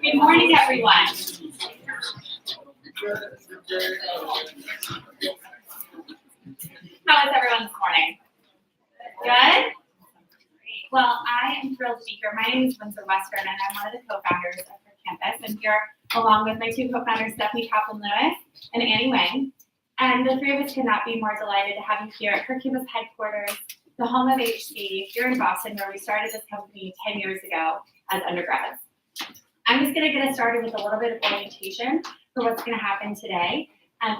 Good morning, everyone. How is everyone this morning? Good? Well, I am thrilled to be here. My name is Windsor Western, and I'm one of the co-founders of her campus. I'm here along with my two co-founders, Stephanie Kaplan-Lewis and Annie Wang. And the three of us could not be more delighted to have you here at her campus headquarters, the home of HC, here in Boston, where we started this company 10 years ago as undergrads. I'm just going to get us started with a little bit of orientation for what's going to happen today.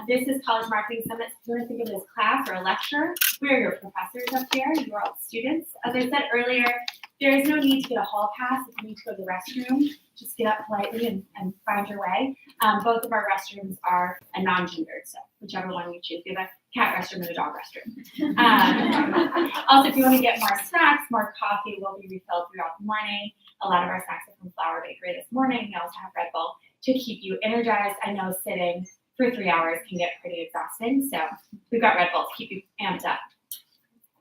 This is College Marketing Summit. So you want to think of it as class or a lecture. We are your professors up here. You are all students. As I said earlier, there is no need to get a hall pass. If you need to go to the restroom, just get up politely and find your way. Both of our restrooms are a non-gendered, so whichever one you choose. We have a cat restroom and a dog restroom. Also, if you want to get more snacks, more coffee will be refilled throughout the morning. A lot of our snacks are from Flour Bakery this morning. We also have Red Bull to keep you energized. I know sitting for 3 hours can get pretty exhausting, so we've got Red Bull to keep you amped up.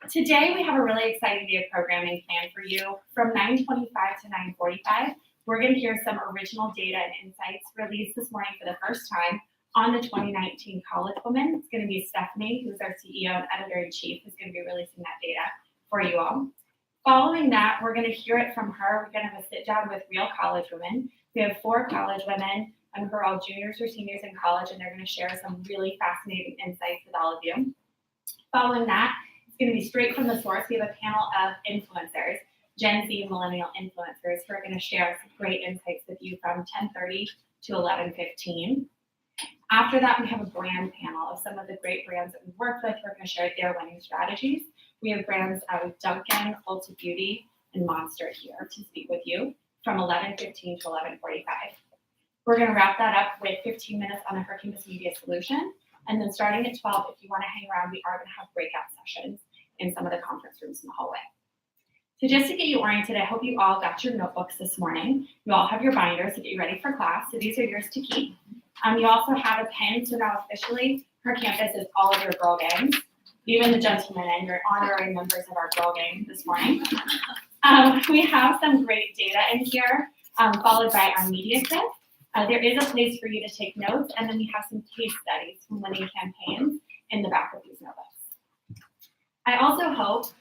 Today, we have a really exciting day of programming planned for you. From 9:25 to 9:45, we're going to hear some original data and insights released this morning for the first time on the 2019 College Woman. It's going to be Stephanie, who's our CEO and editor-in-chief, who's going to be releasing that data for you all. Following that, we're going to hear it from her. We're going to have a sit-down with real college women. We have 4 college women who are all juniors or seniors in college, and they're going to share some really fascinating insights with all of you. Following that, it's going to be straight from the source. We have a panel of influencers, Gen Z millennial influencers, who are going to share some great insights with you from 10:30 to 11:15. After that, we have a brand panel of some of the great brands that we've worked with who are going to share their winning strategies. We have brands of Dunkin', Ulta Beauty, and Monster here to speak with you from 11:15 to 11:45. We're going to wrap that up with 15 minutes on the Her Campus Media Solution. And then starting at 12, if you want to hang around, we are going to have breakout sessions in some of the conference rooms in the hallway. So just to get you oriented, I hope you all got your notebooks this morning. You all have your binders to get you ready for class. So these are yours to keep. You also have a pen. So now officially, Her Campus is all of your girl gangs, even the gentlemen, and your honorary members of our girl gang this morning. We have some great data in here, followed by our media kit. There is a place for you to take notes, and then we have some case studies from winning campaigns in the back of these notebooks. I also hope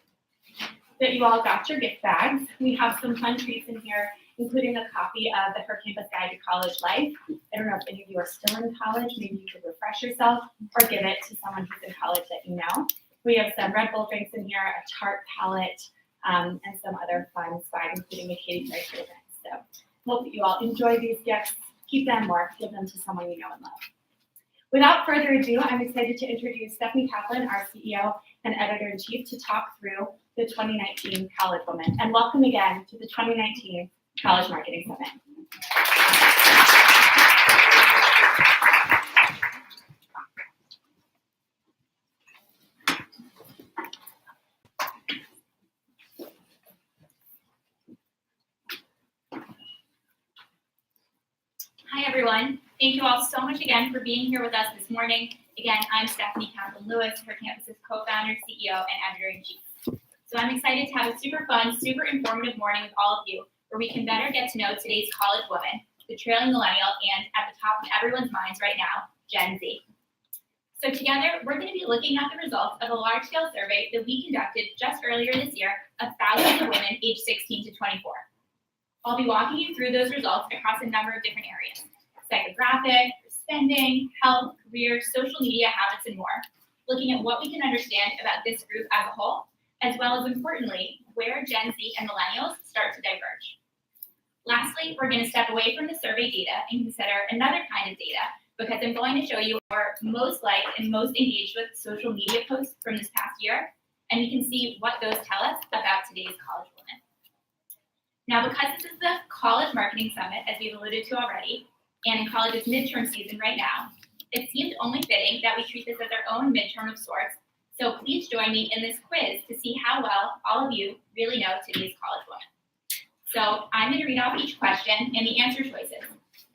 that you all got your gift bags. We have some fun treats in here, including a copy of the Her Campus Guide to College Life. I don't know if any of you are still in college. Maybe you could refresh yourself or give it to someone who's in college that you know. We have some Red Bull drinks in here, a chart palette, and some other fun swag, including a Katy Perry fragrance. So hope that you all enjoy these gifts. Keep them or give them to someone you know and love. Without further ado, I'm excited to introduce Stephanie Kaplan, our CEO and editor-in-chief, to talk through the 2019 College Woman. And welcome again to the 2019 College Marketing Summit. Hi, everyone. Thank you all so much again for being here with us this morning. Again, I'm Stephanie Kaplan-Lewis, Her Campus's co-founder, CEO, and editor-in-chief. So I'm excited to have a super fun, super informative morning with all of you, where we can better get to know today's college woman, the trailing millennial, and at the top of everyone's minds right now, Gen Z. So together, we're going to be looking at the results of a large-scale survey that we conducted just earlier this year of thousands of women aged 16 to 24. I'll be walking you through those results across a number of different areas: psychographic, spending, health, career, social media habits, and more, looking at what we can understand about this group as a whole, as well as, importantly, where Gen Z and millennials start to diverge. Lastly, we're going to step away from the survey data and consider another kind of data, because I'm going to show you our most liked and most engaged with social media posts from this past year, and you can see what those tell us about today's college woman. Now, because this is the College Marketing Summit, as we've alluded to already, and in college's midterm season right now, it seemed only fitting that we treat this as our own midterm of sorts. So please join me in this quiz to see how well all of you really know today's college woman. So I'm going to read off each question and the answer choices,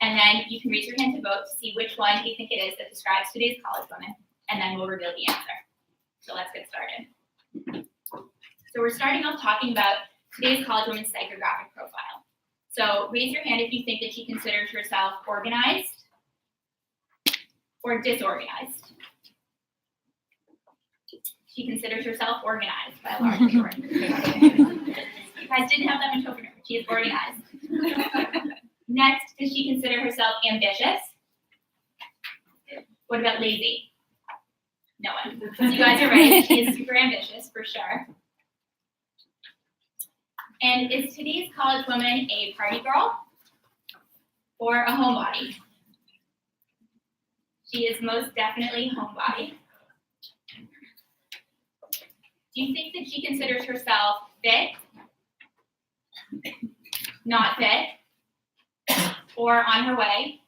and then you can raise your hand to vote to see which one you think it is that describes today's college woman, and then we'll reveal the answer. So let's get started. So we're starting off talking about today's college woman's psychographic profile. So raise your hand if you think that she considers herself organized or disorganized. She considers herself organized by a large majority. You guys didn't have that much over her. She is organized. Next, does she consider herself ambitious? What about lazy? No one. So you guys are right. She is super ambitious for sure. And is today's college woman a party girl or a homebody? She is most definitely homebody. Do you think that she considers herself fit, not fit, or on her way?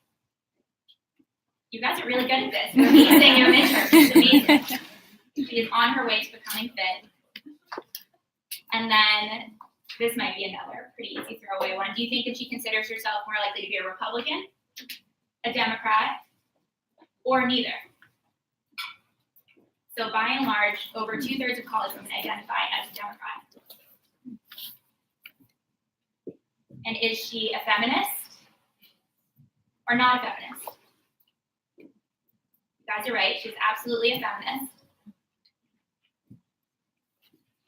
You guys are really good at this. You're amazing. Your midterms. It's amazing. She is on her way to becoming fit. And then this might be another pretty easy throwaway one. Do you think that she considers herself more likely to be a Republican, a Democrat, or neither? So by and large, over 2/3 of college women identify as a Democrat. And is she a feminist or not a feminist? You guys are right, she's absolutely a feminist.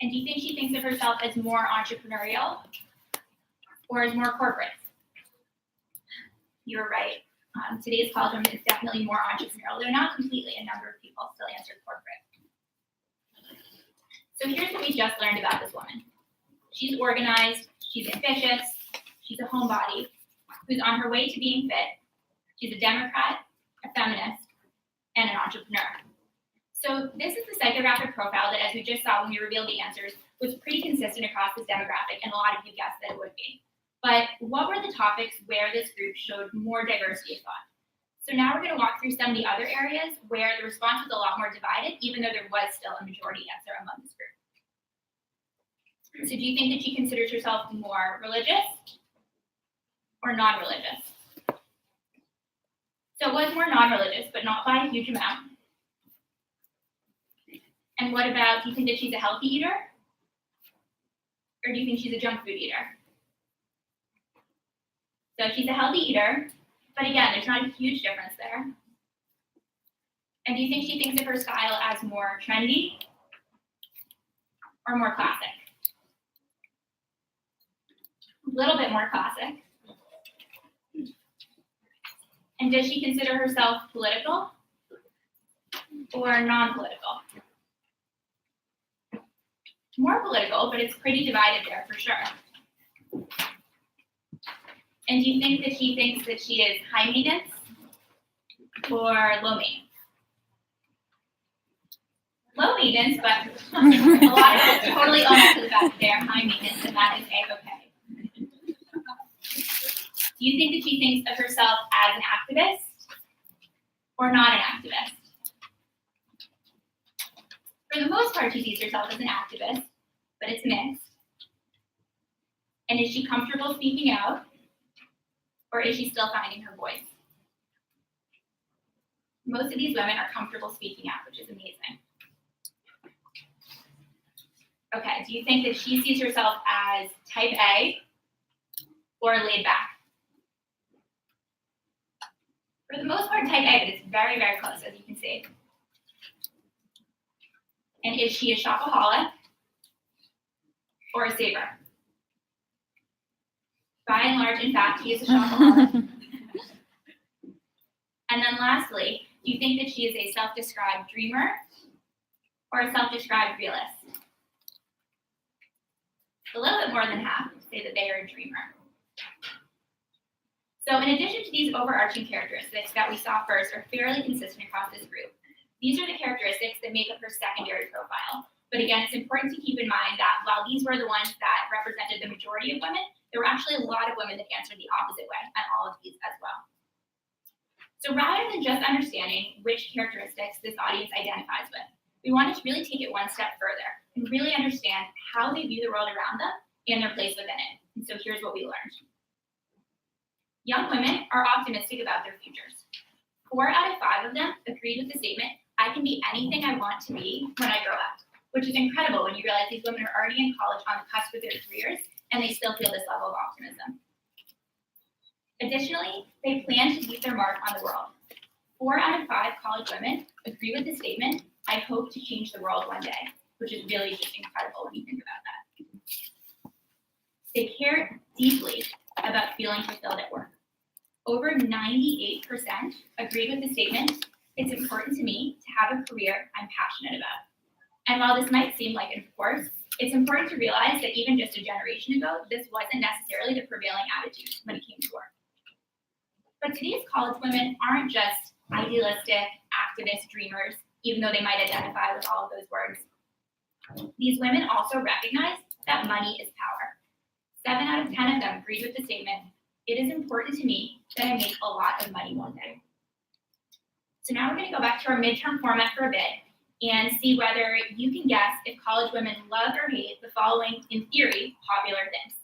And do you think she thinks of herself as more entrepreneurial or as more corporate? You're right. Today's college woman is definitely more entrepreneurial, though not completely. A number of people still answer corporate. So here's what we just learned about this woman. She's organized, she's ambitious, she's a homebody who's on her way to being fit. She's a Democrat, a feminist, and an entrepreneur. So this is the psychographic profile that, as we just saw when we revealed the answers, was pretty consistent across this demographic, and a lot of you guessed that it would be. But what were the topics where this group showed more diversity of thought? So now we're going to walk through some of the other areas where the response was a lot more divided, even though there was still a majority answer among this group. So do you think that she considers herself more religious or non-religious? So it was more non-religious, but not by a huge amount. And what about, do you think that she's a healthy eater? Or do you think she's a junk food eater? So she's a healthy eater, but again, there's not a huge difference there. And do you think she thinks of her style as more trendy or more classic? A little bit more classic. And does she consider herself political or non-political? More political, but it's pretty divided there for sure. And do you think that she thinks that she is high maintenance or low maintenance? Low maintenance, but a lot of us totally own to the fact that they are high maintenance, and that is A-okay. Do you think that she thinks of herself as an activist or not an activist? For the most part, she sees herself as an activist, but it's mixed. And is she comfortable speaking out, or is she still finding her voice? Most of these women are comfortable speaking out, which is amazing. Okay, do you think that she sees herself as type A or laid back? For the most part, type A, but it's very, very close, as you can see. And is she a shopaholic or a saver? By and large, in fact, she is a shopaholic. And then lastly, do you think that she is a self-described dreamer or a self-described realist? A little bit more than half say that they are a dreamer. So in addition to these overarching characteristics that we saw first are fairly consistent across this group, these are the characteristics that make up her secondary profile. But again, it's important to keep in mind that while these were the ones that represented the majority of women, there were actually a lot of women that answered the opposite way on all of these as well. So rather than just understanding which characteristics this audience identifies with, we wanted to really take it one step further and really understand how they view the world around them and their place within it. And so here's what we learned. Young women are optimistic about their futures. 4 out of 5 of them agreed with the statement, "I can be anything I want to be when I grow up," which is incredible when you realize these women are already in college on the cusp of their careers, and they still feel this level of optimism. Additionally, they plan to leave their mark on the world. 4 out of 5 college women agree with the statement, "I hope to change the world one day," which is really just incredible when you think about that. They care deeply about feeling fulfilled at work. Over 98% agree with the statement, "It's important to me to have a career I'm passionate about." And while this might seem like a force, it's important to realize that even just a generation ago, this wasn't necessarily the prevailing attitude when it came to work. But today's college women aren't just idealistic, activist dreamers, even though they might identify with all of those words. These women also recognize that money is power. 7 out of 10 of them agreed with the statement, "It is important to me that I make a lot of money one day." So now we're going to go back to our midterm format for a bit and see whether you can guess if college women love or hate the following, in theory, popular things.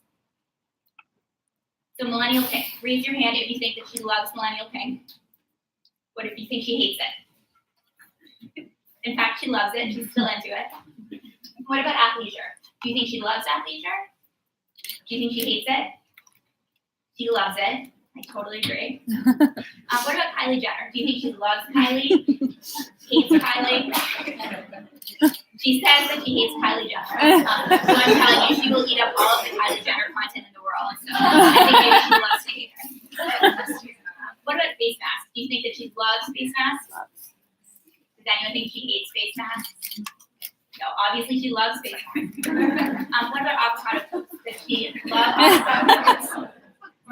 So millennial pink, raise your hand if you think that she loves millennial pink. What if you think she hates it? In fact, she loves it, she's still into it. What about athleisure? Do you think she loves athleisure? Do you think she hates it? She loves it. I totally agree. What about Kylie Jenner? Do you think she loves Kylie? Hates Kylie? She says that she hates Kylie Jenner. So I'm telling you, she will eat up all of the Kylie Jenner content in the world. So I think maybe she loves to hate her. What about face masks? Do you think that she loves face masks? Does anyone think she hates face masks? No, obviously she loves face masks. What about avocado toast? Does she love avocado toast?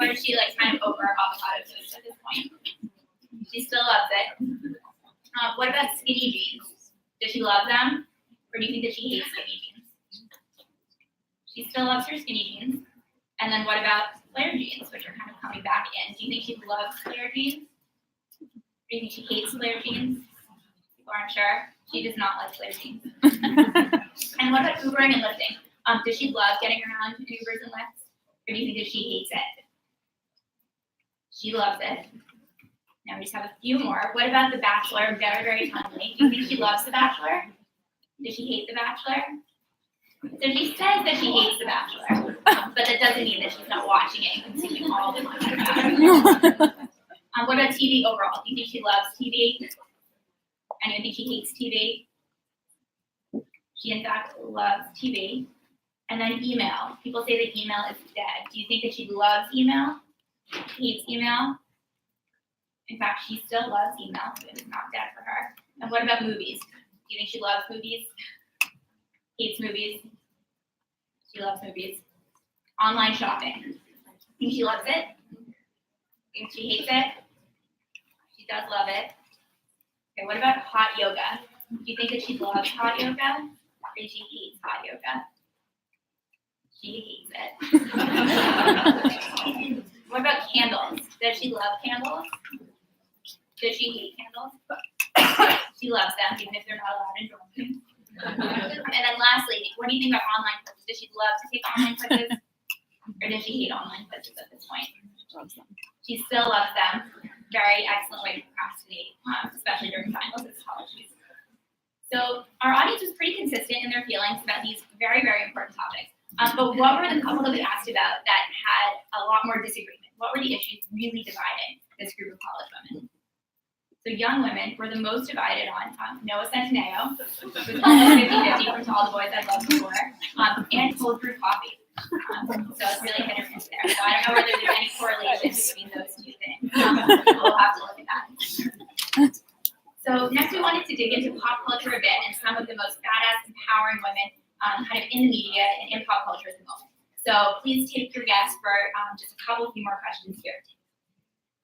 Or is she like kind of over avocado toast at this point? She still loves it. What about skinny jeans? Does she love them? Or do you think that she hates skinny jeans? She still loves her skinny jeans. And then what about flare jeans, which are kind of coming back in? Do you think she loves flare jeans? Or do you think she hates flare jeans? People aren't sure. She does not like flare jeans. And what about Ubering and lifting? Does she love getting around in Ubers and Lyfts? Or do you think that she hates it? She loves it. Now we just have a few more. What about The Bachelor? Very, very timely. Do you think she loves The Bachelor? Does she hate The Bachelor? So she says that she hates The Bachelor, but that doesn't mean that she's not watching it and consuming all the content about it. What about TV overall? Do you think she loves TV? Anyone think she hates TV? She in fact loves TV. And then email. People say that email is dead. Do you think that she loves email? Hates email? In fact, she still loves email, so it's not dead for her. And what about movies? Do you think she loves movies? Hates movies? She loves movies. Online shopping. Think she loves it? Think she hates it? She does love it. Okay, what about hot yoga? Do you think that she loves hot yoga? Or does she hates hot yoga? She hates it. What about candles? Does she love candles? Does she hate candles? She loves them, even if they're not allowed in Jordan. And then lastly, what do you think about online quizzes? Does she love to take online quizzes? Or does she hate online quizzes at this point? She still loves them. Very excellent way to procrastinate, especially during finals at college. So our audience was pretty consistent in their feelings about these very, very important topics. But what were the couple that we asked about that had a lot more disagreement? What were the issues really dividing this group of college women? So young women were the most divided on Noah Centineo, with almost 50-50 from To All the Boys I've Loved Before, and cold brew coffee. So it's really hit or miss there. So I don't know whether there's any correlation between those two things. We'll have to look at that. So next we wanted to dig into pop culture a bit and some of the most badass, empowering women kind of in the media and in pop culture at the moment. So please take your guess for just a few more questions here.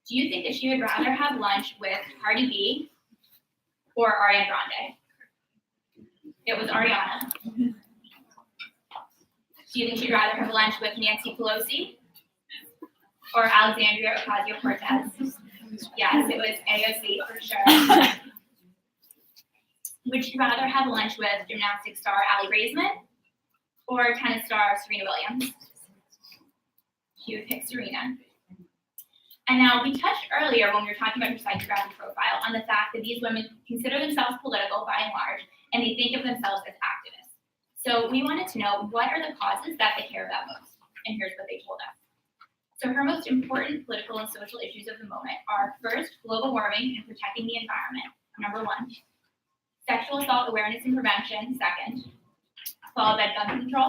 Do you think that she would rather have lunch with Cardi B or Ariana Grande? It was Ariana. Do you think she'd rather have lunch with Nancy Pelosi or Alexandria Ocasio-Cortez? Yes, it was AOC for sure. Would she rather have lunch with gymnastics star Aly Raisman or tennis star Serena Williams? She would pick Serena. And now we touched earlier when we were talking about her psychographic profile on the fact that these women consider themselves political by and large, and they think of themselves as activists. So we wanted to know what are the causes that they care about most, and here's what they told us. So her most important political and social issues of the moment are first, global warming and protecting the environment, number one. Sexual assault awareness and prevention, second. Followed by gun control,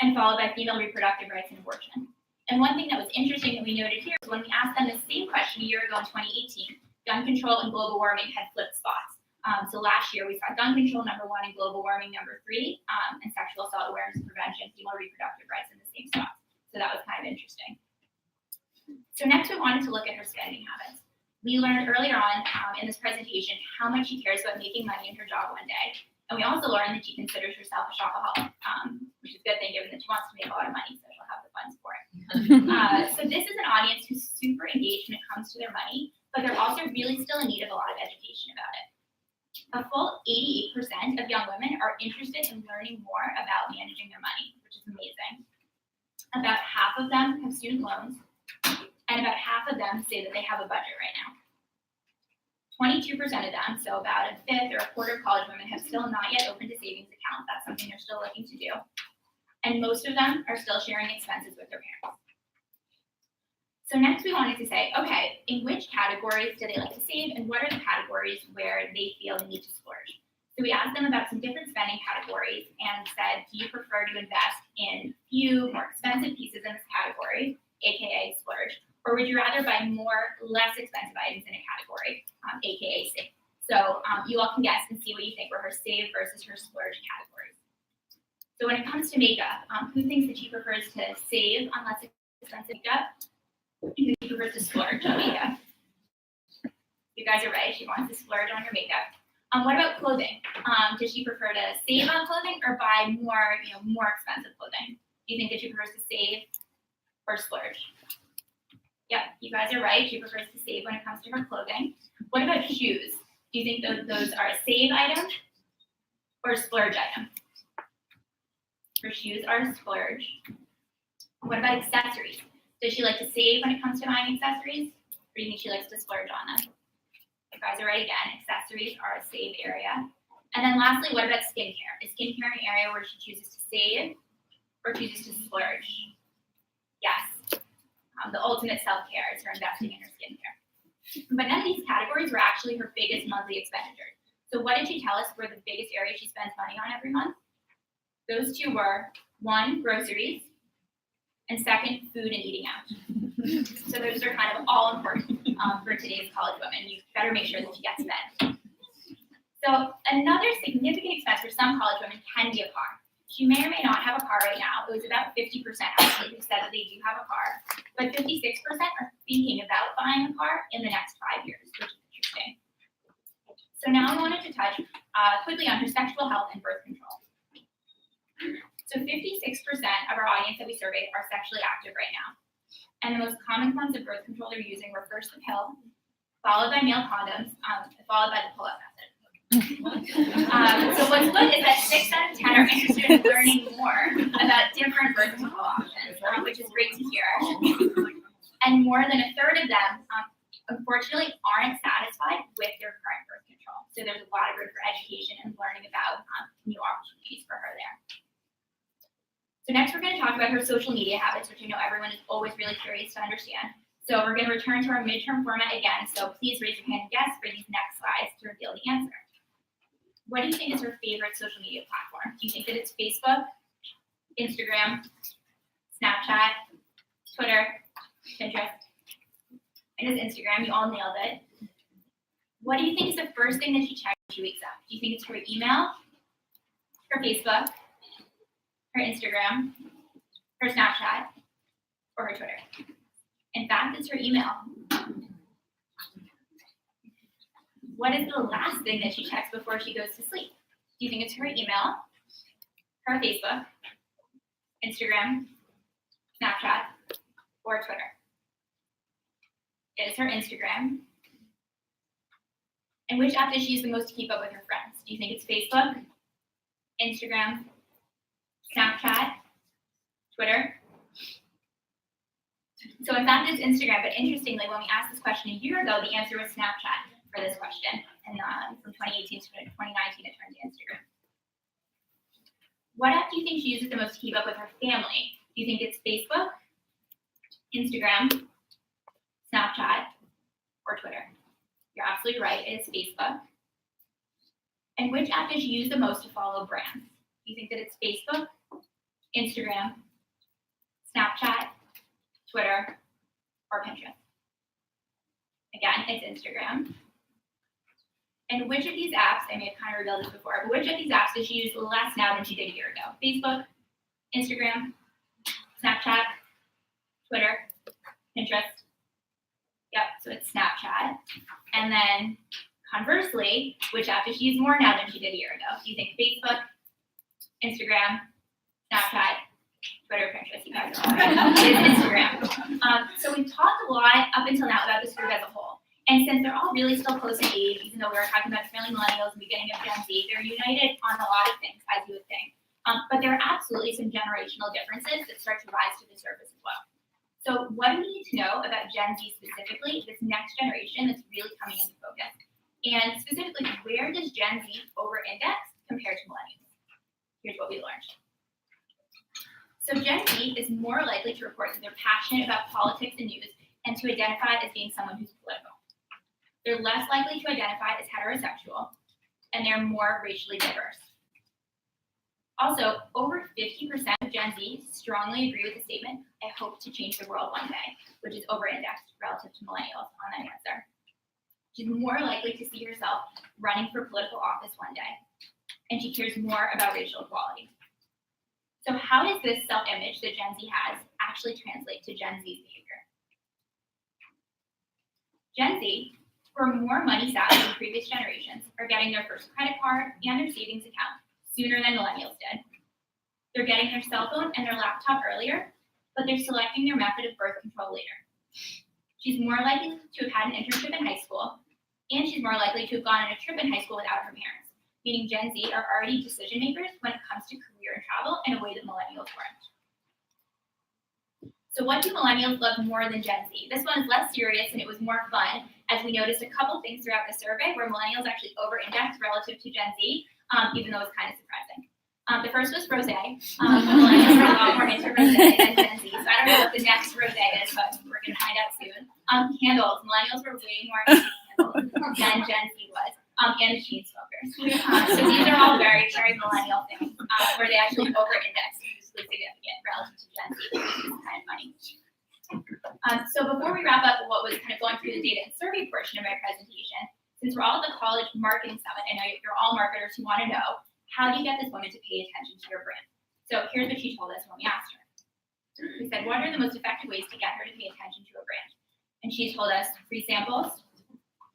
and followed by female reproductive rights and abortion. And one thing that was interesting that we noted here is when we asked them the same question a year ago in 2018, gun control and global warming had flipped spots. So last year we saw gun control number one and global warming number three, and sexual assault awareness and prevention, female reproductive rights in the same spot. So that was kind of interesting. So next we wanted to look at her spending habits. We learned earlier on in this presentation how much she cares about making money in her job one day. And we also learned that she considers herself a shopaholic, which is a good thing given that she wants to make a lot of money, so she'll have the funds for it. So this is an audience who's super engaged when it comes to their money, but they're also really still in need of a lot of education about it. A full 88% of young women are interested in learning more about managing their money, which is amazing. About half of them have student loans, and about half of them say that they have a budget right now. 22% of them, so about a fifth or a quarter of college women, have still not yet opened a savings account. That's something they're still looking to do. And most of them are still sharing expenses with their parents. So next we wanted to say, okay, in which categories do they like to save, and what are the categories where they feel they need to splurge? So we asked them about some different spending categories and said, do you prefer to invest in few more expensive pieces in this category, aka splurge, or would you rather buy more less expensive items in a category, aka save? So you all can guess and see what you think were her save versus her splurge categories. So when it comes to makeup, who thinks that she prefers to save on less expensive makeup? Who prefers to splurge on makeup? You guys are right, she wants to splurge on her makeup. What about clothing? Does she prefer to save on clothing or buy more, more expensive clothing? Do you think that she prefers to save or splurge? Yep, you guys are right. She prefers to save when it comes to her clothing. What about shoes? Do you think those are a save item or a splurge item? Her shoes are a splurge. What about accessories? Does she like to save when it comes to buying accessories, or do you think she likes to splurge on them? You guys are right again. Accessories are a save area. And then lastly, what about skincare? Is skincare an area where she chooses to save or chooses to splurge? Yes. The ultimate self-care is her investing in her skincare. But none of these categories were actually her biggest monthly expenditures. So what did she tell us were the biggest areas she spends money on every month? Those two were, one, groceries, and second, food and eating out. So those are kind of all important for today's college women. You better make sure that you get spent. So another significant expense for some college women can be a car. She may or may not have a car right now. It was about 50% actually who said that they do have a car, but 56% are thinking about buying a car in the next 5 years, which is interesting. So now I wanted to touch quickly on her sexual health and birth control. So 56% of our audience that we surveyed are sexually active right now. And the most common forms of birth control they're using were first the pill, followed by male condoms, followed by the pull-up method. So what's good is that 6 out of 10 are interested in learning more about different birth control options, which is great to hear. And more than a third of them, unfortunately, aren't satisfied with their current birth control. So there's a lot of room for education and learning about new opportunities for her there. So next we're going to talk about her social media habits, which I know everyone is always really curious to understand. So we're going to return to our midterm format again, so please raise your hand and guess for these next slides to reveal the answer. What do you think is her favorite social media platform? Do you think that it's Facebook, Instagram, Snapchat, Twitter, Pinterest? It is Instagram, you all nailed it. What do you think is the first thing that she checks when she wakes up? Do you think it's her email, her Facebook, her Instagram, her Snapchat, or her Twitter? In fact, it's her email. What is the last thing that she checks before she goes to sleep? Do you think it's her email, her Facebook, Instagram, Snapchat, or Twitter? It is her Instagram. And which app does she use the most to keep up with her friends? Do you think it's Facebook, Instagram, Snapchat, Twitter? So in fact, it's Instagram, but interestingly, when we asked this question a year ago, the answer was Snapchat for this question. And from 2018 to 2019, it turned to Instagram. What app do you think she uses the most to keep up with her family? Do you think it's Facebook, Instagram, Snapchat, or Twitter? You're absolutely right, it's Facebook. And which app does she use the most to follow brands? Do you think that it's Facebook, Instagram, Snapchat, Twitter, or Pinterest? Again, it's Instagram. And which of these apps, I may have kind of revealed this before, but which of these apps does she use less now than she did a year ago? Facebook, Instagram, Snapchat, Twitter, Pinterest. Yep, so it's Snapchat. And then conversely, which app does she use more now than she did a year ago? Do you think Facebook, Instagram, Snapchat, Twitter, Pinterest? You guys are all right. It's Instagram. So we've talked a lot up until now about this group as a whole. And since they're all really still close in age, even though we were talking about trailing millennials and beginning of Gen Z, they're united on a lot of things, as you would think. But there are absolutely some generational differences that start to rise to the surface as well. So what do we need to know about Gen Z specifically, this next generation that's really coming into focus? And specifically, where does Gen Z over-index compared to millennials? Here's what we learned. So Gen Z is more likely to report that they're passionate about politics and news and to identify as being someone who's political. They're less likely to identify as heterosexual, and they're more racially diverse. Also, over 50% of Gen Z strongly agree with the statement, "I hope to change the world one day," which is over-indexed relative to millennials on that answer. She's more likely to see herself running for political office one day, and she cares more about racial equality. So how does this self-image that Gen Z has actually translate to Gen Z's behavior? Gen Z, who are more money savvy than previous generations, are getting their first credit card and their savings account sooner than millennials did. They're getting their cell phone and their laptop earlier, but they're selecting their method of birth control later. She's more likely to have had an internship in high school, and she's more likely to have gone on a trip in high school without her parents, meaning Gen Z are already decision makers when it comes to career and travel in a way that millennials weren't. So what do millennials love more than Gen Z? This one is less serious and it was more fun, as we noticed a couple things throughout the survey where millennials actually over-indexed relative to Gen Z, even though it was kind of surprising. The first was rosé. Millennials are a lot more into rosé than Gen Z, so I don't know what the next rosé is, but we're going to find out soon. Candles. Millennials were way more into candles than Gen Z was, and machine smokers. So these are all very, very millennial things, where they actually over-index significant relative to Gen Z, which is kind of funny. So before we wrap up what was kind of going through the data and survey portion of my presentation, since we're all at the College Marketing Summit, I know you're all marketers who want to know, how do you get this woman to pay attention to your brand? So here's what she told us when we asked her. We said, what are the most effective ways to get her to pay attention to a brand? And she told us free samples,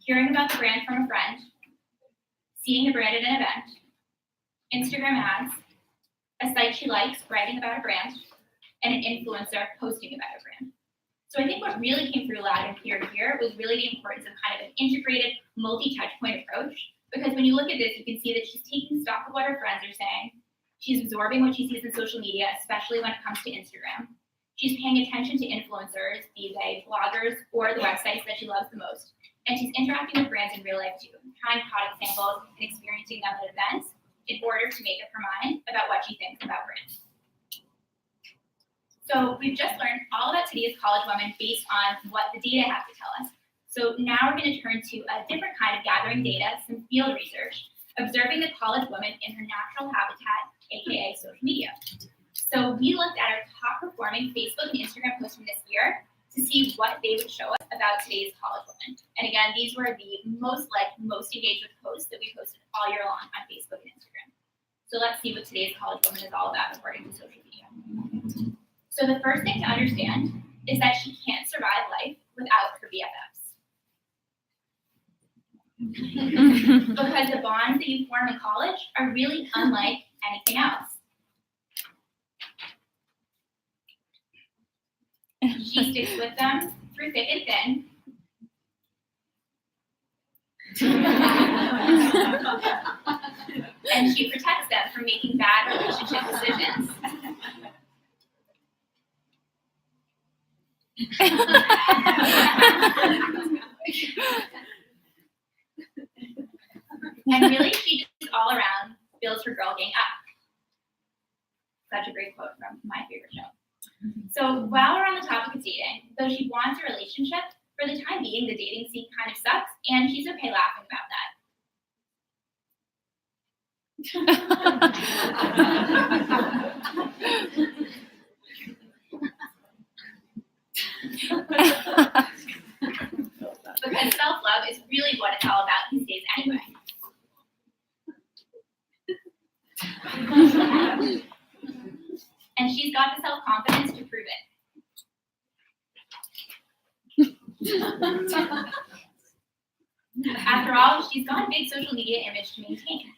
hearing about the brand from a friend, seeing the brand at an event, Instagram ads, a site she likes bragging about a brand, and an influencer posting about a brand. So I think what really came through loud and clear here was really the importance of kind of an integrated, multi-touch point approach. Because when you look at this, you can see that she's taking stock of what her friends are saying. She's absorbing what she sees in social media, especially when it comes to Instagram. She's paying attention to influencers, be they bloggers or the websites that she loves the most. And she's interacting with brands in real life too, trying product samples and experiencing them at events in order to make up her mind about what she thinks about brands. So we've just learned all about today's college women based on what the data has to tell us. So now we're going to turn to a different kind of gathering data, some field research, observing the college woman in her natural habitat, aka social media. So we looked at our top performing Facebook and Instagram posts from this year to see what they would show us about today's college women. And again, these were the most liked, most engaged with posts that we posted all year long on Facebook and Instagram. So let's see what today's college woman is all about according to social media. So the first thing to understand is that she can't survive life without her BFFs. Because the bonds that you form in college are really unlike anything else. She sticks with them through thick and thin. And she protects them from making bad relationship decisions. And really, she just all around builds her girl gang up. So while we're on the topic of dating, though she wants a relationship, for the time being, the dating scene kind of sucks, and she's okay laughing about that. Because self-love is really what it's all about these days anyway. And she's got the self-confidence to prove it. After all, she's got a big social media image to maintain.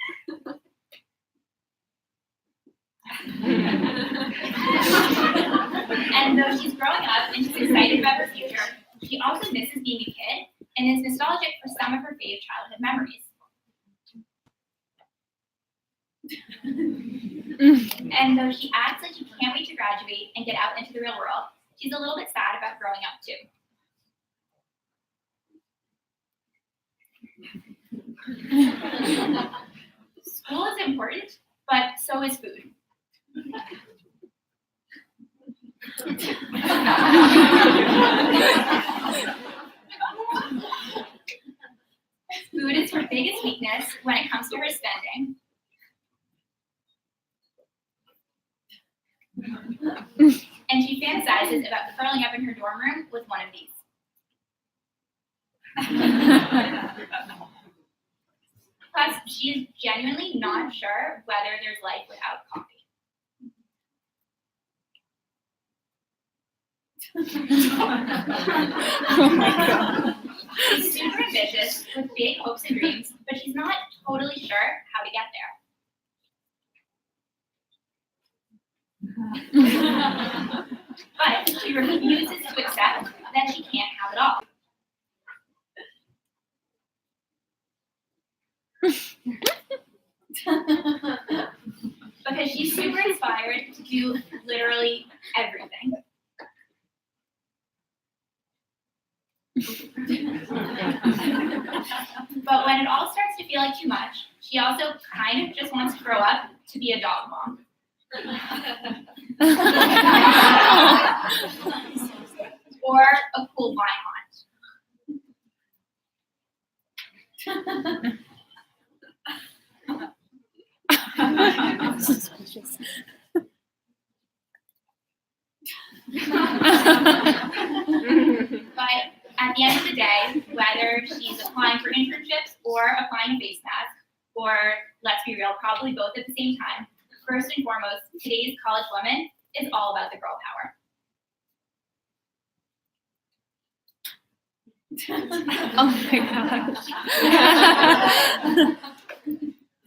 And though she's growing up and she's excited about her future, she also misses being a kid and is nostalgic for some of her fave childhood memories. And though she acts like she can't wait to graduate and get out into the real world, she's a little bit sad about growing up too. School is important, but so is food. Food is her biggest weakness when it comes to her spending. And she fantasizes about curling up in her dorm room with one of these. Plus, she is genuinely not sure whether there's life without coffee. Oh my God. She's super ambitious with big hopes and dreams, but she's not totally sure how to get there. But she refuses to accept that she can't have it all. Because she's super inspired to do literally everything. But when it all starts to feel like too much, she also kind of just wants to grow up to be a dog mom. Or a cool vine Suspicious. But at the end of the day, whether she's applying for internships or applying a face mask, or let's be real, probably both at the same time, first and foremost, today's college woman is all about the girl power. Oh my gosh.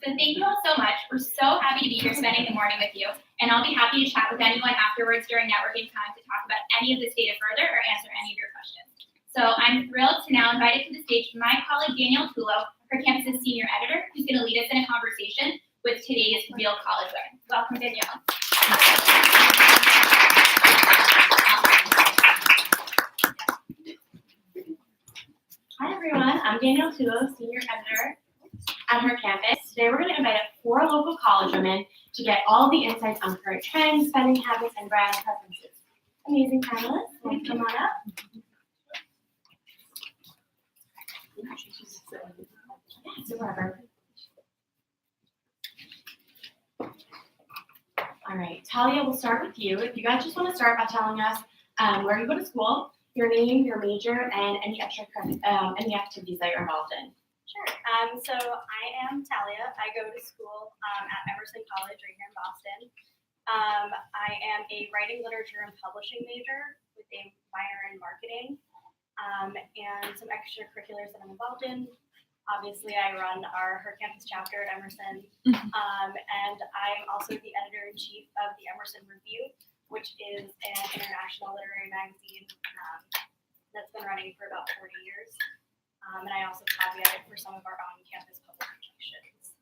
So thank you all so much. We're so happy to be here spending the morning with you, and I'll be happy to chat with anyone afterwards during networking time to talk about any of this data further or answer any of your questions. So I'm thrilled to now invite to the stage my colleague Danielle Tulo, her campus's senior editor, who's going to lead us in a conversation with today's real college women. Welcome, Danielle. Hi everyone, I'm Danielle Tulo, senior editor at her campus. Today we're going to invite 4 local college women to get all the insights on current trends, spending habits, and brand preferences. Amazing panelists, want to come on up? Yeah, so wherever. All right, Talia, we'll start with you. If you guys just want to start by telling us where you go to school, your name, your major, and any any activities that you're involved in. Sure. So I am Talia. I go to school at Emerson College right here in Boston. I am a writing, literature, and publishing major with a minor in marketing, and some extracurriculars that I'm involved in. Obviously, I run her campus chapter at Emerson, and I'm also the editor-in-chief of the Emerson Review, which is an international literary magazine that's been running for about 40 years. And I also copy edit for some of our on-campus publications.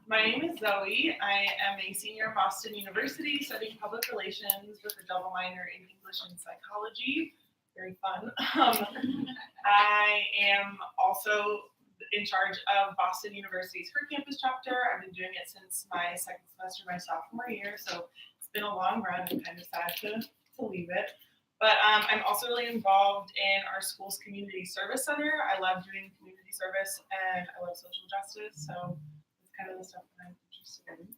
My name is Zoe. I am a senior at Boston University studying public relations with a double minor in English and psychology. Very fun. I am also in charge of Boston University's Her Campus chapter. I've been doing it since my second semester, my sophomore year, so it's been a long run and kind of sad to leave it. But I'm also really involved in our school's community service center. I love doing community service and I love social justice. So it's kind of the stuff that I'm interested in.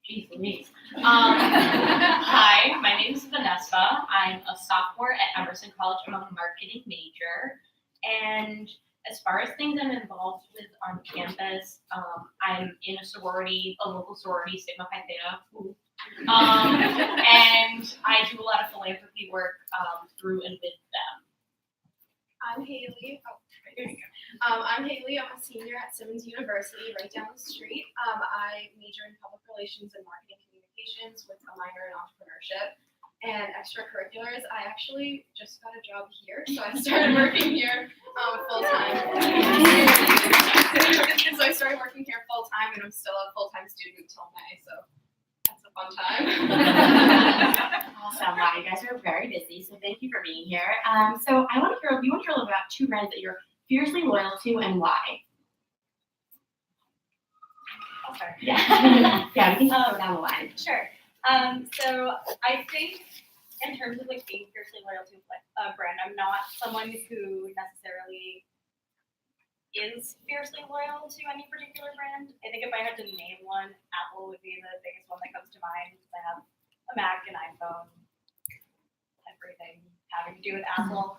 Jeez Louise. Hi, my name is Vanessa. I'm a sophomore at Emerson College. I'm a marketing major. And as far as things I'm involved with on campus, I'm in a sorority, a local sorority, Sigma Phi Theta. And I do a lot of philanthropy work through and with them. I'm Haley. I'm Haley. I'm a senior at Simmons University, right down the street. I major in public relations and marketing communications with a minor in entrepreneurship and extracurriculars. I actually just got a job here, so I started working here full time. So I started working here full time, and I'm still a full time student until May. So that's a fun time. Awesome. Wow, you guys are very busy, so thank you for being here. So we want to hear a little about 2 brands that you're fiercely loyal to and why. Okay. Yeah. Yeah, we can go down the line. Sure. So I think in terms of like being fiercely loyal to a brand, I'm not someone who necessarily is fiercely loyal to any particular brand. I think if I had to name one, Apple would be the biggest one that comes to mind. I have a Mac, an iPhone, everything having to do with Apple.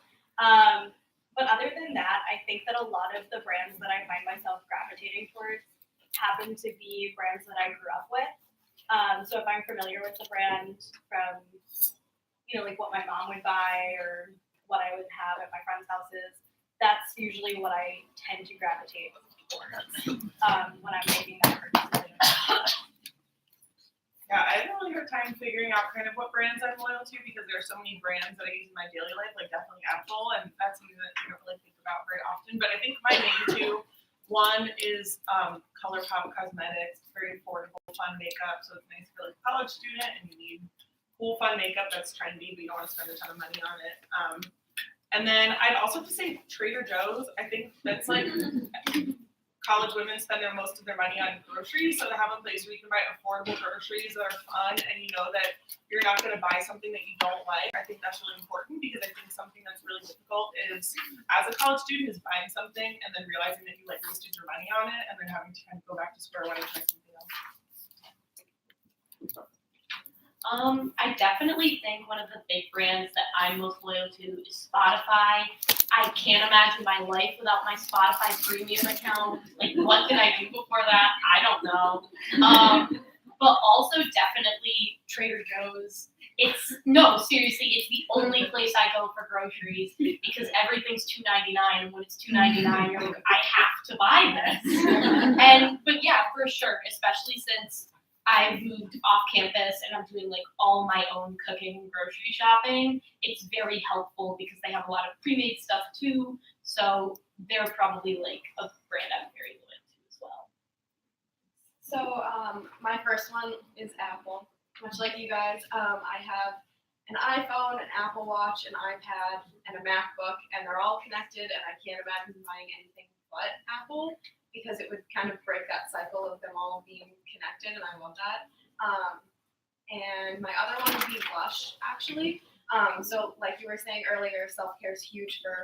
But other than that, I think that a lot of the brands that I find myself gravitating towards happen to be brands that I grew up with. So if I'm familiar with the brand from, like what my mom would buy or what I would have at my friends' houses, that's usually what I tend to gravitate towards when I'm making that purchase decision. Yeah, I haven't really had time figuring out kind of what brands I'm loyal to because there are so many brands that I use in my daily life, like definitely Apple, and that's something that I don't really think about very often. But I think my main 2, one is ColourPop Cosmetics, very affordable, fun makeup, so it's nice for like a college student and you need cool, fun makeup that's trendy, but you don't want to spend a ton of money on it. And then I'd also have to say Trader Joe's. I think that's like college women spend most of their money on groceries, so to have a place where you can buy affordable groceries that are fun and you know that you're not going to buy something that you don't like, I think that's really important because I think something that's really difficult is as a college student is buying something and then realizing that you like wasted your money on it and then having to kind of go back to square one and try something else. I definitely think one of the big brands that I'm most loyal to is Spotify. I can't imagine my life without my Spotify premium account. Like, what did I do before that? I don't know. But also definitely Trader Joe's. Seriously, it's the only place I go for groceries because everything's $2.99, and when it's $2.99, you're like, I have to buy this. But yeah, for sure, especially since I've moved off campus and I'm doing like all my own cooking and grocery shopping. It's very helpful because they have a lot of pre-made stuff too. So they're probably like a brand I'm very loyal to as well. So my first one is Apple. Much like you guys, I have an iPhone, an Apple Watch, an iPad, and a MacBook, and they're all connected, and I can't imagine buying anything but Apple because it would kind of break that cycle of them all being connected, and I love that. And my other one would be Blush, actually. So like you were saying earlier, self-care is huge for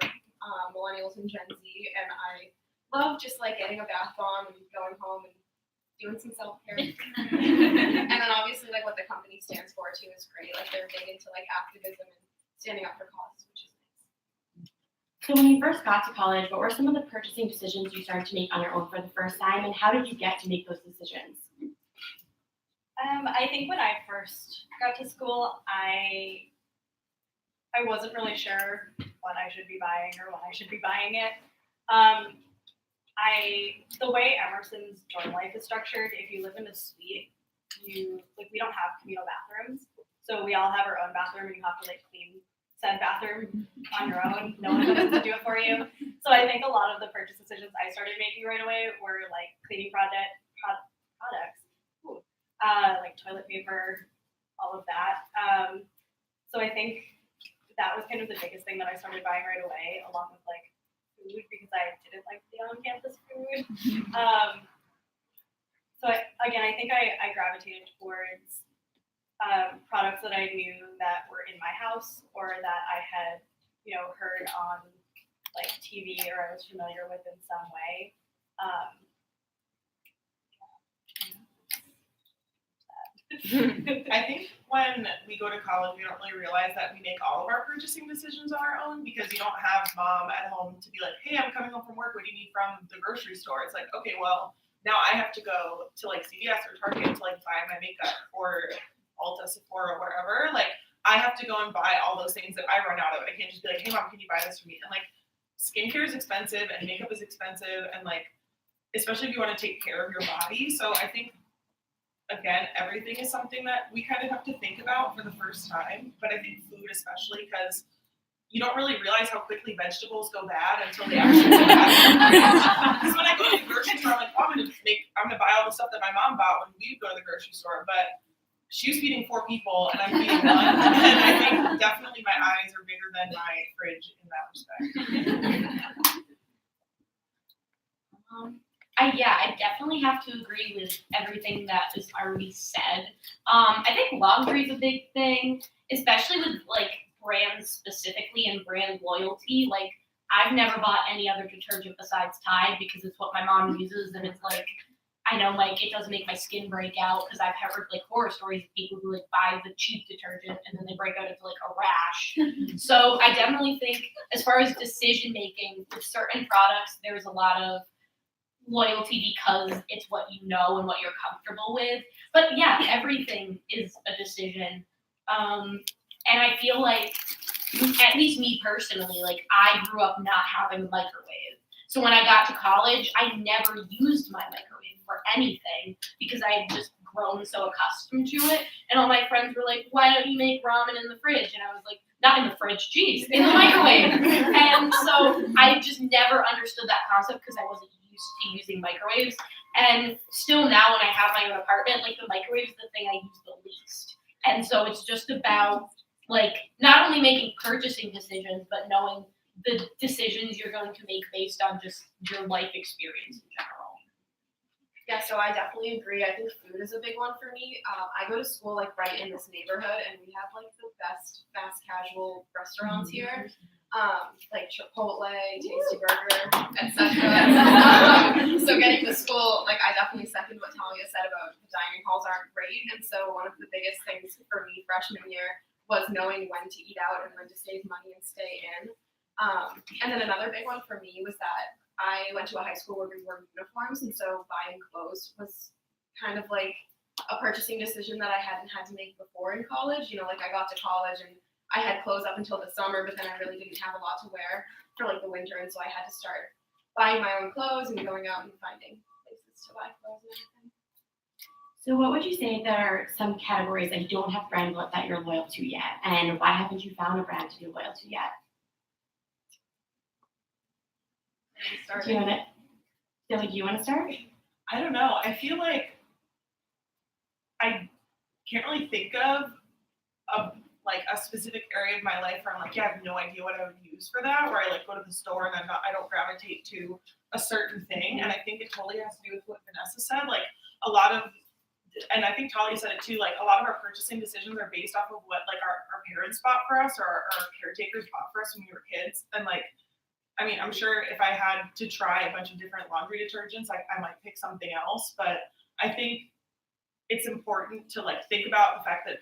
millennials and Gen Z, and I love just like getting a bath bomb and going home and doing some self-care. And then obviously like what the company stands for too is great. Like they're big into like activism and standing up for causes, which is nice. So when you first got to college, what were some of the purchasing decisions you started to make on your own for the first time, and how did you get to make those decisions? I think when I first got to school, I wasn't really sure what I should be buying or when I should be buying it. The way Emerson's dorm life is structured, if you live in a suite, we don't have communal bathrooms, so we all have our own bathroom, and you have to like clean said bathroom on your own. No one else to do it for you. So I think a lot of the purchase decisions I started making right away were like cleaning products, like toilet paper, all of that. So I think that was kind of the biggest thing that I started buying right away, along with like food because I didn't like the on-campus food. So I think I gravitated towards products that I knew that were in my house or that I had, heard on like TV or I was familiar with in some way. I think when we go to college, we don't really realize that we make all of our purchasing decisions on our own because you don't have mom at home to be like, hey, I'm coming home from work. What do you need from the grocery store? It's like, okay, well, now I have to go to like CVS or Target to like buy my makeup or Ulta, Sephora, or wherever. Like, I have to go and buy all those things that I run out of. I can't just be like, hey, mom, can you buy this for me? And like, skincare is expensive and makeup is expensive and like, especially if you want to take care of your body. So I think, again, everything is something that we kind of have to think about for the first time, but I think food especially because you don't really realize how quickly vegetables go bad until they actually go bad. Because when I go to the grocery store, I'm like, oh, I'm gonna buy all the stuff that my mom bought when we go to the grocery store, but she was feeding 4 people and I'm feeding 1, and I think definitely my eyes are bigger than my fridge in that respect. I definitely have to agree with everything that is already said. I think laundry is a big thing, especially with like brands specifically and brand loyalty. Like I've never bought any other detergent besides Tide because it's what my mom uses, and it's like I know like it doesn't make my skin break out because I've heard like horror stories of people who like buy the cheap detergent and then they break out into like a rash. So I definitely think as far as decision making with certain products, there's a lot of loyalty because it's what you know and what you're comfortable with. But yeah, everything is a decision. And I feel like, at least me personally, like I grew up not having a microwave. So when I got to college, I never used my microwave for anything because I had just grown so accustomed to it. And all my friends were like, why don't you make ramen in the fridge? And I was like, not in the fridge, geez, in the microwave. And so I just never understood that concept because I wasn't used to using microwaves. And still now when I have my own apartment, like the microwave is the thing I use the least. And so it's just about like not only making purchasing decisions, but knowing the decisions you're going to make based on just your life experience in general. Yeah, so I definitely agree. I think food is a big one for me. I go to school like right in this neighborhood, and we have like the best fast casual restaurants here, like Chipotle, Tasty Burger, etc. So getting to school, like I definitely second what Talia said about the dining halls aren't great, and so one of the biggest things for me freshman year was knowing when to eat out and when to save money and stay in. And then another big one for me was that I went to a high school where we wore uniforms, and so buying clothes was kind of like a purchasing decision that I hadn't had to make before in college. Like I got to college and I had clothes up until the summer, but then I really didn't have a lot to wear for like the winter, and so I had to start buying my own clothes and going out and finding places to buy clothes and everything. So what would you say that are some categories that you don't have brand that you're loyal to yet, and why haven't you found a brand to be loyal to yet? Do you want to start? I don't know. I feel like I can't really think of like a specific area of my life where I'm like, yeah, I have no idea what I would use for that. Where I like go to the store and I don't gravitate to a certain thing. And I think it totally has to do with what Vanessa said. Like a lot of, and I think Talia said it too. Like a lot of our purchasing decisions are based off of what like our parents bought for us or our caretakers bought for us when we were kids. And like, I mean, I'm sure if I had to try a bunch of different laundry detergents, like I might pick something else. But I think it's important to like think about the fact that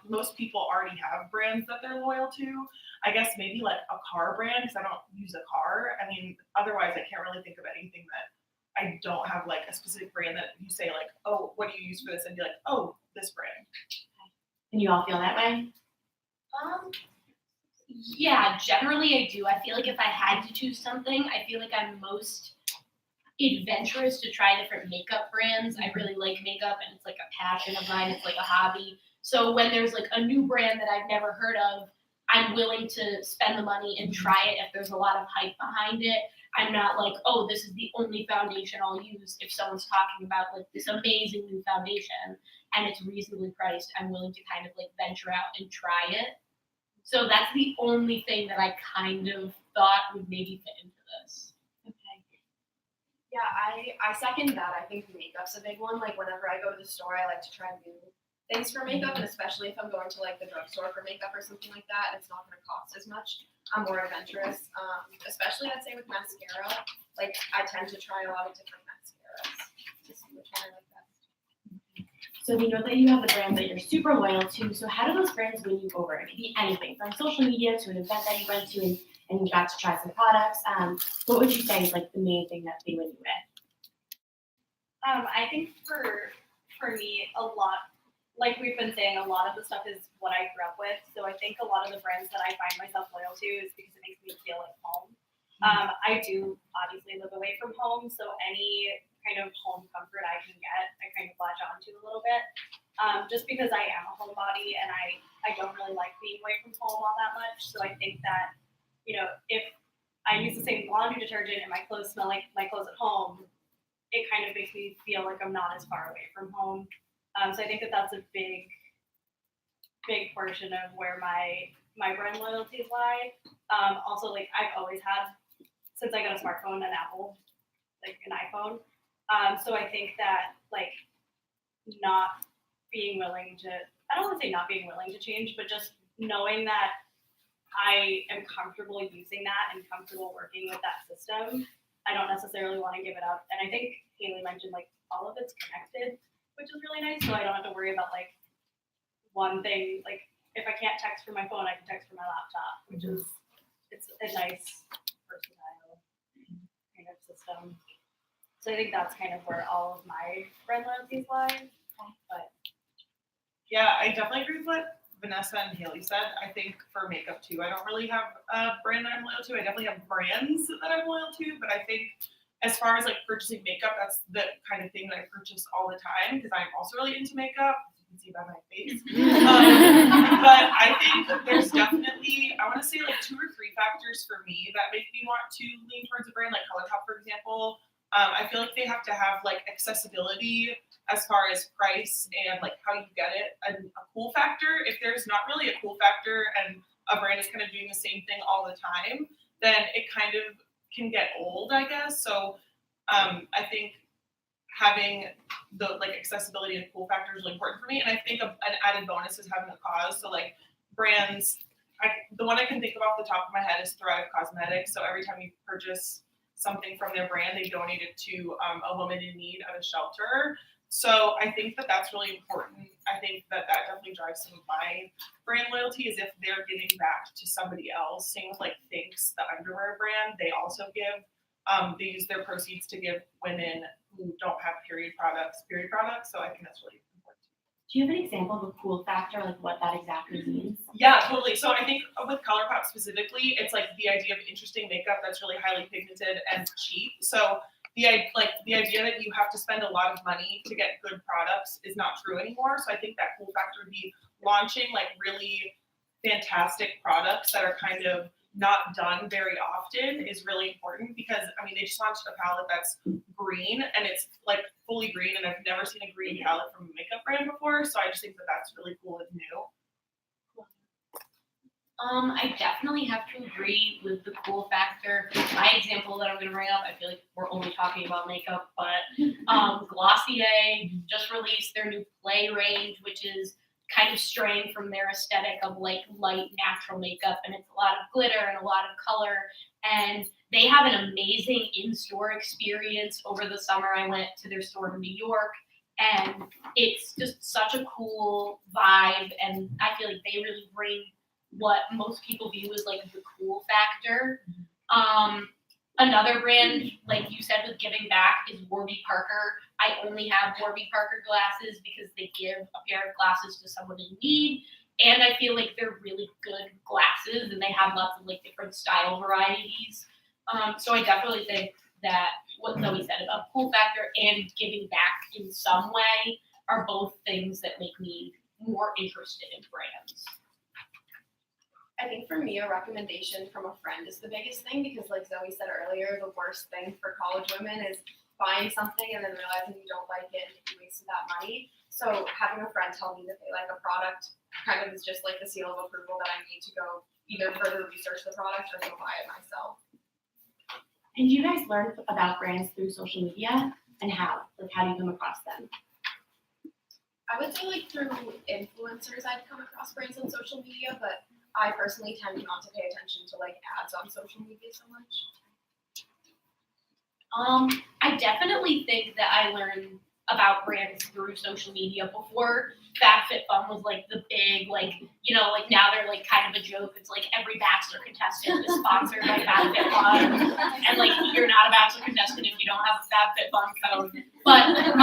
most people already have brands that they're loyal to. I guess maybe like a car brand because I don't use a car. I mean, otherwise I can't really think of anything that I don't have like a specific brand that you say like, oh, what do you use for this? And be like, oh, this brand. And you all feel that way? Yeah, generally I do. I feel like if I had to choose something, I feel like I'm most adventurous to try different makeup brands. I really like makeup and it's like a passion of mine. It's like a hobby. So when there's like a new brand that I've never heard of, I'm willing to spend the money and try it if there's a lot of hype behind it. I'm not like, oh, this is the only foundation I'll use. If someone's talking about like this amazing new foundation and it's reasonably priced, I'm willing to kind of like venture out and try it. So that's the only thing that I kind of thought would maybe fit into this. Yeah, I second that. I think makeup's a big one. Like whenever I go to the store, I like to try new things for makeup, and especially if I'm going to like the drugstore for makeup or something like that, it's not going to cost as much. I'm more adventurous, especially I'd say with mascara. Like I tend to try a lot of different mascaras to see which one I like best. So we know that you have the brands that you're super loyal to. So how do those brands win you over? It could be anything from social media to an event that you went to and you got to try some products. What would you say is like the main thing that they win you with? I think for me, a lot, like we've been saying, a lot of the stuff is what I grew up with. So I think a lot of the brands that I find myself loyal to is because it makes me feel like home. I do obviously live away from home, so any kind of home comfort I can get, I kind of latch onto a little bit. Just because I am a homebody and I don't really like being away from home all that much. So I think that, you know, if I use the same laundry detergent and my clothes smell like my clothes at home, it kind of makes me feel like I'm not as far away from home. So I think that that's a big portion of where my brand loyalties lie. Also, like I've always had, since I got a smartphone, an Apple, like an iPhone. So I think that like not being willing to, I don't want to say not being willing to change, but just knowing that I am comfortable using that and comfortable working with that system. I don't necessarily want to give it up. And I think Haley mentioned like all of it's connected, which is really nice. So I don't have to worry about like one thing. Like if I can't text from my phone, I can text from my laptop, which is, it's a nice versatile kind of system. So I think that's kind of where all of my brand loyalties lie. But Yeah, I definitely agree with what Vanessa and Haley said. I think for makeup too, I don't really have a brand that I'm loyal to. I definitely have brands that I'm loyal to, but I think as far as like purchasing makeup, that's the kind of thing that I purchase all the time because I'm also really into makeup. As you can see by my face. But I think that there's definitely, I want to say like 2 or 3 factors for me that make me want to lean towards a brand like ColourPop, for example. I feel like they have to have like accessibility as far as price and like how you get it, and a cool factor. If there's not really a cool factor and a brand is kind of doing the same thing all the time, then it kind of can get old, I guess. So I think having the like accessibility and cool factor is really important for me. And I think an added bonus is having a cause. So like brands, the one I can think of off the top of my head is Thrive Cosmetics. So every time you purchase something from their brand, they donate it to a woman in need at a shelter. So I think that that's really important. I think that definitely drives some of my brand loyalty is if they're giving back to somebody else. Same with like Thinx, the underwear brand. They also give, they use their proceeds to give women who don't have period products. So I think that's really important. Do you have an example of a cool factor, like what that exactly means? Yeah, totally. So I think with ColourPop specifically, it's like the idea of interesting makeup that's really highly pigmented and cheap. So the idea that you have to spend a lot of money to get good products is not true anymore. So I think that cool factor would be launching like really fantastic products that are kind of not done very often is really important because I mean they just launched a palette that's green and it's like fully green and I've never seen a green palette from a makeup brand before. So I just think that that's really cool and new. I definitely have to agree with the cool factor. My example that I'm going to bring up, I feel like we're only talking about makeup, but Glossier just released their new Play range, which is kind of straying from their aesthetic of like light natural makeup, and it's a lot of glitter and a lot of color. And they have an amazing in-store experience. Over the summer, I went to their store in New York, and it's just such a cool vibe. And I feel like they really bring what most people view as like the cool factor. Another brand, like you said, with giving back is Warby Parker. I only have Warby Parker glasses because they give a pair of glasses to someone in need. And I feel like they're really good glasses and they have lots of like different style varieties. So I definitely think that what Zoe said about cool factor and giving back in some way are both things that make me more interested in brands. I think for me, a recommendation from a friend is the biggest thing because like Zoe said earlier, the worst thing for college women is buying something and then realizing you don't like it and you wasted that money. So having a friend tell me that they like a product kind of is just like the seal of approval that I need to go either further research the product or go buy it myself. And do you guys learn about brands through social media, and how? Like, how do you come across them? I would say like through influencers I've come across brands on social media, but I personally tend not to pay attention to like ads on social media so much. I definitely think that I learned about brands through social media before FabFitFun was like the big, like, you know, like now they're like kind of a joke. It's like every Bachelor contestant is sponsored by FabFitFun. And like you're not a Bachelor contestant if you don't have a FabFitFun code. But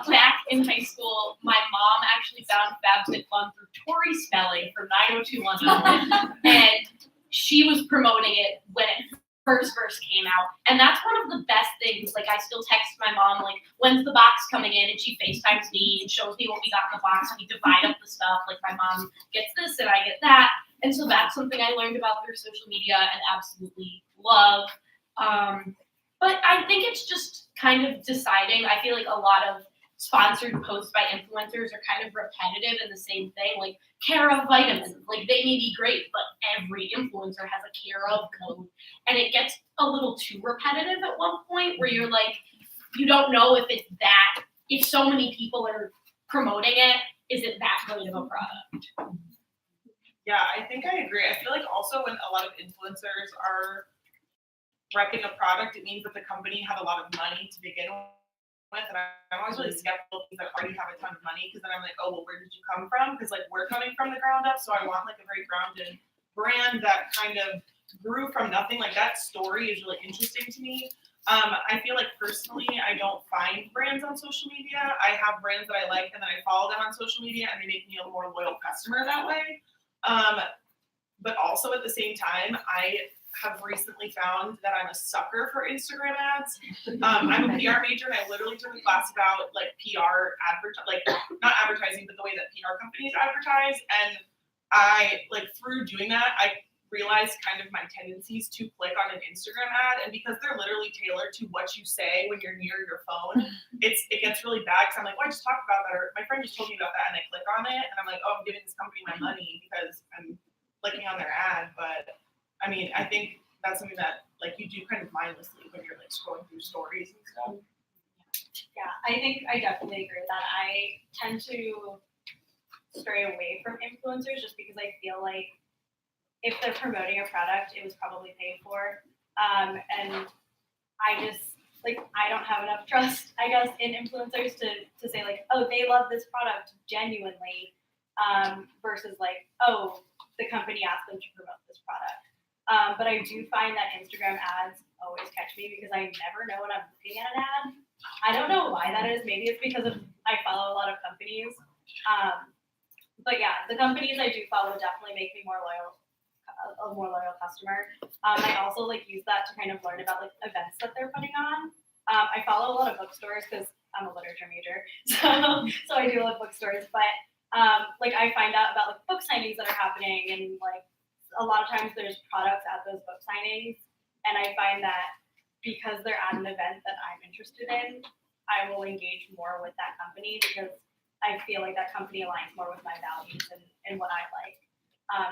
back in high school, my mom actually found FabFitFun through Tori Spelling from 90210. And she was promoting it when it first came out, and that's one of the best things. Like I still text my mom like, when's the box coming in, and she FaceTimes me and shows me what we got in the box. We divide up the stuff, like my mom gets this and I get that, and so that's something I learned about through social media and absolutely love. But I think it's just kind of deciding. I feel like a lot of sponsored posts by influencers are kind of repetitive and the same thing, like care of vitamins. Like they may be great, but every influencer has a care of code. And it gets a little too repetitive at one point where you're like, you don't know if it's that, if so many people are promoting it, is it that good of a product? Yeah, I think I agree. I feel like also when a lot of influencers are repping a product, it means that the company had a lot of money to begin with, and I'm always really skeptical because I already have a ton of money, because then I'm like, oh, well, where did you come from? Because like we're coming from the ground up, so I want like a very grounded brand that kind of grew from nothing. Like that story is really interesting to me. I feel like personally, I don't find brands on social media. I have brands that I like, and then I follow them on social media, and they make me a more loyal customer that way. But also at the same time, I have recently found that I'm a sucker for Instagram ads. I'm a PR major, and I literally took a class about like PR like not advertising, but the way that PR companies advertise. And I like through doing that, I realized kind of my tendencies to click on an Instagram ad, and because they're literally tailored to what you say when you're near your phone, it gets really bad because I'm like, well, I just talked about that, or my friend just told me about that, and I click on it, and I'm like, oh, I'm giving this company my money because I'm clicking on their ad. But I mean, I think that's something that like you do kind of mindlessly when you're like scrolling through stories and stuff. Yeah, I think I definitely agree with that. I tend to stray away from influencers just because I feel like if they're promoting a product, it was probably paid for. And I just like I don't have enough trust, I guess, in influencers to say like, oh, they love this product genuinely, versus like, oh, the company asked them to promote this product. But I do find that Instagram ads always catch me because I never know when I'm looking at an ad. I don't know why that is. Maybe it's because I follow a lot of companies. But yeah, the companies I do follow definitely make me a more loyal customer. I also like use that to kind of learn about like events that they're putting on. I follow a lot of bookstores because I'm a literature major, so I do love bookstores. But like I find out about like book signings that are happening, and like a lot of times there's products at those book signings, and I find that because they're at an event that I'm interested in, I will engage more with that company because I feel like that company aligns more with my values and what I like.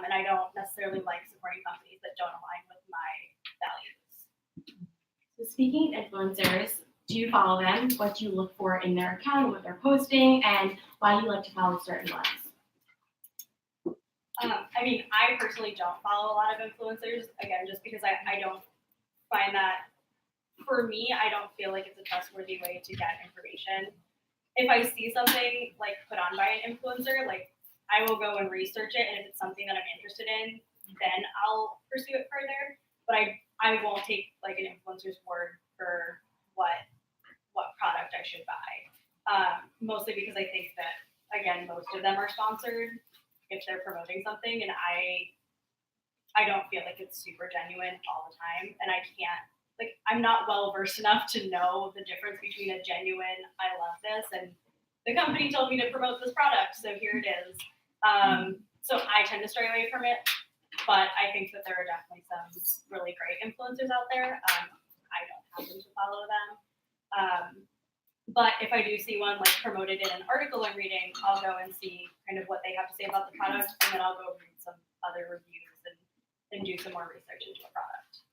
And I don't necessarily like supporting companies that don't align with my values. So speaking of influencers, do you follow them? What do you look for in their account, what they're posting, and why do you like to follow certain ones? I mean, I personally don't follow a lot of influencers, again, just because I don't find that, for me, I don't feel like it's a trustworthy way to get information. If I see something like put on by an influencer, like I will go and research it, and if it's something that I'm interested in, then I'll pursue it further. But I won't take like an influencer's word for what product I should buy. Mostly because I think that, again, most of them are sponsored if they're promoting something, and I don't feel like it's super genuine all the time, and I can't, like, I'm not well versed enough to know the difference between a genuine I love this and the company told me to promote this product, so here it is. So I tend to stray away from it, but I think that there are definitely some really great influencers out there. I don't happen to follow them. But if I do see one like promoted in an article I'm reading, I'll go and see kind of what they have to say about the product, and then I'll go read some other reviews and do some more research into a product.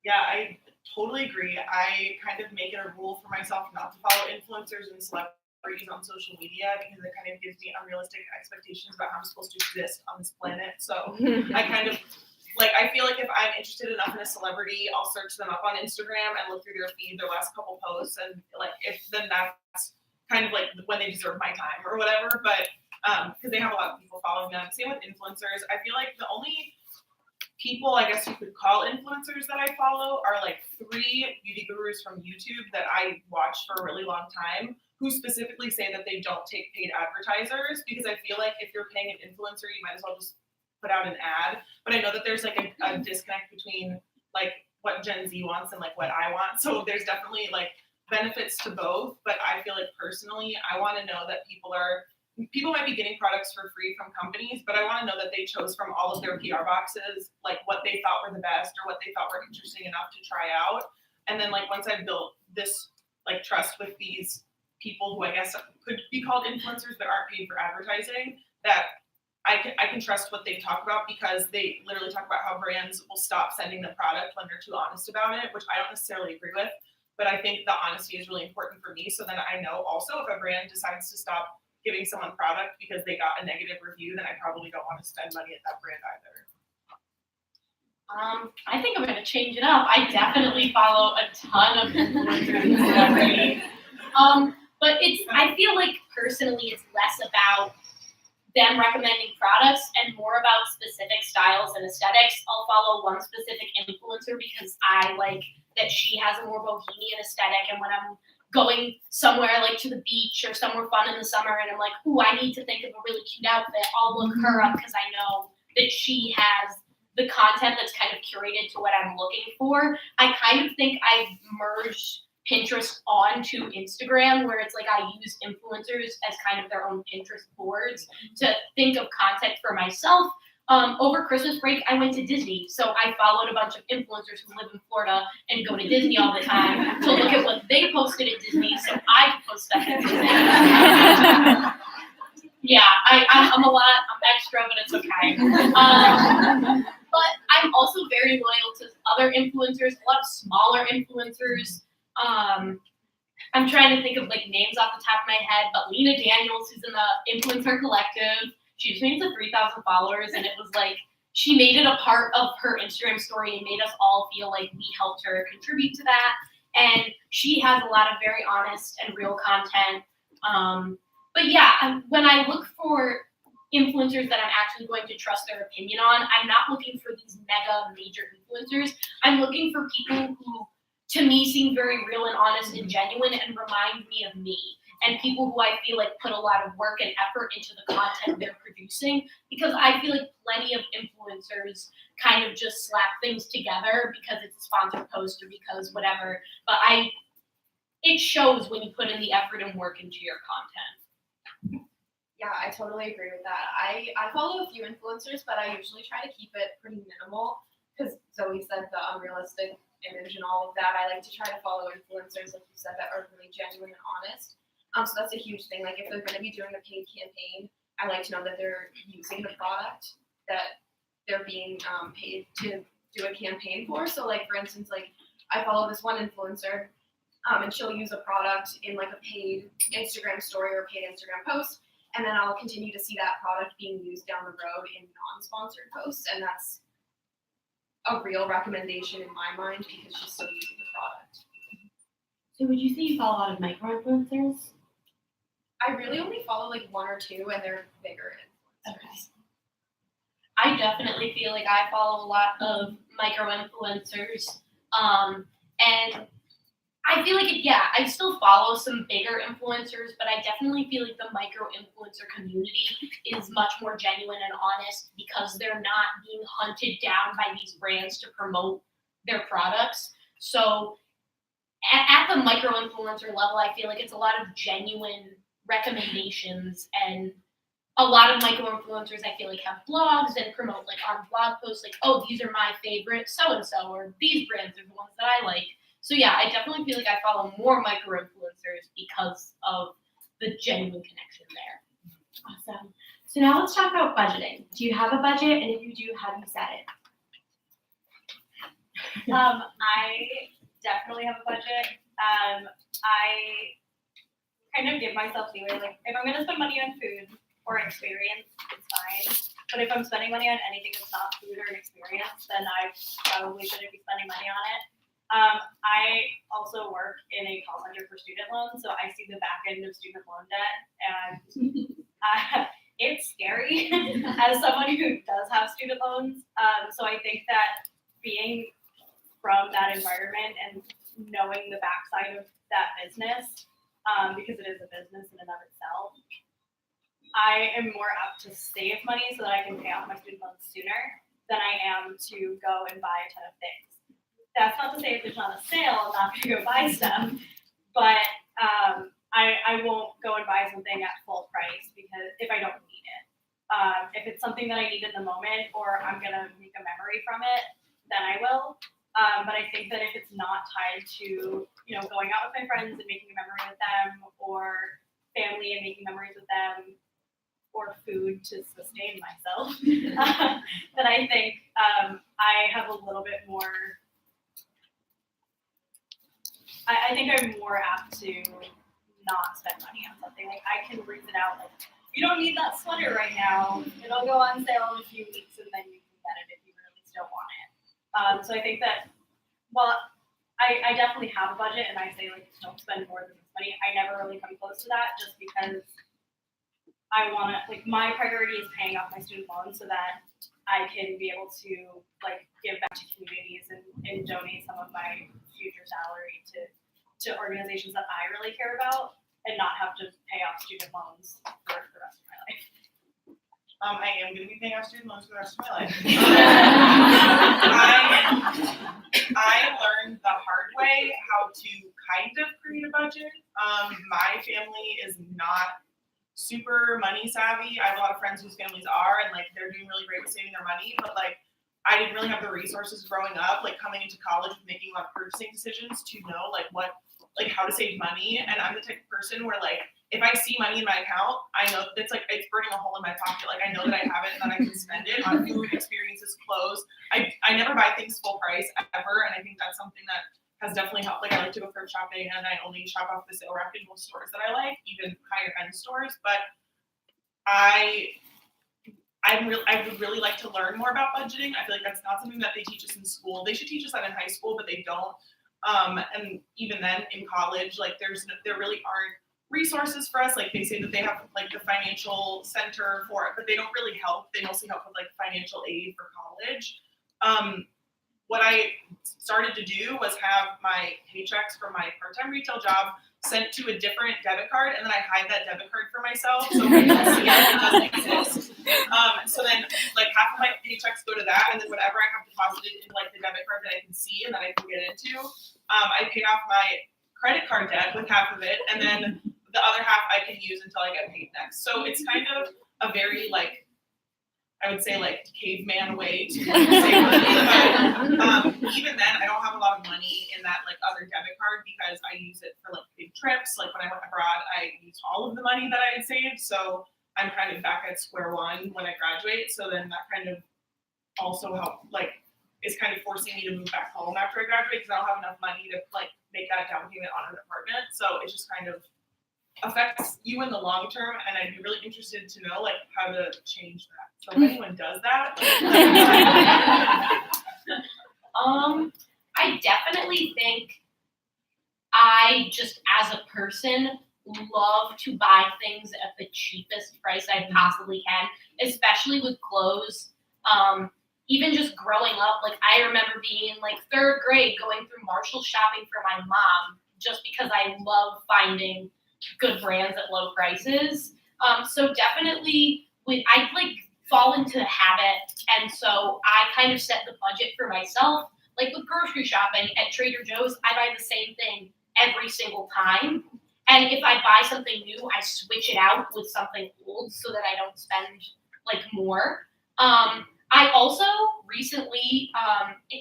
Yeah, I totally agree. I kind of make it a rule for myself not to follow influencers and celebrities on social media because it kind of gives me unrealistic expectations about how I'm supposed to exist on this planet. So I kind of I feel like if I'm interested enough in a celebrity, I'll search them up on Instagram and look through their feed, their last couple posts, and if then that's kind of when they deserve my time or whatever. But because they have a lot of people following them. Same with influencers. I feel like the only people I guess you could call influencers that I follow are 3 beauty gurus from YouTube that I watched for a really long time who specifically say that they don't take paid advertisers, because I feel like if you're paying an influencer, you might as well just put out an ad. But I know that there's a disconnect between what Gen Z wants and what I want. So there's definitely benefits to both. But I feel like personally, I want to know that people might be getting products for free from companies, but I want to know that they chose from all of their PR boxes, what they thought were the best or what they thought were interesting enough to try out. And then once I've built this trust with these people who I guess could be called influencers but aren't paid for advertising, that I can trust what they talk about, because they literally talk about how brands will stop sending the product when they're too honest about it, which I don't necessarily agree with. But I think the honesty is really important for me. So then I know also if a brand decides to stop giving someone product because they got a negative review, then I probably don't want to spend money at that brand either. I think I'm going to change it up. I definitely follow a ton of influencers and celebrities. But I feel like personally it's less about them recommending products and more about specific styles and aesthetics. I'll follow one specific influencer because I like that she has a more bohemian aesthetic, and when I'm going somewhere to the beach or somewhere fun in the summer and I'm like, ooh, I need to think of a really cute outfit, I'll look her up because I know that she has the content that's kind of curated to what I'm looking for. I kind of think I've merged Pinterest onto Instagram, where it's I use influencers as kind of their own Pinterest boards to think of content for myself. Over Christmas break, I went to Disney, so I followed a bunch of influencers who live in Florida and go to Disney all the time to look at what they posted at Disney, so I could post stuff at Disney. Yeah, I'm a lot, I'm extra, but it's okay. But I'm also very loyal to other influencers, a lot of smaller influencers. I'm trying to think of names off the top of my head, but Lena Daniels, who's in the Influencer Collective, she just made it to 3,000 followers, and it was she made it a part of her Instagram story and made us all feel like we helped her contribute to that. And she has a lot of very honest and real content. But yeah, when I look for influencers that I'm actually going to trust their opinion on, I'm not looking for these major influencers. I'm looking for people who, to me, seem very real and honest and genuine and remind me of me, and people who I feel put a lot of work and effort into the content they're producing, because I feel plenty of influencers kind of just slap things together because it's a sponsored post or because whatever, but it shows when you put in the effort and work into your content. Yeah, I totally agree with that. I follow a few influencers, but I usually try to keep it pretty minimal because Zoe said the unrealistic image and all of that. I like to try to follow influencers, like you said, that are really genuine and honest. So that's a huge thing. If they're going to be doing a paid campaign, I like to know that they're using the product that they're being paid to do a campaign for. So for instance, I follow this one influencer, and she'll use a product in a paid Instagram story or a paid Instagram post, and then I'll continue to see that product being used down the road in non-sponsored posts, and that's a real recommendation in my mind because she's still using the product. So would you say you follow a lot of micro-influencers? I really only follow 1 or 2, and they're bigger influencers. Okay. I definitely feel I follow a lot of micro-influencers, and I feel I still follow some bigger influencers, but I definitely feel the micro-influencer community is much more genuine and honest because they're not being hunted down by these brands to promote their products. So at the micro-influencer level, I feel it's a lot of genuine recommendations, and a lot of micro-influencers I feel have blogs and promote on blog posts oh, these are my favorite so-and-so, or these brands are the ones that I like. So yeah, I definitely feel I follow more micro-influencers because of the genuine connection there. Awesome. So now let's talk about budgeting. Do you have a budget? And if you do, how do you set it? I definitely have a budget. I kind of give myself leeway. Like, if I'm gonna spend money on food or experience, it's fine. But if I'm spending money on anything that's not food or an experience, then I probably shouldn't be spending money on it. I also work in a call center for student loans, so I see the back end of student loan debt, and it's scary as someone who does have student loans. So I think that being from that environment and knowing the backside of that business, because it is a business in and of itself, I am more apt to save money so that I can pay off my student loans sooner than I am to go and buy a ton of things. That's not to say if there's not a sale, I'm not going to go buy stuff, but I won't go and buy something at full price because if I don't need it. If it's something that I need in the moment or I'm going to make a memory from it, then I will. But I think that if it's not tied to, going out with my friends and making a memory with them, or family and making memories with them, or food to sustain myself, then I think I have a little bit more. I think I'm more apt to not spend money on something. Like, I can reason out, like, you don't need that sweater right now. It'll go on sale in a few weeks, and then you can get it if you really still want it. So I think that, well, I definitely have a budget, and I say, like, don't spend more than this money. I never really come close to that just because I want to, like, my priority is paying off my student loans so that I can be able to, like, give back to communities and donate some of my future salary to organizations that I really care about and not have to pay off student loans for the rest of my life. I am going to be paying off student loans for the rest of my life. I learned the hard way how to kind of create a budget. My family is not super money savvy. I have a lot of friends whose families are, and like they're doing really great with saving their money, but like I didn't really have the resources growing up, like coming into college, making a lot of purchasing decisions to know how to save money. And I'm the type of person where like, if I see money in my account, I know it's like, it's burning a hole in my pocket. Like I know that I have it and that I can spend it on food, experiences, clothes. I never buy things full price ever. And I think that's something that has definitely helped. Like I like to go thrift shopping and I only shop off the sale rack in most stores that I like, even higher end stores. But I would really like to learn more about budgeting. I feel like that's not something that they teach us in school. They should teach us that in high school, but they don't. And even then in college, like there really aren't resources for us. Like they say that they have like the financial center for it, but they don't really help. They mostly help with like financial aid for college. What I started to do was have my paychecks from my part-time retail job sent to a different debit card, and then I hide that debit card for myself so when people see it, it doesn't exist. So then like half of my paychecks go to that, and then whatever I have deposited in like the debit card that I can see and that I can get into, I paid off my credit card debt with half of it, and then the other half I can use until I get paid next. So it's kind of a very like, I would say like caveman way to like, save money. But even then, I don't have a lot of money in that like other debit card because I use it for like big trips. Like when I went abroad, I used all of the money that I had saved. So I'm kind of back at square one when I graduate. So then that kind of also is kind of forcing me to move back home after I graduate because I don't have enough money to like make that down payment on an apartment. So it just kind of affects you in the long term, and I'd be really interested to know like how to change that. So if anyone does that, I definitely think I just as a person love to buy things at the cheapest price I possibly can, especially with clothes. Even just growing up, like I remember being in like third grade going through Marshall shopping for my mom just because I love finding good brands at low prices. So definitely I like fall into the habit, and so I kind of set the budget for myself. Like with grocery shopping at Trader Joe's, I buy the same thing every single time. And if I buy something new, I switch it out with something old so that I don't spend like more. I also recently,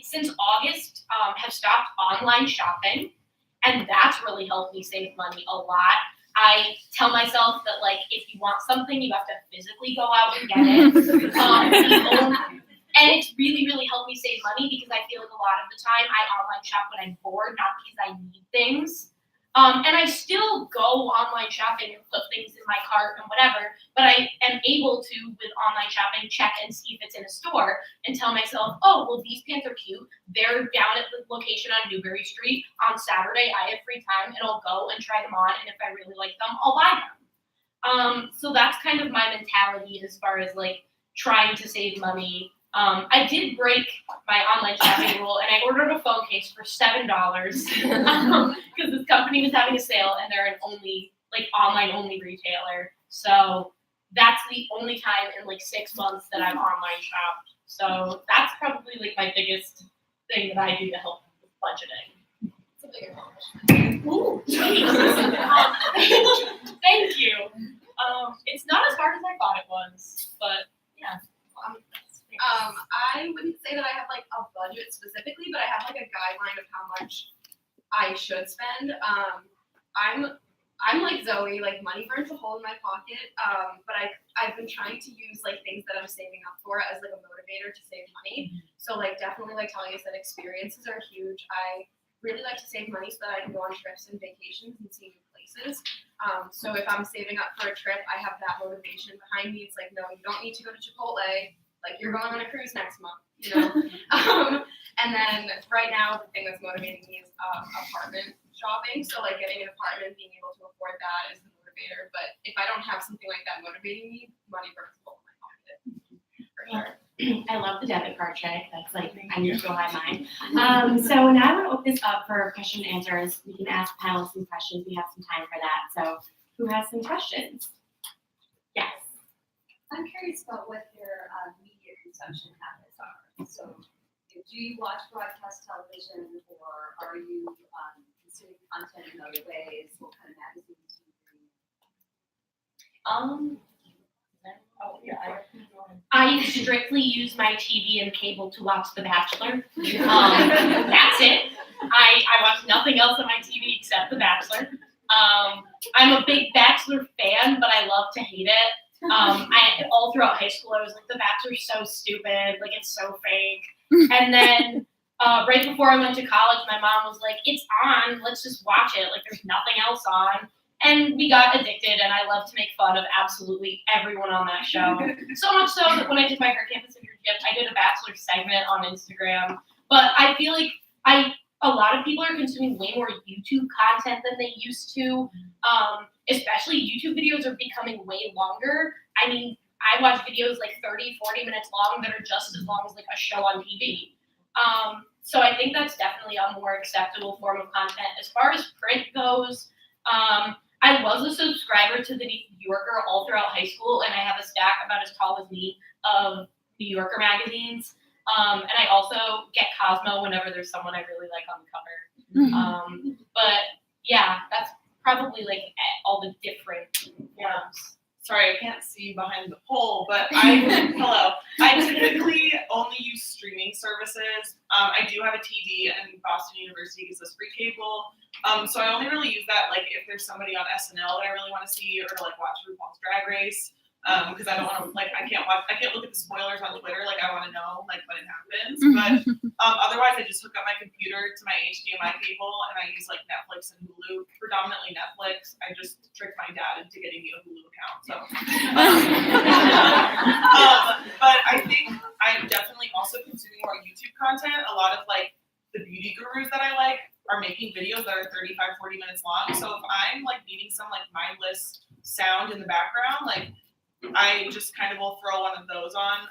since August, have stopped online shopping, and that's really helped me save money a lot. I tell myself that like if you want something, you have to physically go out and get it. And it's really, really helped me save money because I feel like a lot of the time I online shop when I'm bored, not because I need things. And I still go online shopping and put things in my cart and whatever, but I am able to, with online shopping, check and see if it's in a store and tell myself, oh, well, these pants are cute. They're down at the location on Newbury Street on Saturday. I have free time and I'll go and try them on. And if I really like them, I'll buy them. So that's kind of my mentality as far as like trying to save money. I did break my online shopping rule and I ordered a phone case for $7 because this company was having a sale and they're an online only retailer. So that's the only time in like 6 months that I've online shopped. So that's probably like my biggest thing that I do to help with budgeting. It's a big accomplishment. Ooh, thank you. It's not as hard as I thought it was, but yeah. I wouldn't say that I have like a budget specifically, but I have like a guideline of how much I should spend. I'm like Zoe, like money burns a hole in my pocket. But I've been trying to use like things that I'm saving up for as like a motivator to save money. So like definitely like Talia said, experiences are huge. I really like to save money so that I can go on trips and vacations and see new places. So if I'm saving up for a trip, I have that motivation behind me. It's like, no, you don't need to go to Chipotle. Like you're going on a cruise next month, you know? And then right now, the thing that's motivating me is apartment shopping. So like getting an apartment, being able to afford that is the motivator. But if I don't have something like that motivating me, money burns a hole in my pocket, for sure. I love the debit card trick. That's like, I need to go have mine. So now I want to open this up for question and answers. We can ask panelists some questions. We have some time for that. So who has some questions? Yes. I'm curious about what your media consumption habits are. So, do you watch broadcast television, or are you consuming content in other ways? What kind of magazines do you read? I strictly use my TV and cable to watch The Bachelor. That's it. I watch nothing else on my TV except The Bachelor. I'm a big Bachelor fan, but I love to hate it. All throughout high school, I was like, The Bachelor's so stupid, like it's so fake. And then right before I went to college, my mom was like, it's on, let's just watch it. Like there's nothing else on. And we got addicted, and I love to make fun of absolutely everyone on that show. So much so that when I did my Her Campus internship, I did a Bachelor segment on Instagram. But I feel like a lot of people are consuming way more YouTube content than they used to. Especially YouTube videos are becoming way longer. I mean, I watch videos like 30, 40 minutes long that are just as long as like a show on TV. So I think that's definitely a more acceptable form of content. As far as print goes, I was a subscriber to the New Yorker all throughout high school, and I have a stack about as tall as me of New Yorker magazines. And I also get Cosmo whenever there's someone I really like on the cover. But yeah, that's probably like all the different forms. Sorry, I can't see behind the pole, but hello. I typically only use streaming services. I do have a TV, and Boston University gives us free cable. So I only really use that like if there's somebody on SNL that I really want to see, or like watch RuPaul's Drag Race. Because I don't want to I can't look at the spoilers on Twitter. Like I want to know like when it happens. But otherwise, I just hook up my computer to my HDMI cable, and I use like Netflix and Hulu, predominantly Netflix. I just tricked my dad into getting me a Hulu account. So, but I think I'm definitely also consuming more YouTube content. A lot of like the beauty gurus that I like are making videos that are 35, 40 minutes long. So if I'm like needing some like mindless sound in the background, like I just kind of will throw one of those on.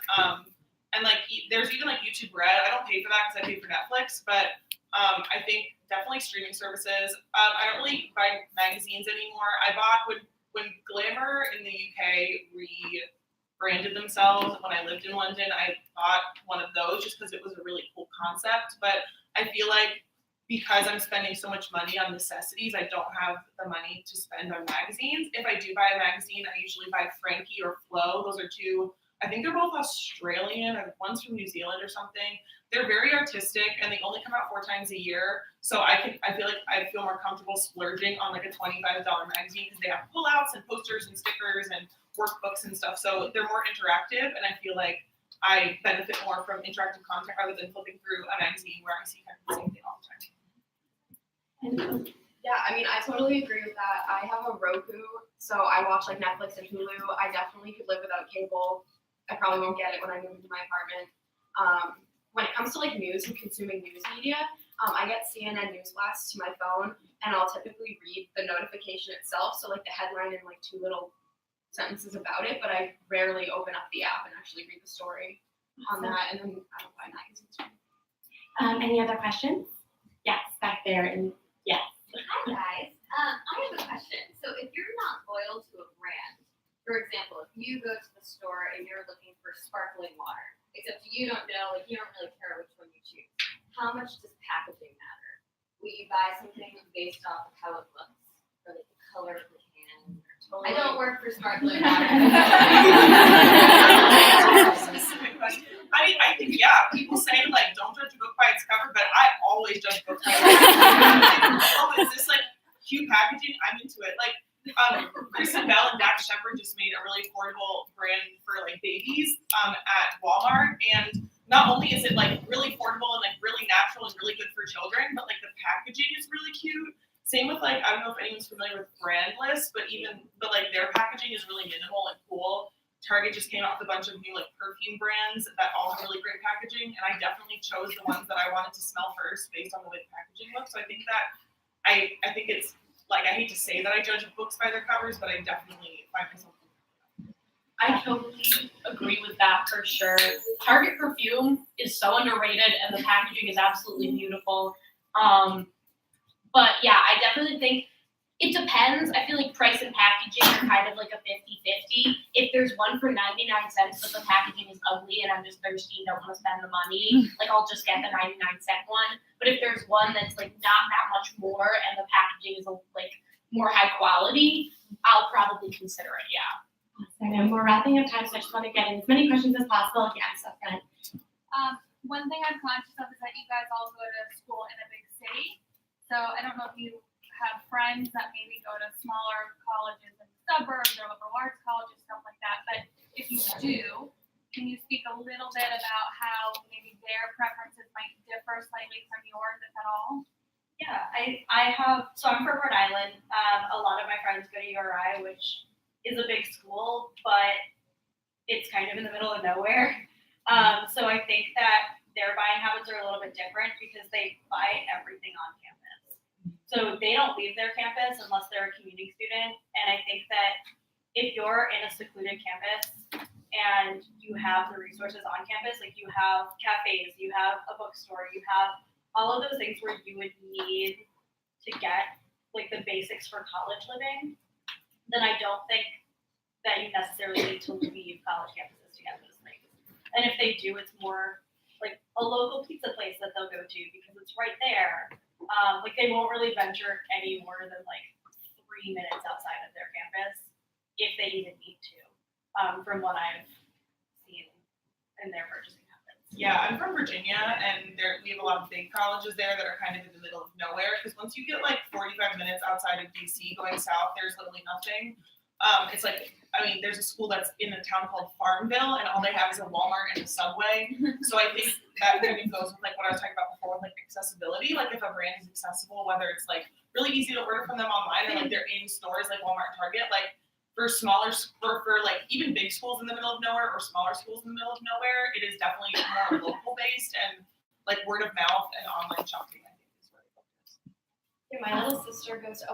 And like there's even like YouTube Red. I don't pay for that because I pay for Netflix, but I think definitely streaming services. I don't really buy magazines anymore. I bought when Glamour in the UK rebranded themselves when I lived in London, I bought one of those just because it was a really cool concept. But I feel like because I'm spending so much money on necessities, I don't have the money to spend on magazines. If I do buy a magazine, I usually buy Frankie or Flo. Those are two, I think they're both Australian, or one's from New Zealand or something. They're very artistic, and they only come out 4 times a year. So I feel like I feel more comfortable splurging on like a $25 magazine because they have pullouts and posters and stickers and workbooks and stuff. So they're more interactive, and I feel like I benefit more from interactive content rather than flipping through a magazine where I see kind of the same thing all the time. Yeah, I mean, I totally agree with that. I have a Roku, so I watch like Netflix and Hulu. I definitely could live without cable. I probably won't get it when I move into my apartment. When it comes to like news and consuming news media, I get CNN news blasts to my phone, and I'll typically read the notification itself, so like the headline and like 2 little sentences about it, but I rarely open up the app and actually read the story on that, and then I don't buy magazines. Any other questions? Yes, back there, and yes. Hi guys, I have a question. So if you're not loyal to a brand, for example, if you go to the store and you're looking for sparkling water, except you don't know, like you don't really care which one you choose, how much does packaging matter? Will you buy something based off of how it looks, or like the color of the can? I don't work for sparkling water. Specific question. I think, yeah, people say, like, don't judge a book by its cover, but I always judge books by its cover. Oh, is this, like, cute packaging? I'm into it. Like, Kristen Bell and Dax Shepard just made a really affordable brand for, like, babies at Walmart. And not only is it, like, really affordable and, like, really natural and really good for children, but, like, the packaging is really cute. Same with, like, I don't know if anyone's familiar with Brandless, but like, their packaging is really minimal and cool. Target just came out with a bunch of new like perfume brands that all have really great packaging, and I definitely chose the ones that I wanted to smell first based on the way the packaging looks. So I think that I think it's like, I hate to say that I judge books by their covers, but I definitely find myself. I totally agree with that for sure. Target perfume is so underrated, and the packaging is absolutely beautiful. But yeah, I definitely think it depends. I feel like price and packaging are kind of like a 50-50. If there's one for 99 cents, but the packaging is ugly and I'm just thirsty and don't want to spend the money, like I'll just get the 99-cent one. But if there's one that's like not that much more and the packaging is like more high quality, I'll probably consider it, yeah. Awesome. And we're wrapping up time, so I just want to get in as many questions as possible. Yes, up front. One thing I'm conscious of is that you guys all go to school in a big city. So I don't know if you have friends that maybe go to smaller colleges in the suburbs or liberal arts colleges, stuff like that. But if you do, can you speak a little bit about how maybe their preferences might differ slightly from yours, if at all? Yeah, I have, so I'm from Rhode Island. A lot of my friends go to URI, which is a big school, but it's kind of in the middle of nowhere. So I think that their buying habits are a little bit different because they buy everything on campus. So they don't leave their campus unless they're a commuting student. And I think that if you're in a secluded campus and you have the resources on campus, like you have cafes, you have a bookstore, you have all of those things where you would need to get like the basics for college living, then I don't think that you necessarily need to leave college campuses to get those things. And if they do, it's more like a local pizza place that they'll go to because it's right there. Like they won't really venture any more than like 3 minutes outside of their campus if they even need to, from what I've seen in their purchasing habits. Yeah, I'm from Virginia, and we have a lot of big colleges there that are kind of in the middle of nowhere. Because once you get like 45 minutes outside of DC going south, there's literally nothing. It's like, I mean, there's a school that's in a town called Farmville, and all they have is a Walmart and a Subway. So I think that kind of goes with like what I was talking about before with like accessibility. Like if a brand is accessible, whether it's like really easy to order from them online or like they're in stores like Walmart and Target, like for smaller, for like even big schools in the middle of nowhere or smaller schools in the middle of nowhere, it is definitely more local based and like word of mouth and online shopping. My little sister goes to,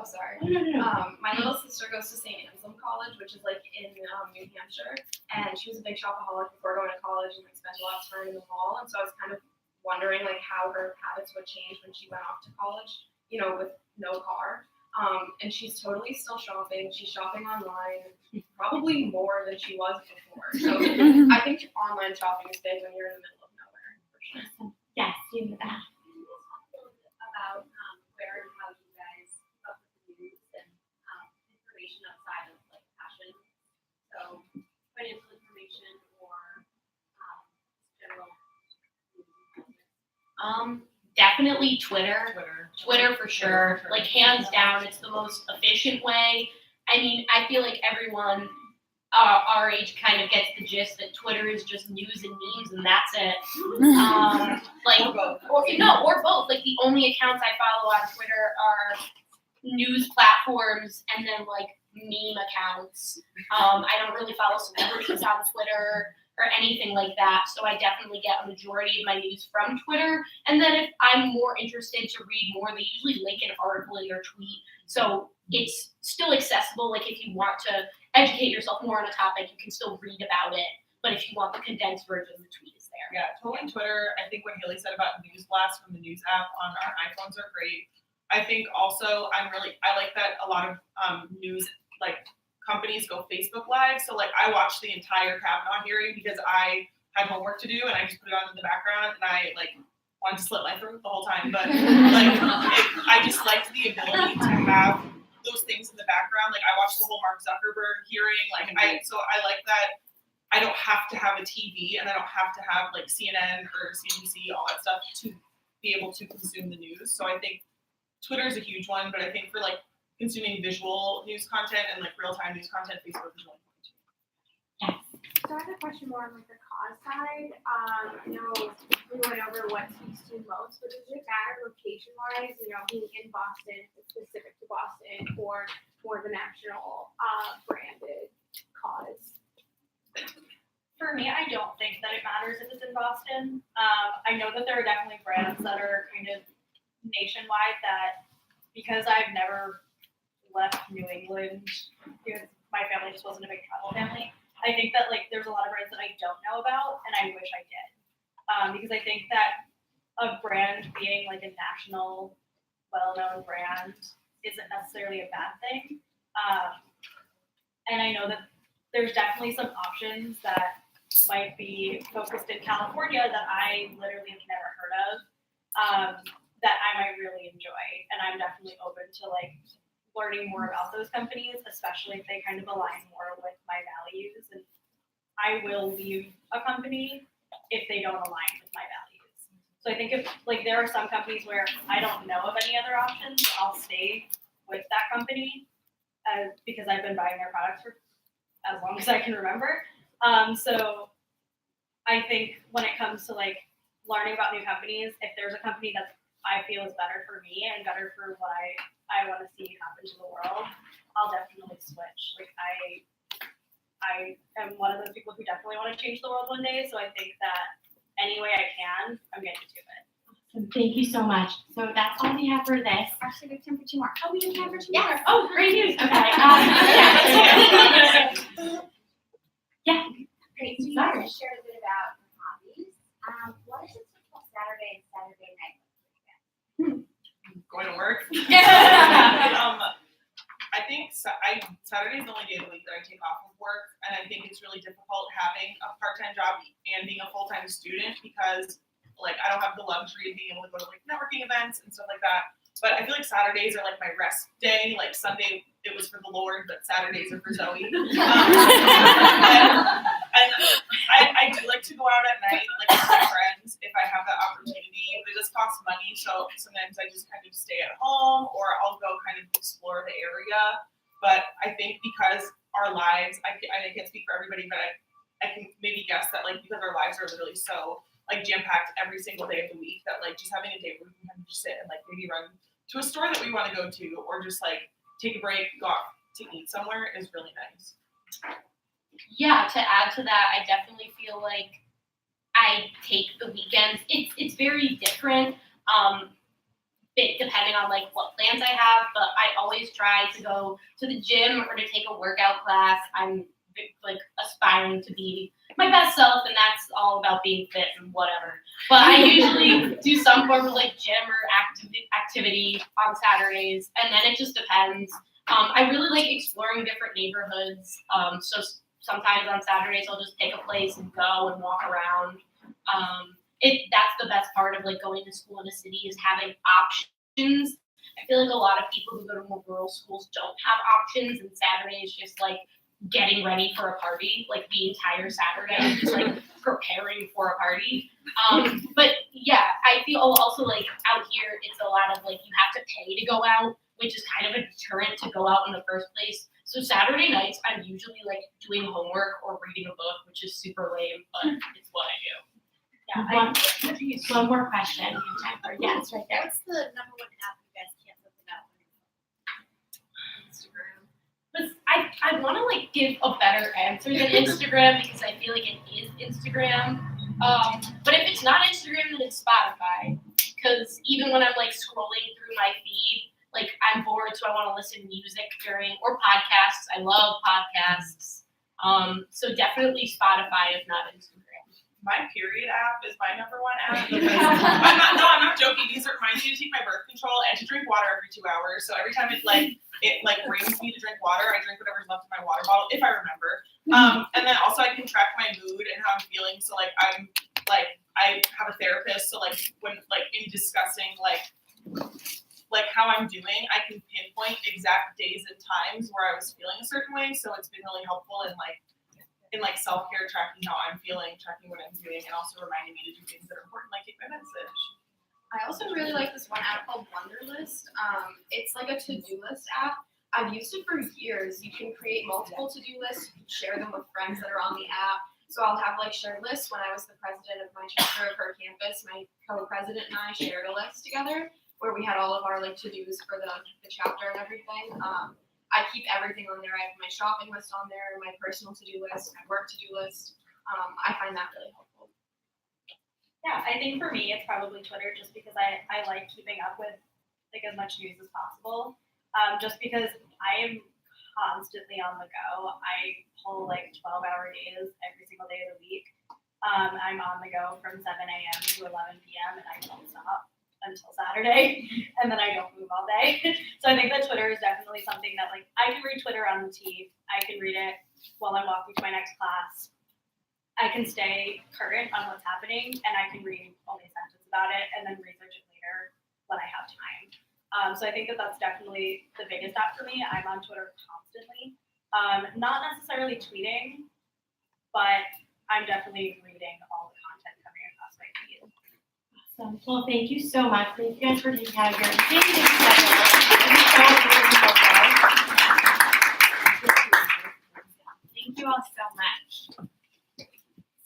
my little sister goes to St. Anselm College, which is like in New Hampshire, and she was a big shopaholic before going to college and like spent a lot of time in the mall, and so I was kind of wondering like how her habits would change when she went off to college, you know, with no car. And she's totally still shopping. She's shopping online, probably more than she was before. So I think online shopping is big when you're in the middle of nowhere, for sure. Yes, you know that. About where and how you guys keep up with the news and information outside of like fashion. So financial information or general. Definitely Twitter. Twitter for sure. Like hands down, it's the most efficient way. I mean, I feel like everyone our age kind of gets the gist that Twitter is just news and memes and that's it. Like, or both. Like the only accounts I follow on Twitter are news platforms and then like meme accounts. I don't really follow celebrities on Twitter or anything like that. So I definitely get a majority of my news from Twitter. And then if I'm more interested to read more, they usually link an article in their tweet. So it's still accessible. Like if you want to educate yourself more on a topic, you can still read about it. But if you want the condensed version, the tweet is there. Yeah, totally. Twitter, I think what Haley said about News Blast from the news app on our iPhones are great. I think also I like that a lot of news like companies go Facebook Live. So like I watched the entire Kavanaugh hearing because I had homework to do and I just put it on in the background and I like wanted to slit my throat the whole time. But like I just liked the ability to have those things in the background. Like I watched the whole Mark Zuckerberg hearing. Like I like that I don't have to have a TV and I don't have to have like CNN or CNBC, all that stuff to be able to consume the news. So I think Twitter is a huge one, but I think for like consuming visual news content and like real-time news content, Facebook is really important too. So I have a question more on like the cause side. I know we went over what speaks to you most, but does it matter location-wise, you know, being in Boston, specific to Boston, or more of a national branded cause? For me, I don't think that it matters if it's in Boston. I know that there are definitely brands that are kind of nationwide that, because I've never left New England, because my family just wasn't a big travel family, I think that like there's a lot of brands that I don't know about and I wish I did. Because I think that a brand being like a national, well-known brand isn't necessarily a bad thing. And I know that there's definitely some options that might be focused in California that I literally have never heard of, that I might really enjoy. And I'm definitely open to like learning more about those companies, especially if they kind of align more with my values. And I will leave a company if they don't align with my values. So I think if like there are some companies where I don't know of any other options, I'll stay with that company because I've been buying their products for as long as I can remember. So I think when it comes to like learning about new companies, if there's a company that I feel is better for me and better for what I want to see happen to the world, I'll definitely switch. Like I am one of those people who definitely want to change the world one day. So I think that any way I can, I'm going to do it. Awesome. Thank you so much. So that's all we have for this. Actually, we have time for two more. Oh, we have time for two more. Oh, great news. Okay. Yeah. Great. So you guys shared a bit about your hobbies. What is a typical Saturday and Saturday night like for you guys? Going to work. I think Saturday is the only day of the week that I take off of work, and I think it's really difficult having a part-time job and being a full-time student because, like, I don't have the luxury of being able to go to like networking events and stuff like that. But I feel like Saturdays are like my rest day. Like Sunday it was for the Lord, but Saturdays are for Zoe. And I do like to go out at night, like with my friends, if I have that opportunity. But it does cost money, so sometimes I just kind of stay at home, or I'll go kind of explore the area. But I think because our lives, I can't speak for everybody, but I can maybe guess that like because our lives are literally so like jam-packed every single day of the week that like just having a day where we can kind of just sit and like maybe run to a store that we want to go to, or just like take a break, go out to eat somewhere is really nice. Yeah, to add to that, I definitely feel like I take the weekends. It's very different, depending on like what plans I have, but I always try to go to the gym or to take a workout class. I'm like aspiring to be my best self, and that's all about being fit and whatever. But I usually do some form of like gym or activity on Saturdays, and then it just depends. I really like exploring different neighborhoods. So sometimes on Saturdays I'll just pick a place and go and walk around. That's the best part of like going to school in a city is having options. I feel like a lot of people who go to more rural schools don't have options, and Saturday is just like getting ready for a party, like the entire Saturday, just like preparing for a party. But yeah, I feel also like out here, it's a lot of like you have to pay to go out, which is kind of a deterrent to go out in the first place. So Saturday nights, I'm usually like doing homework or reading a book, which is super lame, but it's what I do. Yeah, One more question. We have time for yes, right there. What's the number one app you guys can't live without? Instagram. But I want to like give a better answer than Instagram because I feel like it is Instagram. But if it's not Instagram, then it's Spotify. Because even when I'm like scrolling through my feed, like I'm bored, so I want to listen to music or podcasts. I love podcasts. So definitely Spotify, if not Instagram. My period app is my number one app because I'm not joking. These reminds me to take my birth control and to drink water every 2 hours. So every time it brings me to drink water, I drink whatever's left in my water bottle if I remember. And then also I can track my mood and how I'm feeling. So like I have a therapist. So like when like in discussing like how I'm doing, I can pinpoint exact days and times where I was feeling a certain way. So it's been really helpful in self-care, tracking how I'm feeling, tracking what I'm doing, and also reminding me to do things that are important, like take my medicine. I also really like this one app called Wonderlist. It's like a to-do list app. I've used it for years. You can create multiple to-do lists, you can share them with friends that are on the app. So I'll have like shared lists. When I was the president of my chapter of her campus, my co-president and I shared a list together where we had all of our like to-dos for the chapter and everything. I keep everything on there. I have my shopping list on there, my personal to-do list, my work to-do list. I find that really helpful. Yeah, I think for me, it's probably Twitter just because I like keeping up with like as much news as possible. Just because I am constantly on the go. I pull like 12-hour days every single day of the week. I'm on the go from 7 a.m. to 11 p.m. and I don't stop until Saturday, and then I don't move all day. So I think that Twitter is definitely something that like I can read Twitter on the T. I can read it while I'm walking to my next class. I can stay current on what's happening, and I can read only a sentence about it and then research it later when I have time. So I think that that's definitely the biggest app for me. I'm on Twitter constantly, not necessarily tweeting, but I'm definitely reading all the content coming across my feed. Awesome. Well, thank you so much. Thank you guys for taking out your day. thank you all so much.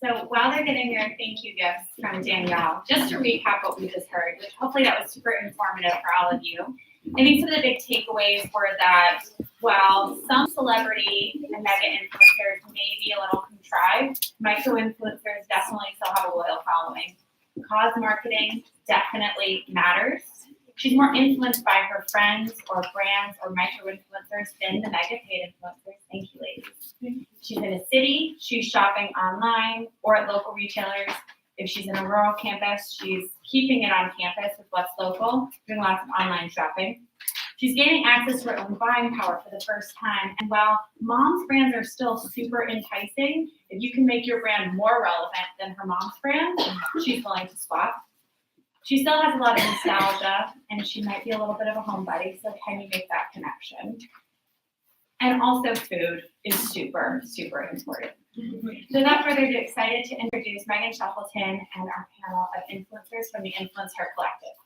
So while they're getting their thank you gifts from Danielle, just to recap what we just heard, which hopefully that was super informative for all of you. I think some of the big takeaways were that while some celebrity and mega influencers may be a little contrived, micro influencers definitely still have a loyal following. Cause marketing definitely matters. She's more influenced by her friends or brands or micro influencers than the mega paid influencers. Thank you, ladies. She's in a city, she's shopping online or at local retailers. If she's in a rural campus, she's keeping it on campus with what's local, doing lots of online shopping. She's gaining access to her own buying power for the first time. And while mom's brands are still super enticing, if you can make your brand more relevant than her mom's brand, she's willing to swap. She still has a lot of nostalgia, and she might be a little bit of a homebody, so can you make that connection? And also food is super, super important. So without further ado, excited to introduce Megan Shuffleton and our panel of influencers from the Influence Her Collective.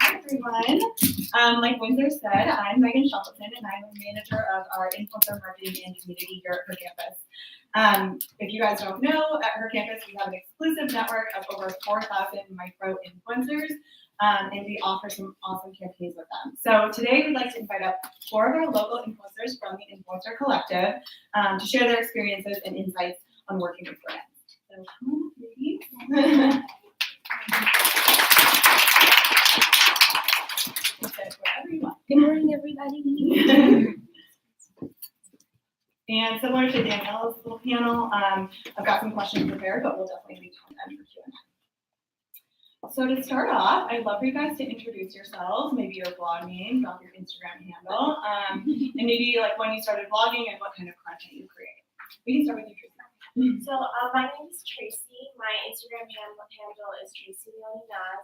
Hi everyone. Like Windsor said, I'm Megan Shuffleton and I'm the manager of our influencer marketing and community here at her campus. If you guys don't know, at her campus we have an exclusive network of over 4,000 micro influencers. And we offer some awesome campaigns with them. So today we'd like to invite up 4 of our local influencers from the Influencer Collective to share their experiences and insights on working with brands. So come on, ladies. Good morning, everybody. And similar to Danielle's little panel, I've got some questions prepared, but we'll definitely leave time for Q&A. So to start off, I'd love for you guys to introduce yourselves, maybe your blog name, drop your Instagram handle, and maybe like when you started blogging and what kind of content you create. We can start with you, Tracy. So my name is Tracy. My Instagram handle is Tracy Leonie Naz,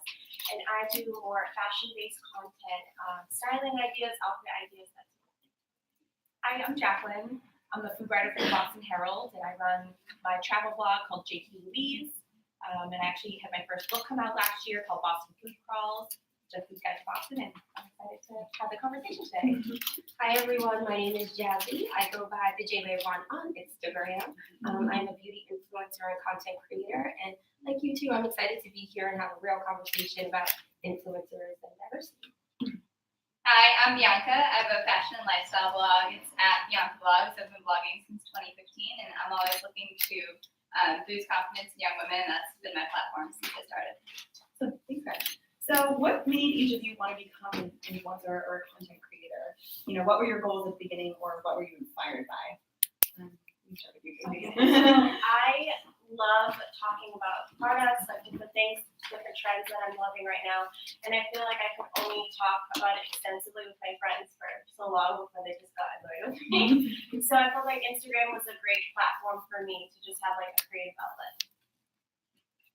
and I do more fashion-based content, styling ideas, outfit ideas, that sort of thing. Hi, I'm Jacqueline. I'm the food writer for the Boston Herald, and I run my travel blog called JP Louise. And I actually had my first book come out last year called Boston Food Crawls. just moved out to Boston, and I'm excited to have the conversation today. Hi everyone, my name is Jazzy. I go by the JWay1 on Instagram. I'm a beauty influencer and content creator, and like you two, I'm excited to be here and have a real conversation about influencers and diversity. Hi, I'm Bianca. I have a fashion and lifestyle blog. It's at Bianca Blogs. I've been blogging since 2015, and I'm always looking to boost confidence in young women. That's been my platform since I started. So, thanks, guys. So, what made each of you want to become an influencer or a content creator? You know, what were your goals at the beginning, or what were you inspired by? Let me start with you, Katie. I love talking about products, like different things, different trends that I'm loving right now. And I feel like I can only talk about it extensively with my friends for so long before they just got annoyed with me. So I felt like Instagram was a great platform for me to just have like a creative outlet.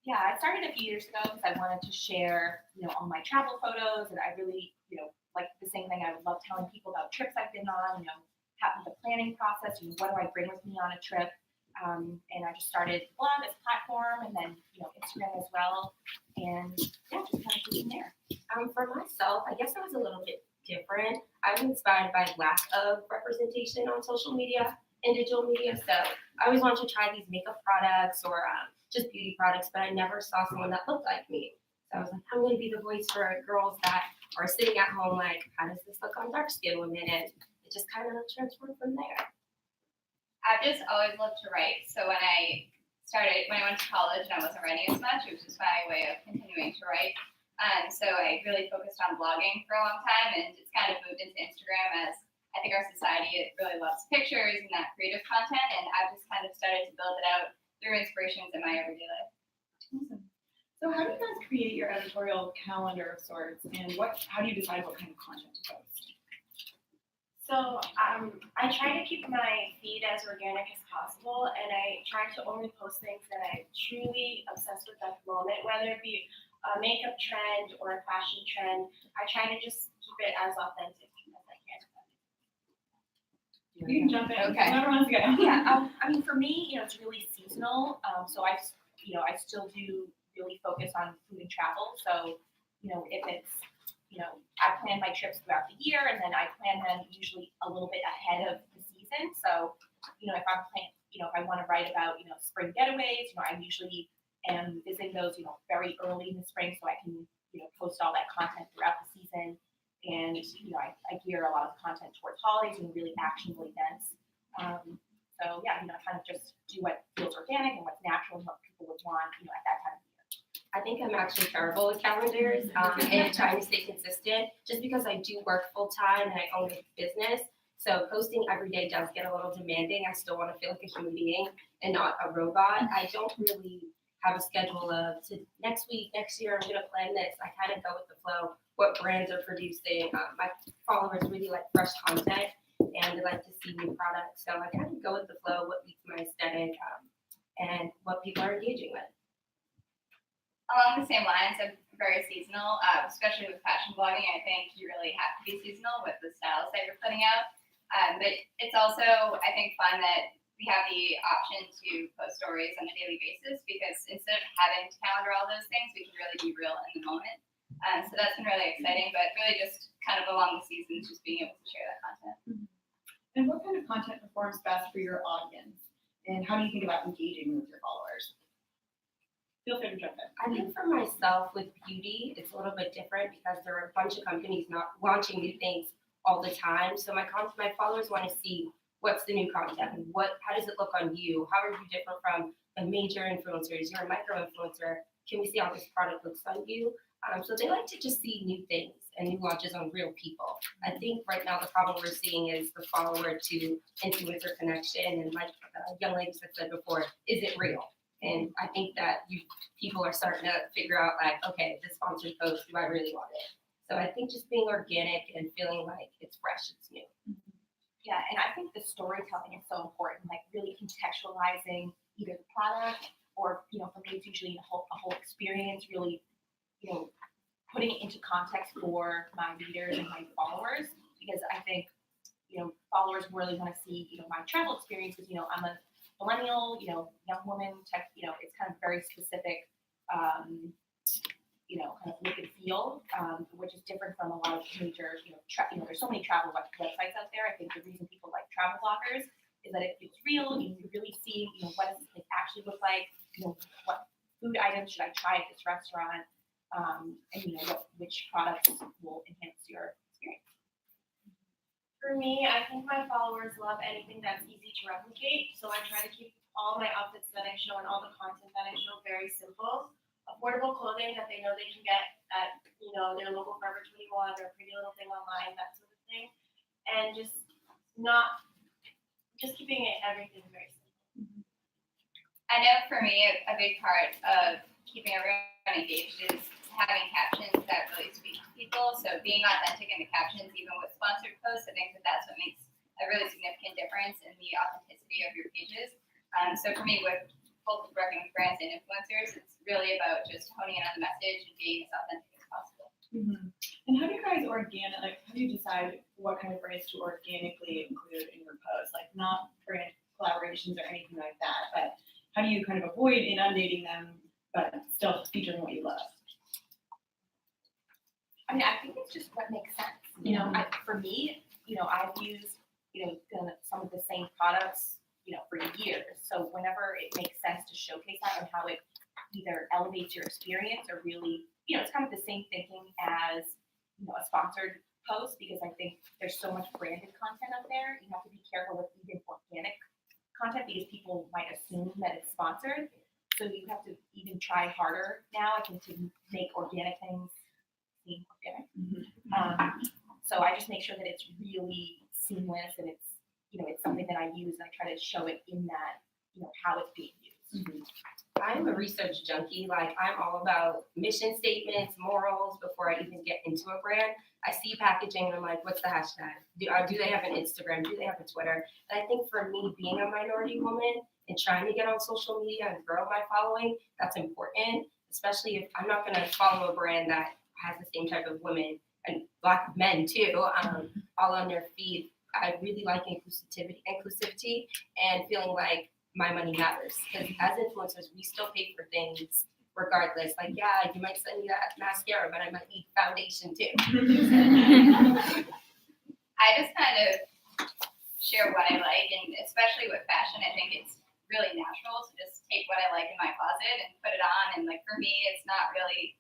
Yeah, I started a few years ago because I wanted to share, all my travel photos, and I really, like the same thing. I would love telling people about trips I've been on, the planning process, what do I bring with me on a trip. And I just started the blog as a platform, and then, Instagram as well. And yeah, just kind of from there. For myself, I guess I was a little bit different. I was inspired by lack of representation on social media and digital media. So I always wanted to try these makeup products or just beauty products, but I never saw someone that looked like me. So I was like, I'm going to be the voice for girls that are sitting at home like, how does this look on dark-skinned women? And it just kind of transformed from there. I've just always loved to write. So when I went to college and I wasn't writing as much, it was just my way of continuing to write. So I really focused on blogging for a long time, and it's kind of moved into Instagram as I think our society really loves pictures and that creative content, and I've just kind of started to build it out through inspirations in my everyday life. Awesome. So how do you guys create your editorial calendar of sorts, and how do you decide what kind of content to post? So I try to keep my feed as organic as possible, and I try to only post things that I'm truly obsessed with at the moment, whether it be a makeup trend or a fashion trend. I try to just keep it as authentic as I can. You can jump in. Okay. Whoever wants to go. Yeah, for me, it's really seasonal. So I still do really focus on food and travel. So, if it's, I plan my trips throughout the year, and then I plan them usually a little bit ahead of the season. So, if I'm if I want to write about, spring getaways, I usually am visiting those, very early in the spring, so I can, post all that content throughout the season. And, I gear a lot of content towards holidays and really actionable events. So yeah, kind of just do what feels organic and what's natural and what people would want, at that time of year. I think I'm actually terrible with calendars and trying to stay consistent just because I do work full time and I own a business. So posting every day does get a little demanding. I still want to feel like a human being and not a robot. I don't really have a schedule of next week, next year, I'm going to plan this. I kind of go with the flow, what brands are producing. My followers really like fresh content and they like to see new products. So I kind of go with the flow, what meets my aesthetic and what people are engaging with. Along the same lines, I'm very seasonal, especially with fashion blogging. I think you really have to be seasonal with the styles that you're putting out. But it's also, I think, fun that we have the option to post stories on a daily basis, because instead of having to calendar all those things, we can really be real in the moment. So that's been really exciting, but really just kind of along the seasons, just being able to share that content. And what kind of content performs best for your audience? And how do you think about engaging with your followers? Feel free to jump in. I think for myself with beauty, it's a little bit different because there are a bunch of companies not launching new things all the time. So my followers want to see what's the new content and how does it look on you? How are you different from the major influencers? You're a micro influencer. Can we see how this product looks on you? So they like to just see new things and new launches on real people. I think right now the problem we're seeing is the follower to influencer connection, and like young ladies have said before, is it real? And I think that people are starting to figure out like, okay, this sponsored post, do I really want it? So I think just being organic and feeling like it's fresh, it's new. Yeah, and I think the storytelling is so important, like really contextualizing either the product or, for me, it's usually a whole experience, really, putting it into context for my readers and my followers, because I think, followers really want to see, my travel experiences. I'm a millennial, young woman, it's kind of very specific, kind of look and feel, which from a lot of major, there's so many travel websites out there. I think the reason people like travel bloggers is that it feels real. You can really see, what does it actually look like? What food items should I try at this restaurant? And which products will enhance your experience. For me, I think my followers love anything that's easy to replicate. So I try to keep all my outfits that I show and all the content that I show very simple. Affordable clothing that they know they can get at, their local Forever 21 or Pretty Little Thing online, that sort of thing. And just keeping everything very simple. I know for me, a big part of keeping everyone engaged is having captions that really speak to people. So being authentic in the captions, even with sponsored posts, I think that's what makes a really significant difference in the authenticity of your pages. So for me, with both working with brands and influencers, it's really about just honing in on the message and being as authentic as possible. Mm-hmm. And how do you guys how do you decide what kind of brands to organically include in your posts? Like not brand collaborations or anything like that, but how do you kind of avoid inundating them, but still featuring what you love? I mean, I think it's just what makes sense. For me, I've used, some of the same products, for years. So whenever it makes sense to showcase that and how it either elevates your experience or really, it's kind of the same thinking as, a sponsored post, because I think there's so much branded content out there. You have to be careful with even organic content because people might assume that it's sponsored. So you have to even try harder now, I think, to make organic things seem organic. So I just make sure that it's really seamless and it's something that I use, and I try to show it in that, how it's being used. I'm a research junkie. Like, I'm all about mission statements, morals before I even get into a brand. I see packaging and I'm like, what's the hashtag? Do they have an Instagram? Do they have a Twitter? And I think for me, being a minority woman and trying to get on social media and grow my following, that's important, especially if I'm not going to follow a brand that has the same type of women and Black men too, all on their feed. I really like inclusivity and feeling like my money matters. Because as influencers, we still pay for things regardless. Like, yeah, you might send me that mascara, but I might need foundation too. I just kind of share what I like, and especially with fashion, I think it's really natural to just take what I like in my closet and put it on. And like for me, it's not really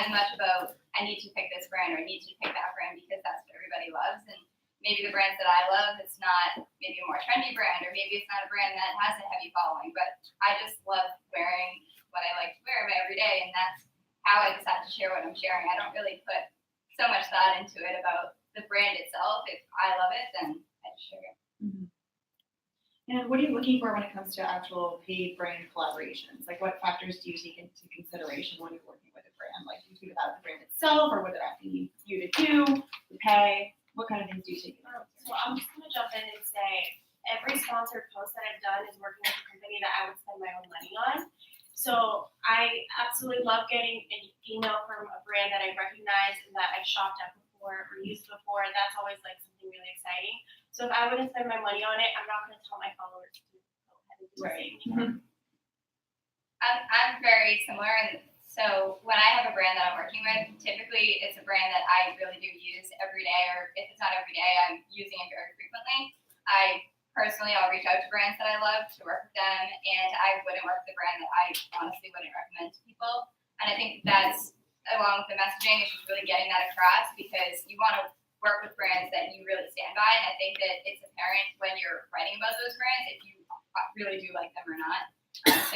as much about I need to pick this brand or I need to pick that brand because that's what everybody loves. And maybe the brands that I love, it's not maybe a more trendy brand, or maybe it's not a brand that has a heavy following, but I just love wearing what I like to wear every day, and that's how I decide to share what I'm sharing. I don't really put so much thought into it about the brand itself. If I love it, then I just share it. Mm-hmm. And what are you looking for when it comes to actual paid brand collaborations? Like, what factors do you take into consideration when you're working with a brand? Like, do you think about the brand itself, or what they're asking you to do, to pay? What kind of things do you take into consideration? So I'm just going to jump in and say every sponsored post that I've done is working with a company that I would spend my own money on. So I absolutely love getting an email from a brand that I recognize and that I've shopped at before or used before. That's always like something really exciting. So if I wouldn't spend my money on it, I'm not going to tell my followers to go ahead and do the same. I'm very similar, and so when I have a brand that I'm working with, typically it's a brand that I really do use every day, or if it's not every day, I'm using it very frequently. I'll reach out to brands that I love to work with them, and I wouldn't work with a brand that I honestly wouldn't recommend to people. And I think that's, along with the messaging, is just really getting that across, because you want to work with brands that you really stand by, and I think that it's apparent when you're writing about those brands if you really do like them or not.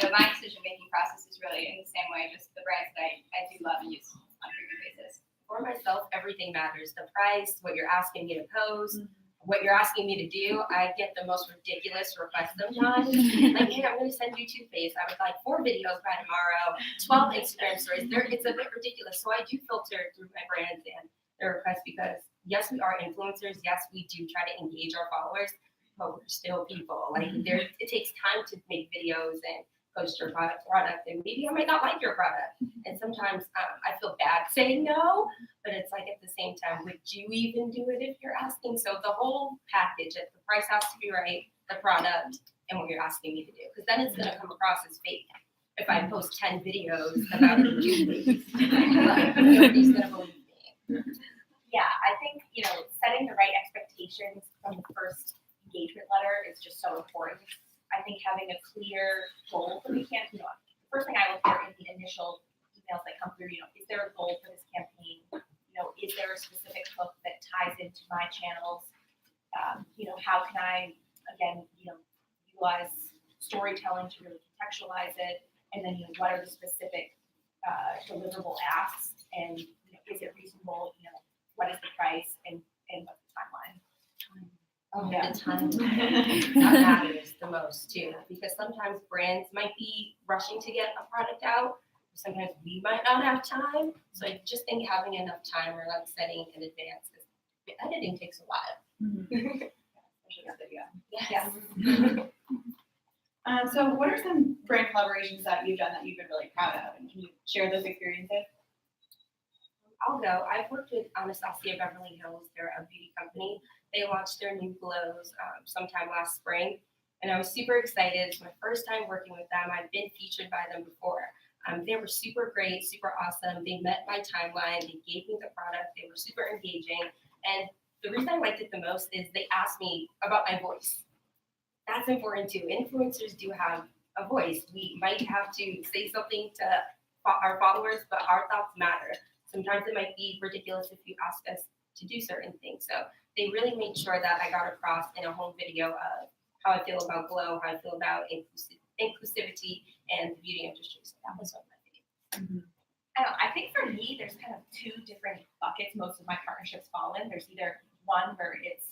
So my decision-making process is really in the same way, just the brands that I do love and use on a frequent basis. For myself, everything matters. The price, what you're asking me to post, what you're asking me to do. I get the most ridiculous requests sometimes. Like, hey, I'm going to send you toothpaste. I would like 4 videos by tomorrow, 12 Instagram stories. It's a bit ridiculous. So I do filter through my brands and their requests because, yes, we are influencers. Yes, we do try to engage our followers. But we're still people. Like, it takes time to make videos and post your product, and maybe I might not like your product. And sometimes I feel bad saying no, but it's like at the same time, would you even do it if you're asking? So the whole package, if the price has to be right, the product, and what you're asking me to do, because then it's going to come across as fake. If I post 10 videos about toothpaste, nobody's going to believe me. Yeah, I think, setting the right expectations from the first engagement letter is just so important. I think having a clear goal for the campaign, the first thing I look for in the initial emails that come through, is there a goal for this campaign? Is there a specific hook that ties into my channels? How can I, again, utilize storytelling to really contextualize it? And then, what are the specific deliverable asks? And, is it reasonable? What is the price and what's the timeline? Oh, Yeah. the time that matters the most too, because sometimes brands might be rushing to get a product out. Sometimes we might not have time. So I just think having enough time or like setting in advance, because the editing takes a while. Yes. So what are some brand collaborations that you've done that you've been really proud of, and can you share those experiences? I'll go. I've worked with Anastasia Beverly Hills. They're a beauty company. They launched their new glows sometime last spring, and I was super excited. It's my first time working with them. I've been featured by them before. They were super great, super awesome. They met my timeline. They gave me the product. They were super engaging. And the reason I liked it the most is they asked me about my voice. That's important too. Influencers do have a voice. We might have to say something to our followers, but our thoughts matter. Sometimes it might be ridiculous if you ask us to do certain things. So they really made sure that I got across in a home video of how I feel about glow, how I feel about inclusivity and the beauty industry. So that was one of my favorites. I think for me, there's kind of two different buckets most of my partnerships fall in. There's either one where it's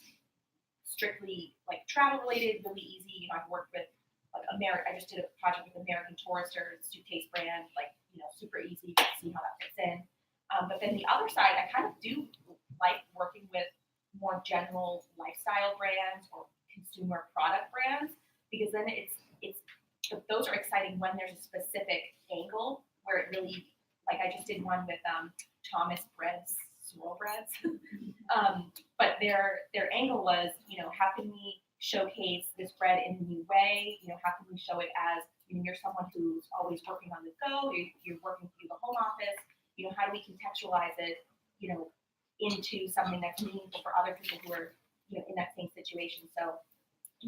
strictly like travel related, really easy. I've worked with like I just did a project with American Tourister suitcase brand, super easy to see how that fits in. But then the other side, I kind of do like working with more general lifestyle brands or consumer product brands, because then those are exciting when there's a specific angle where it really, like I just did one with Thomas Bread's Swirl Breads, but their angle was, how can we showcase this bread in a new way? How can we show it as you're someone who's always working on the go, you're working through the home office. How do we contextualize it, into something that's meaningful for other people who are, in that same situation. So,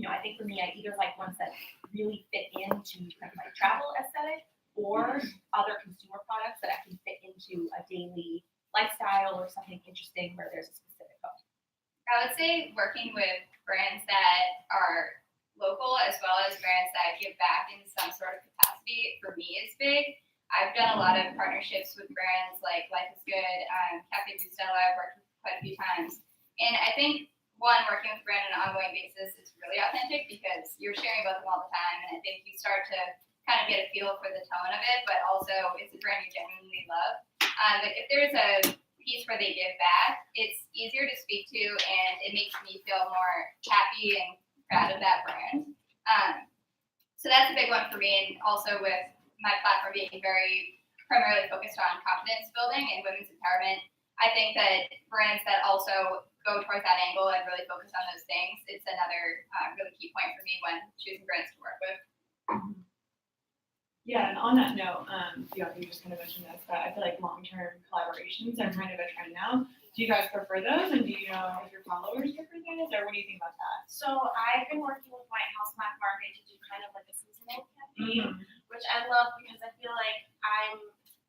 I think for me, I either like ones that really fit into kind of my travel aesthetic or other consumer products that I can fit into a daily lifestyle or something interesting where there's a specific hook. I would say working with brands that are local as well as brands that give back in some sort of capacity for me is big. I've done a lot of partnerships with brands like Life is Good, Cafe Bustelo, I've worked with quite a few times. And I think, one, working with a brand on an ongoing basis is really authentic because you're sharing about them all the time. And I think you start to kind of get a feel for the tone of it, but also it's a brand you genuinely love. But if there's a piece where they give back, it's easier to speak to and it makes me feel more happy and proud of that brand. So that's a big one for me. And also with my platform being very primarily focused on confidence building and women's empowerment, I think that brands that also go towards that angle and really focus on those things, it's another really key point for me when choosing brands to work with. Yeah, and on that note, you just kind of mentioned this, but I feel like long-term collaborations are kind of a trend now. Do you guys prefer those, and do you know if your followers prefer those, or what do you think about that? So I've been working with White House Black Market to do kind of like a seasonal campaign, which I love because I feel like I'm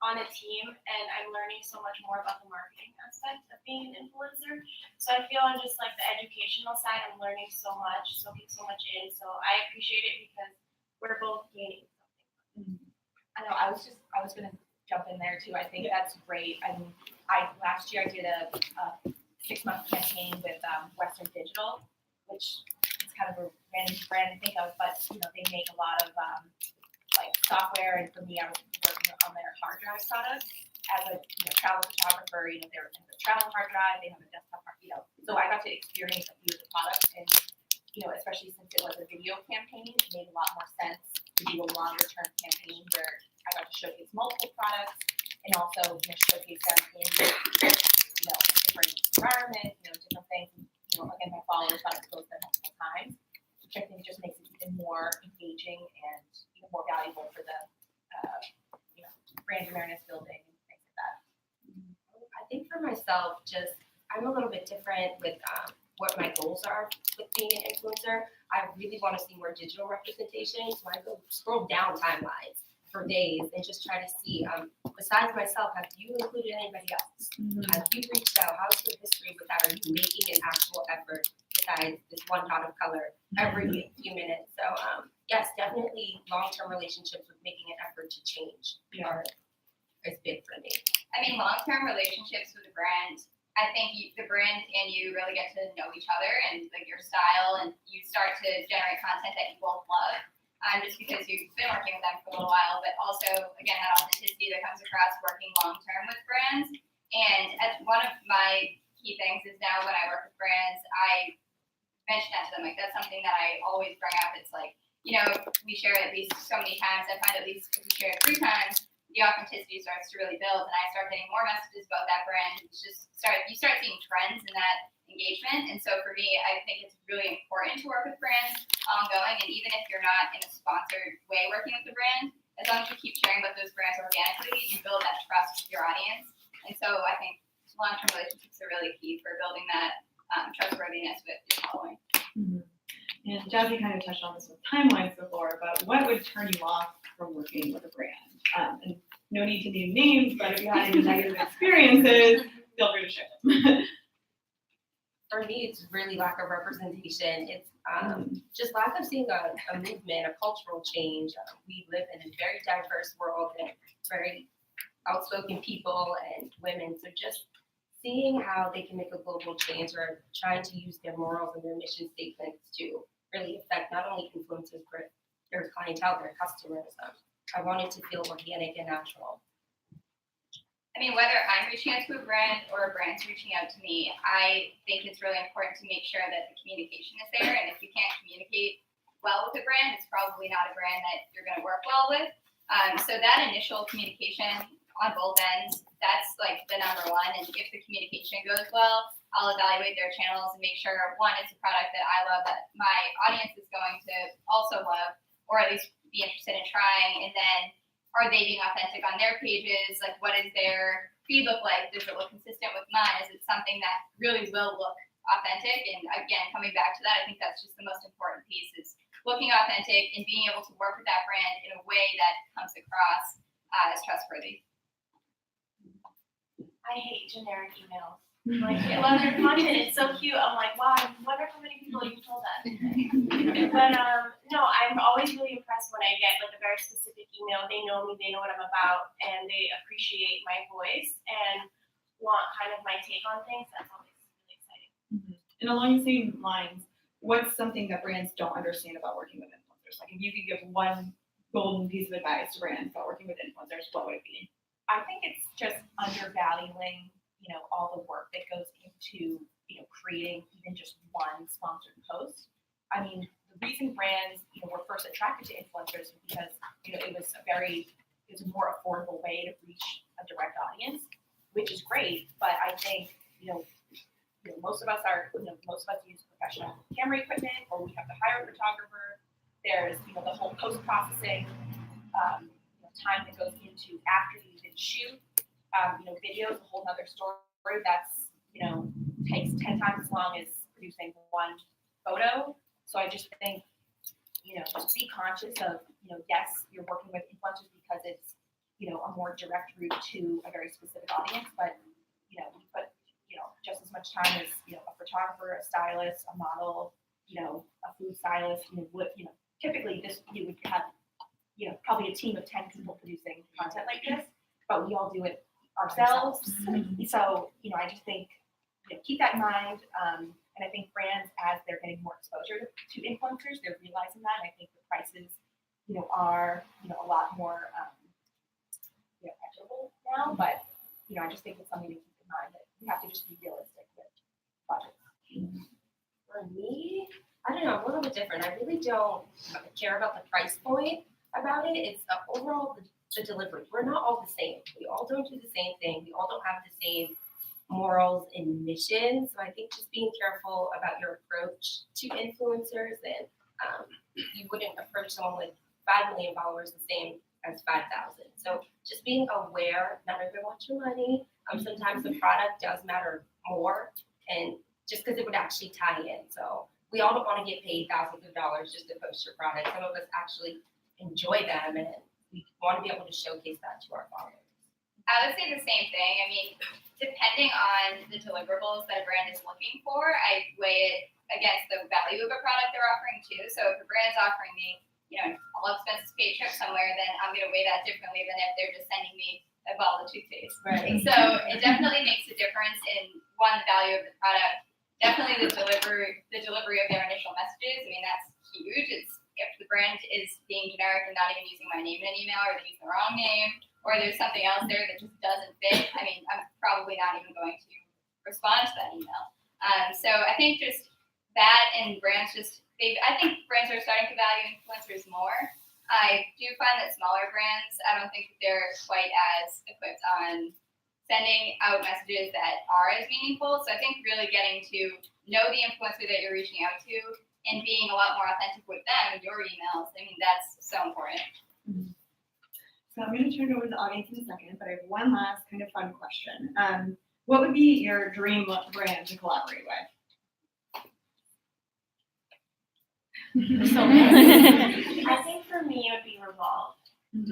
on a team and I'm learning so much more about the marketing aspect of being an influencer. So I feel on just like the educational side, I'm learning so much, soaking so much in. So I appreciate it because we're both gaining something. I know. I was gonna jump in there too. I think that's great. I mean, last year I did a 6-month campaign with Western Digital, which is kind of a random brand to think of, but they make a lot of like software, and for me, I was working on their hard drive product as a travel photographer. They're in the travel hard drive, they have a desktop hard, so I got to experience a few of the products, and especially since it was a video campaign, it made a lot more sense to do a longer term campaign where I got to showcase multiple products and also showcase them in a different environment, different things. Again, my followers got exposed to them multiple times, which I think just makes it even more engaging and even more valuable for the brand awareness building and things like that. I think for myself, I'm a little bit different with what my goals are with being an influencer. I really want to see more digital representation, so I go scroll down timelines for days and just try to see, besides myself, have you included anybody else? Have you reached out? How's your history with that? Are you making an actual effort besides this one dot of color every few minutes? So yes, definitely long-term relationships with making an effort to change is big for me. I mean, long-term relationships with a brand, I think the brand and you really get to know each other and like your style, and you start to generate content that you both love. Just because you've been working with them for a little while, but also again that authenticity that comes across working long-term with brands. And as one of my key things is now when I work with brands, I mention that to them. Like that's something that I always bring up. It's like, you know, we share it at least so many times. I find at least if we share it 3 times, the authenticity starts to really build, and I start getting more messages about that brand. It's just you start seeing trends in that engagement. And so for me, I think it's really important to work with brands ongoing, and even if you're not in a sponsored way working with the brand, as long as you keep sharing about those brands organically, you build that trust with your audience. And so I think long-term relationships are really key for building that trustworthiness with your following. And Jazzy kind of touched on this with timelines before, but what would turn you off from working with a brand? And no need to name names, but if you had any negative experiences, feel free to share them. For me, it's really lack of representation. It's just lack of seeing a movement, a cultural change. We live in a very diverse world and very outspoken people and women. So just seeing how they can make a global change or trying to use their morals and their mission statements to really affect not only influencers, but their clientele, their customers. I want it to feel organic and natural. I mean, whether I'm reaching out to a brand or a brand's reaching out to me, I think it's really important to make sure that the communication is there. And if you can't communicate well with a brand, it's probably not a brand that you're going to work well with. So that initial communication on both ends, that's like the number one. And if the communication goes well, I'll evaluate their channels and make sure, one, it's a product that I love, that my audience is going to also love, or at least be interested in trying. And then, are they being authentic on their pages? Like, what is their feed look like? Does it look consistent with mine? Is it something that really will look authentic? And again, coming back to that, I think that's just the most important piece, is looking authentic and being able to work with that brand in a way that comes across as trustworthy. I hate generic emails. Like, I love your content. It's so cute. I'm like, wow, I wonder how many people you've told that. But no, I'm always really impressed when I get like a very specific email. They know me, they know what I'm about, and they appreciate my voice and want kind of my take on things. That's always really exciting. And along the same lines, what's something that brands don't understand about working with influencers? Like, if you could give one golden piece of advice to brands about working with influencers, what would it be? I think it's just undervaluing, all the work that goes into, creating even just one sponsored post. I mean, the reason brands, were first attracted to influencers was because, it was a more affordable way to reach a direct audience, which is great. But I think, most of us use professional camera equipment, or we have to hire a photographer. There's, the whole post-processing, time that goes into after you even shoot. Video is a whole other story that's, takes 10 times as long as producing one photo. So I just think, just be conscious of, yes, you're working with influencers because it's, a more direct route to a very specific audience, but, we put, just as much time as, a photographer, a stylist, a model, a food stylist, typically you would have, probably a team of 10 people producing content like this, but we all do it ourselves. So, I just think, keep that in mind. And I think brands, as they're getting more exposure to influencers, they're realizing that. And I think the prices, are, a lot more, equitable now. But, I just think it's something to keep in mind that we have to just be realistic with budgets. For me, I don't know, I'm a little bit different. I really don't care about the price point about it. It's overall the delivery. We're not all the same. We all don't do the same thing. We all don't have the same morals and mission. So I think just being careful about your approach to influencers, and you wouldn't approach someone with 5 million followers the same as 5,000. So just being aware, not everyone wants your money. Sometimes the product does matter more, and just because it would actually tie in. So we all don't want to get paid thousands of dollars just to post your product. Some of us actually enjoy them, and we want to be able to showcase that to our followers. I would say the same thing. I mean, depending on the deliverables that a brand is looking for, I weigh it against the value of a product they're offering too. So if a brand's offering me, an all expenses paid trip somewhere, then I'm going to weigh that differently than if they're just sending me a bottle of toothpaste. Right. So it definitely makes a difference in one, the value of the product, definitely the delivery of their initial messages. I mean, that's huge. It's if the brand is being generic and not even using my name in an email, or they use the wrong name, or there's something else there that just doesn't fit, I mean, I'm probably not even going to respond to that email. So I think just that, and brands I think brands are starting to value influencers more. I do find that smaller brands, I don't think that they're quite as equipped on sending out messages that are as meaningful. So I think really getting to know the influencer that you're reaching out to and being a lot more authentic with them in your emails, I mean, that's so important. So I'm going to turn it over to the audience in a second, but I have one last kind of fun question. What would be your dream brand to collaborate with? I think for me it would be Revolve.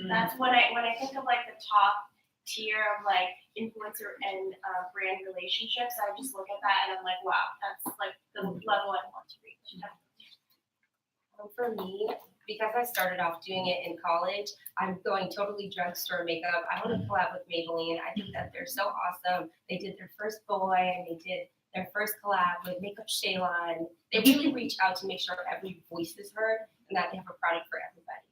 That's when I think of like the top tier of like influencer and brand relationships. I just look at that and I'm like, wow, that's like the level I want to reach. For me, because I started off doing it in college, I'm going totally drugstore makeup. I want to collab with Maybelline. I think that they're so awesome. They did their first boy and they did their first collab with Makeup Shayla, and they really reach out to make sure every voice is heard and that they have a product for everybody.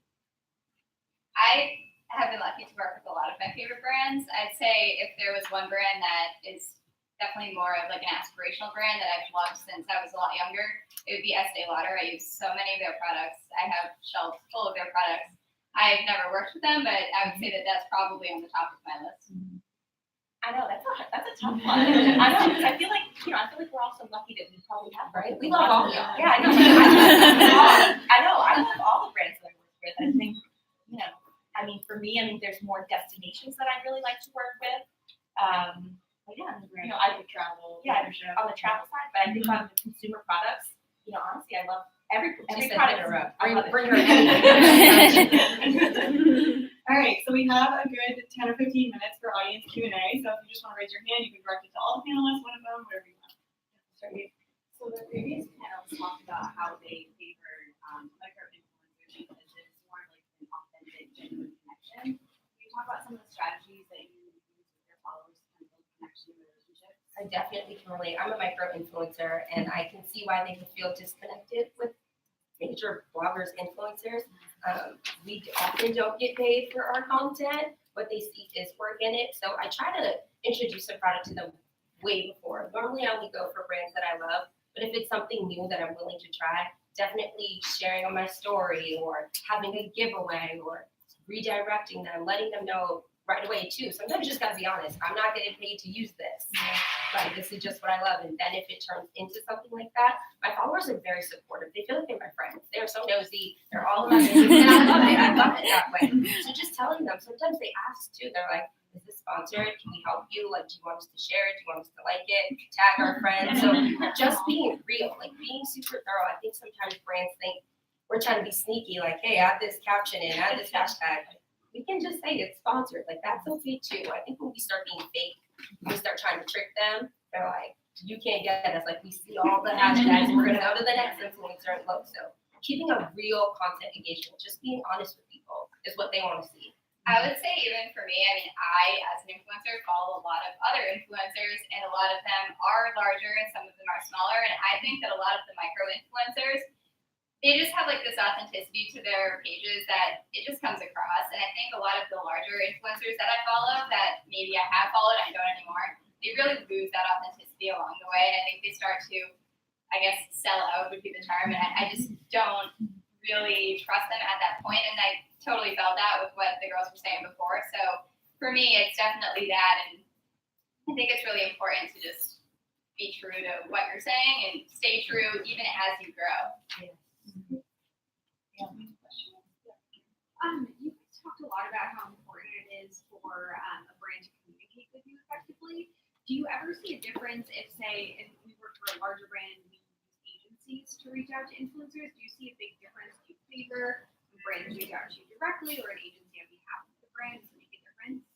I have been lucky to work with a lot of my favorite brands. I'd say if there was one brand that is definitely more of like an aspirational brand that I've loved since I was a lot younger, it would be Estee Lauder. I use so many of their products. I have shelves full of their products. I've never worked with them, but I would say that that's probably on the top of my list. I know that's a tough one. I know, because I feel like we're all so lucky that we probably have. Right? We love all y'all. Yeah, I know. I love all the brands that I work with. I think, for me, there's more destinations that I really like to work with. But yeah, I would travel. Yeah, on the travel side, but I think on the consumer products, honestly, I love every product. Bring her All right, so we have a good 10 or 15 minutes for audience Q&A. So if you just want to raise your hand, you can direct it to all the panelists, one of them, whatever you want. So the previous panels talked about how they favored micro-influencers because it's more like an authentic, genuine connection. Can you talk about some of the strategies that you use with your followers to kind of build connection and relationships? I definitely can relate. I'm a micro-influencer, and I can see why they would feel disconnected with major bloggers, influencers. We often don't get paid for our content. What they see is work in it. So I try to introduce a product to them way before. Normally I only go for brands that I love, but if it's something new that I'm willing to try, definitely sharing on my story or having a giveaway or redirecting them, letting them know right away too. Sometimes you just gotta be honest. I'm not getting paid to use this. Like, this is just what I love. And then if it turns into something like that, my followers are very supportive. They feel like they're my friends. They're so nosy. They're all about it. And I love it. I love it that way. So just telling them, sometimes they ask too. They're like, is this sponsored? Can we help you? Like, do you want us to share it? Do you want us to like it? Tag our friends. So just being real, like being super thorough. I think sometimes brands think we're trying to be sneaky, like, hey, add this caption in, add this hashtag. We can just say it's sponsored. Like, that's okay too. I think when we start being fake, we start trying to trick them, they're like, you can't get us. Like, we see all the hashtags, we're going to go to the next influencer and look. So keeping a real content engagement, just being honest with people is what they want to see. I would say even for me, I, as an influencer, follow a lot of other influencers, and a lot of them are larger and some of them are smaller. And I think that a lot of the micro influencers, they just have like this authenticity to their pages that it just comes across. And I think a lot of the larger influencers that I follow that maybe I have followed, I don't anymore, they really lose that authenticity along the way. And I think they start to, I guess, sell out would be the term. And I just don't really trust them at that point. And I totally felt that with what the girls were saying before. So for me, it's definitely that. And I think it's really important to just be true to what you're saying and stay true even as you grow. You guys talked a lot about how important it is for a brand to communicate with you effectively. do you ever see a difference if, say, if we work for a larger brand and we use agencies to reach out to influencers? Do you see a big difference? Do you favor when brands reach out to you directly or an agency on behalf of the brand to make a difference?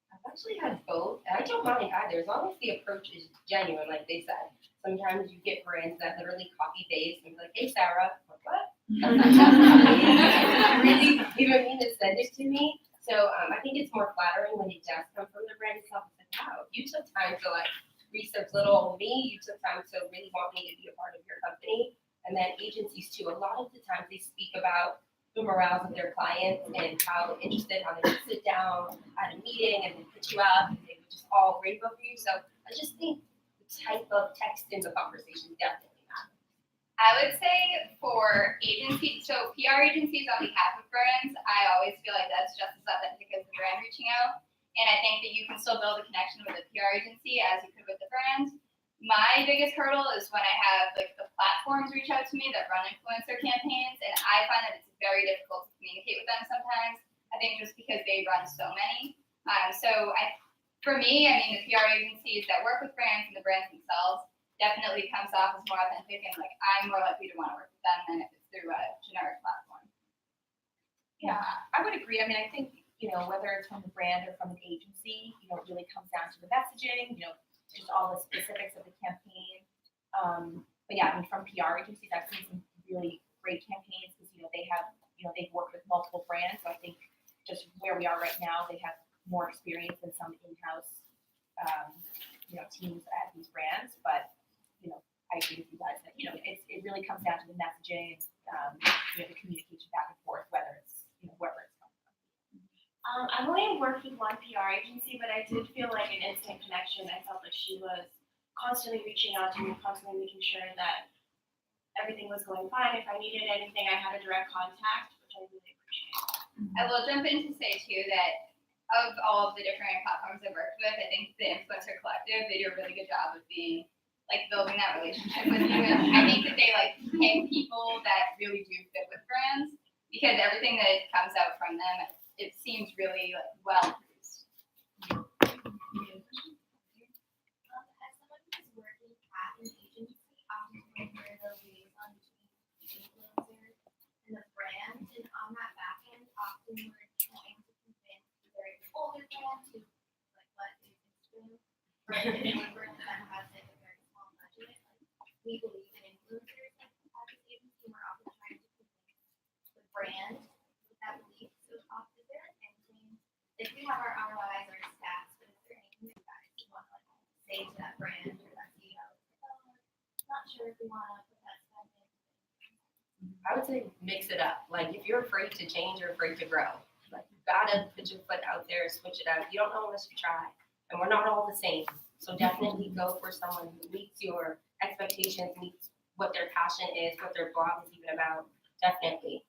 I've actually had both, and I don't mind either, as long as the approach is genuine, like they said. Sometimes you get brands that literally copy paste and be like, hey, Sarah, what? That's not you really even mean to send it to me. So I think it's more flattering when it does come from the brand itself. It's like, wow, you took time to like research little old me. You took time to really want me to be a part of your company. And then agencies too. A lot of the times they speak about the morale of their clients and how interested, how they would sit down at a meeting and they put you up and they would just all rainbow for you. So I just think the type of text in the conversation definitely matters. I would say for agencies, so PR agencies on behalf of brands, I always feel like that's just as authentic as the brand reaching out. And I think that you can still build a connection with a PR agency as you could with the brand. My biggest hurdle is when I have like the platforms reach out to me that run influencer campaigns, and I find that it's very difficult to communicate with them sometimes. I think just because they run so many. For me, I mean, the PR agencies that work with brands and the brands themselves definitely comes off as more authentic, and like I'm more likely to want to work with them than if it's through a generic platform. Yeah, I would agree. I mean, I think, whether it's from the brand or from an agency, it really comes down to the messaging, just all the specifics of the campaign. But yeah, I mean, from PR agencies, I've seen some really great campaigns because, they have, they've worked with multiple brands. So I think just where we are right now, they have more experience than some in-house, teams at these brands. But, I agree with you guys that, it really comes down to the messaging and, the communication back and forth, whether it's, wherever it's coming from. I've only worked with one PR agency, but I did feel like an instant connection. I felt like she was constantly reaching out to me, constantly making sure that everything was going fine. If I needed anything, I had a direct contact, which I really appreciate. I will jump in to say too that of all of the different platforms I've worked with, I think the Influencer Collective, they do a really good job of being like building that relationship with you. And I think that they like pick people that really do fit with brands because everything that comes out from them, it seems really like well produced. As someone who's working at an agency, often we're the liaison between influencers and the brand, and on that back end, often we're trying to convince the very older brand to like let agents do. For an influencer that has like a very small budget, like we believe in influencers as an agency, we're often trying to convince the brand with that belief. So often they're saying, if we have our ROIs, our stats, but is there anything that you guys want to like say to that brand or that CEO? Not sure if we want to put that spend in. I would say mix it up. Like if you're afraid to change or afraid to grow, like you gotta put your foot out there, switch it up. You don't know unless you try. And we're not all the same. So definitely go for someone who meets your expectations, meets what their passion is, what their blog is even about. Definitely.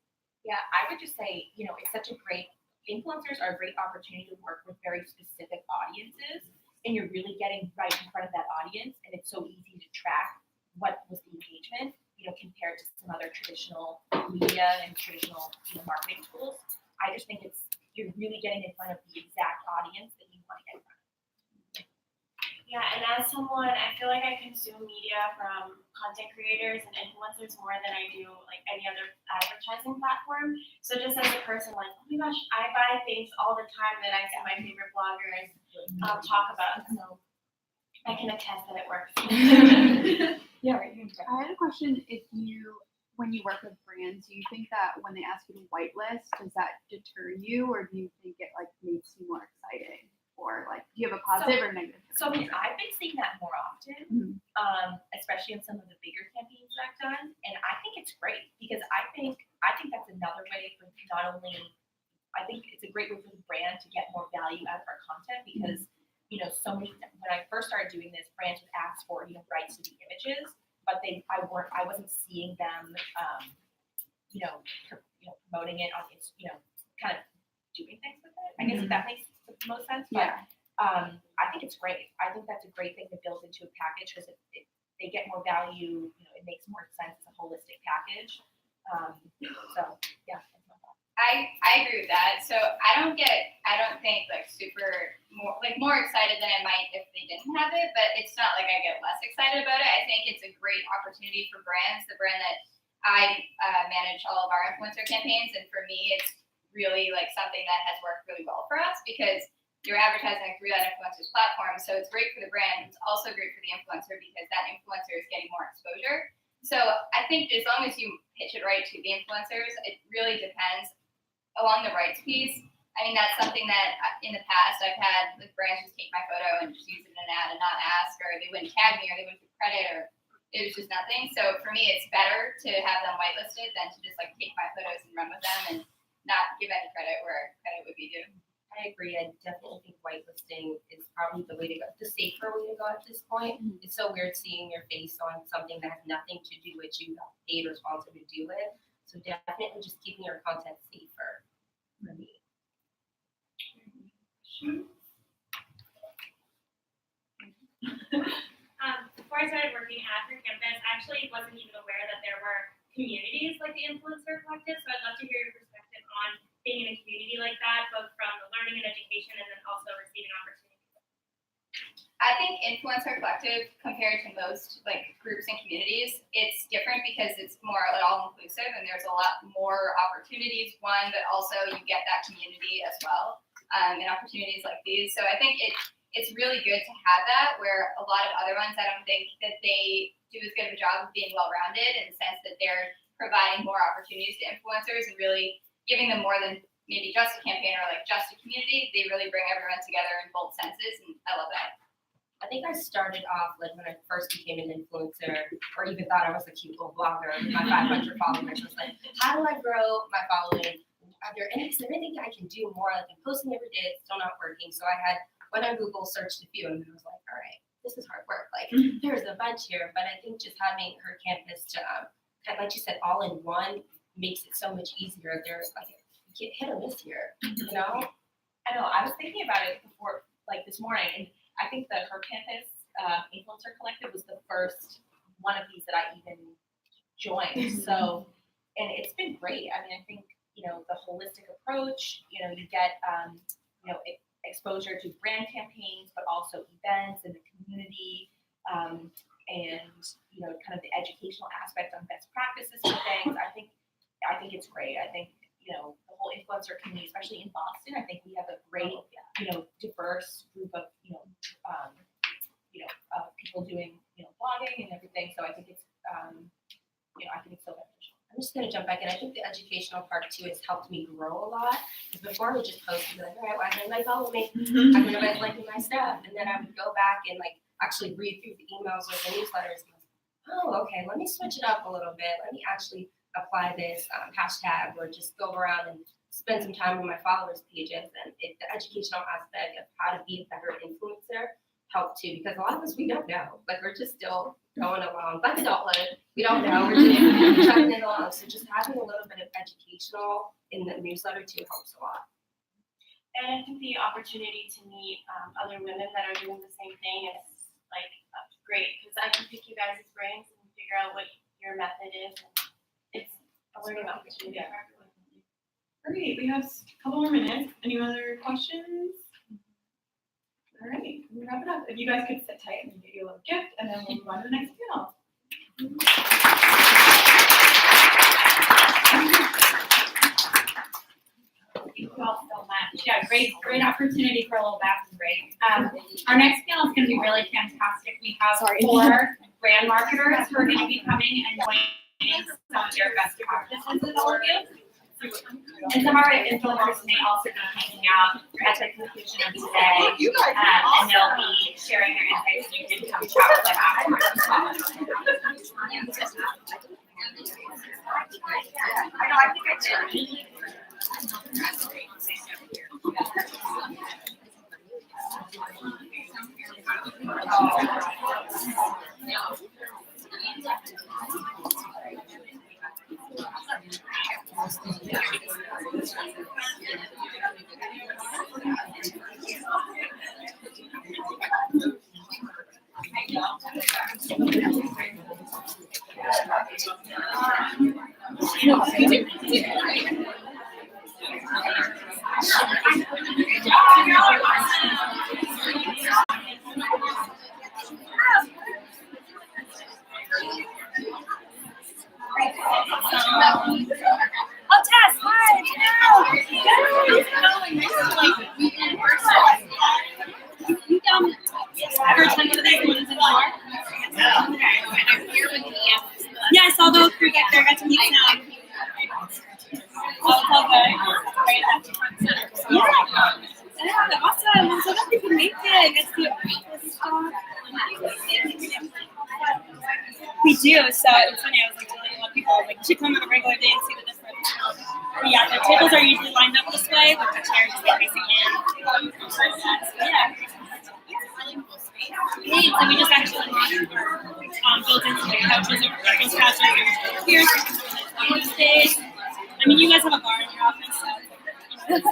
Yeah, I would just say, it's such a great, influencers are a great opportunity to work with very specific audiences, and you're really getting right in front of that audience, and it's so easy to track what was the engagement, compared to some other traditional media and traditional, marketing tools. I just think you're really getting in front of the exact audience that you want to get in front of. Yeah, and as someone, I feel like I consume media from content creators and influencers more than I do like any other advertising platform. So just as a person, like, oh my gosh, I buy things all the time that I see my favorite bloggers talk about. So I can attest that it works. Yeah, right here. I had a question. When you work with brands, do you think that when they ask you to whitelist, does that deter you, or do you think it like makes you more exciting, or like do you have a positive or negative? So I've been seeing that more often, especially in some of the bigger campaigns that I've done, and I think it's great because I think that's another way for not only, I think it's a great way for the brand to get more value out of our content because so many, when I first started doing this, brands would ask for rights to the images, but I wasn't seeing them promoting it on kind of doing things with it. I guess if that makes the most sense. But I think it's great. I think that's a great thing to build into a package because they get more value. It makes more sense as a holistic package. So yeah. I agree with that. So I don't think like more excited than I might if they didn't have it, but it's not like I get less excited about it. I think it's a great opportunity for brands. The brand that I manage all of our influencer campaigns, and for me, it's really like something that has worked really well for us because you're advertising through that influencer's platform. So it's great for the brand. It's also great for the influencer because that influencer is getting more exposure. So I think as long as you pitch it right to the influencers, it really depends. Along the rights piece, I mean, that's something that in the past I've had the brands just take my photo and just use it in an ad and not ask, or they wouldn't tag me, or they wouldn't give credit, or it was just nothing. So for me, it's better to have them whitelisted than to just like take my photos and run with them and not give any credit where credit would be due. I agree. I definitely think whitelisting is probably the way to go, the safer way to go at this point. Mm-hmm. It's so weird seeing your face on something that has nothing to do with you, not paid or sponsored to do it. So definitely just keeping your content safer for me. Before I started working at Her Campus, I actually wasn't even aware that there were communities like the Influencer Collective. So I'd love to hear your perspective on being in a community like that, both from the learning and education and then also receiving opportunities. I think Influencer Collective, compared to most like groups and communities, it's different because it's more all inclusive and there's a lot more opportunities, one, but also you get that community as well in opportunities like these. So I think it's really good to have that, where a lot of other ones, I don't think that they do as good of a job of being well-rounded in the sense that they're providing more opportunities to influencers and really giving them more than maybe just a campaign or like just a community. They really bring everyone together in both senses, and I love that. I think I started off like when I first became an influencer, or even thought I was a cute little blogger with my 500 followers. I was like, how do I grow my following? Is there anything I can do more? Like I'm posting every day, it's still not working. So I went on Google, searched a few, and I was like, all right, this is hard work. Like there's a bunch here, but I think just having Her Campus to kind of, like you said, all in one makes it so much easier. There's like you get hit or miss here, you know? I know. I was thinking about it before, like this morning, and I think the Her Campus Influencer Collective was the first one of these that I even joined. So, and it's been great. I mean, I think, the holistic approach, you get, exposure to brand campaigns, but also events in the community, and, kind of the educational aspect on best practices and things. I think it's great. I think, the whole influencer community, especially in Boston, I think we have a great, diverse group of, people doing, blogging and everything. So I think it's, I think it's so beneficial. I'm just going to jump back in. I think the educational part too has helped me grow a lot. Because before I would just post and be like, all right, why didn't anybody follow me? I don't know if liking my stuff. And then I would go back and like actually read through the emails or the newsletters. And oh, okay, let me switch it up a little bit. Let me actually apply this hashtag or just go around and spend some time on my followers' pages. And the educational aspect of how to be a better influencer helped too, because a lot of us, we don't know. Like we're just still going along, like adulthood. We don't know. We're just chugging it along. So just having a little bit of educational in the newsletter too helps a lot. And I think the opportunity to meet other women that are doing the same thing is like great, because I can pick you guys' brains and figure out what your method is. And it's a learning opportunity for everyone. Great. We have a couple more minutes. Any other questions? All right, we'll wrap it up. If you guys could sit tight and get you a little gift, and then we'll move on to the next panel. Thank you all so much. Yeah, great opportunity for a little bathroom break. Our next panel is going to be really fantastic. We have 4 brand marketers who are going to be coming and joining some of their best practices with all of you. And some of our influencers may also be hanging out at the conclusion of today, and they'll be sharing their insights, and you can come chat with them afterwards. I know, I think I did. Tess, hi, ever attend one of these ones anymore? Yes, I'll go through get there. I got to meet Sam. Oh, it's all good. Yeah, awesome. I'm so glad you can make it. It's the stop. We do. So it's funny. I was like telling a lot of people, like, you should come on a regular day and see the difference. But yeah, the tables are usually lined up this way with the chairs like facing in. Yeah. Hey, so we just actually launched our built-in couches over there. Those couches are here. Space. I mean, you guys have a bar in your office, so. It's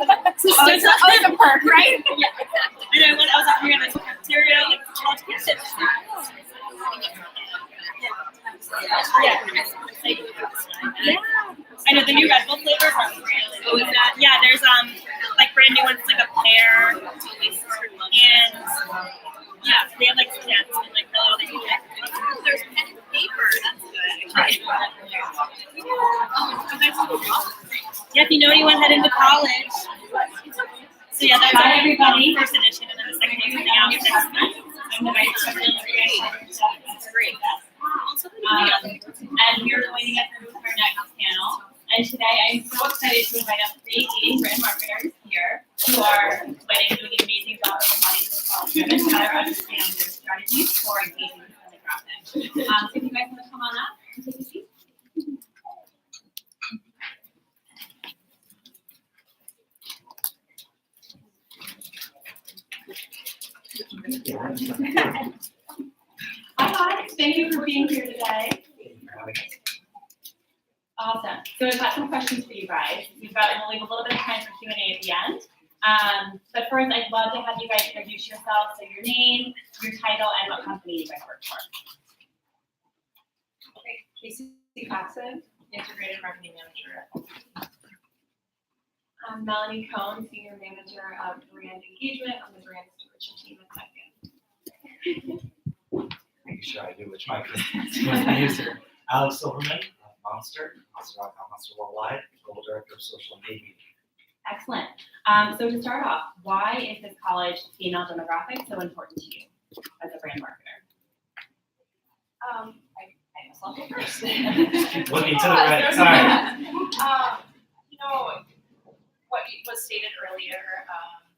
always a perk, right? Yeah, exactly. I know when I was up here in the cafeteria, like, all the kids. Yeah. I know the new Red Bull flavors are really good. Yeah, there's like brand new ones like a pear, and yeah, they have like snacks and like really all the there's pen and paper. That's good. Right. Yeah, if you know anyone heading to college. So yeah, that's all everybody. First edition, and then the second one coming out next month. That's great. And we're joining us for our next panel. And today I'm so excited to invite up 3 leading brand marketers here who are doing an amazing job of audience development and better understand their strategies for engaging with demographics. So if you guys want to come on up and take a seat. Hi, thank you for being here today. Awesome. So we've got some questions for you guys. We've got we'll leave a little bit of time for Q&A at the end. But first, I'd love to have you guys introduce yourselves. So your name, your title, and what company you guys work for. Okay, Casey Coxon, Integrated Marketing Manager. I'm Melanie Cohn, Senior Manager of Brand Engagement on the Brand Stewardship team at Second. Making sure I knew which mic to use here. Alex Silverman, Monster, Monster.com, Monster Worldwide, Global Director of Social Engagement. Excellent. So to start off, why is this college female demographic so important to you as a brand marketer? I guess I'll go first. Looking to the right, sorry. You know, what was stated earlier,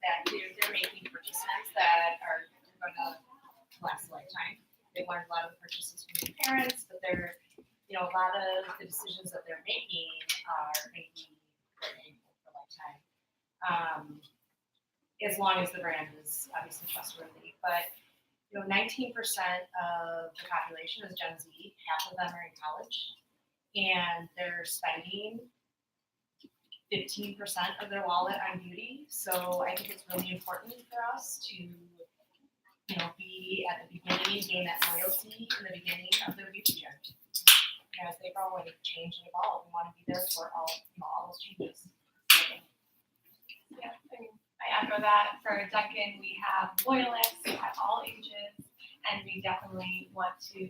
that they're making purchases that are going to last a lifetime. They learned a lot of the purchases from their parents, but they're, you know, a lot of the decisions that they're making are going to be for a lifetime. As long as the brand is obviously trustworthy. But, you know, 19% of the population is Gen Z, half of them are in college, and they're spending 15% of their wallet on beauty. So I think it's really important for us to, you know, be at the beginning, gain that loyalty in the beginning of their beauty journey. As they grow and change and evolve, we want to be there for all those changes. Yeah, I mean, I echo that. For Dunkin', we have loyalists at all ages, and we definitely want to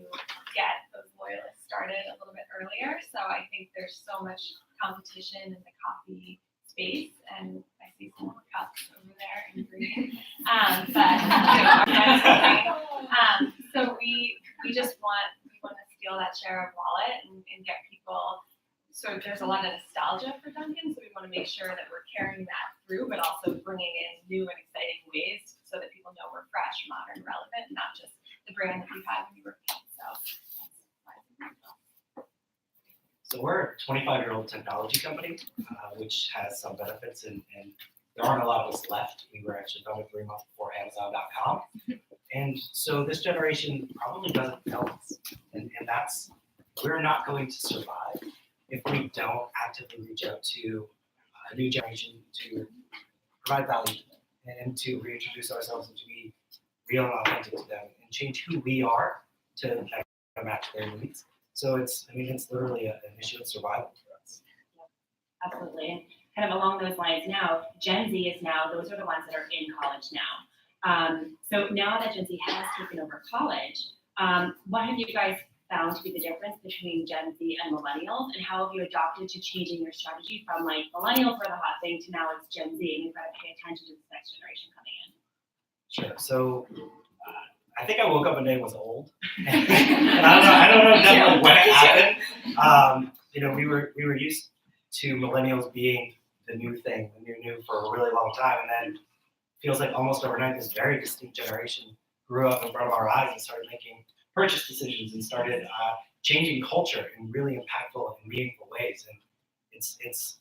get those loyalists started a little bit earlier. So I think there's so much competition in the coffee space, and I see some more cups over there in green. So we just want to steal that share of wallet and get people. So there's a lot of nostalgia for Dunkin', so we want to make sure that we're carrying that through, but also bringing in new and exciting ways so that people know we're fresh, modern, relevant, not just the brand that we've had when we were kids. So we're a 25-year-old technology company, which has some benefits, and there aren't a lot of us left. We were actually founded 3 months before Amazon.com. And so this generation probably doesn't know us. And that's, we're not going to survive if we don't actively reach out to a new generation to provide value to them and to reintroduce ourselves and to be real and authentic to them and change who we are to match their needs. So it's literally an issue of survival for us. Absolutely. kind of along those lines now, Gen Z is now, those are the ones that are in college now. So now that Gen Z has taken over college, what have you guys found to be the difference between Gen Z and millennials, and how have you adopted to changing your strategy from like millennials were the hot thing to now it's Gen Z, and you've got to pay attention to this next generation coming in? Sure. So I think I woke up one day and was old. And I don't know definitely when it happened. We were used to millennials being the new thing, the new for a really long time, and then feels like almost overnight this very distinct generation grew up in front of our eyes and started making purchase decisions and started changing culture in really impactful and meaningful ways. And it's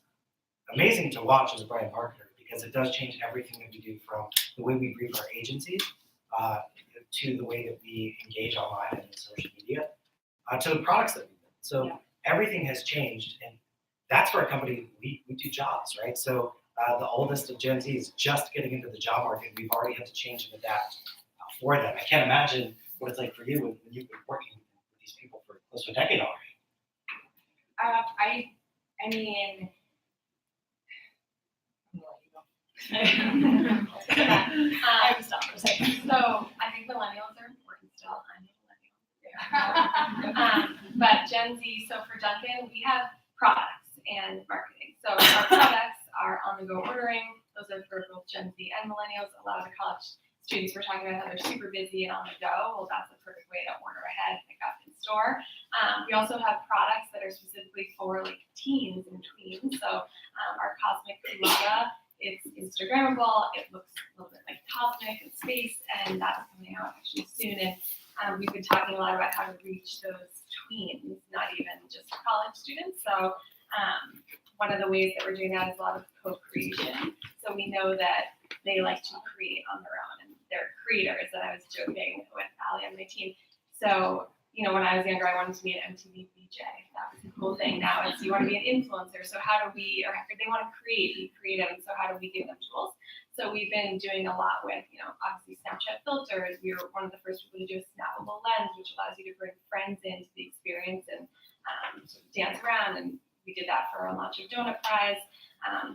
amazing to watch as a brand marketer because it does change everything that we do, from the way we brief our agencies to the way that we engage online and in social media to the products that we build. So everything has changed, and that's for a company, we do jobs, right? So the oldest of Gen Z is just getting into the job market. We've already had to change and adapt for them. I can't imagine what it's like for you when you've been working with these people for close to a decade already. I mean, I have to stop for a second. so I think millennials are important still. I'm a millennial. But Gen Z, so for Dunkin', we have products and marketing. So our products are on-the-go ordering. Those are for both Gen Z and millennials. A lot of the college students were talking about how they're super busy and on the go. Well, that's a perfect way to order ahead, pick up in store. We also have products that are specifically for like teens and tweens. So our Cosmic Culotta, it's Instagrammable. It looks a little bit like cosmic and space, and that's coming out actually soon. And we've been talking a lot about how to reach those tweens, not even just college students. So one of the ways that we're doing that is a lot of co-creation. So we know that they like to create on their own, and they're creators. And I was joking with Ali on my team. So, when I was younger, I wanted to be an MTV VJ. That was the cool thing. Now it's you want to be an influencer. So how do we, or they want to be creative. And so how do we give them tools? So we've been doing a lot with, obviously Snapchat filters. We were one of the first people to do a snappable lens, which allows you to bring friends into the experience and sort of dance around. And we did that for our launch of Donut Prize.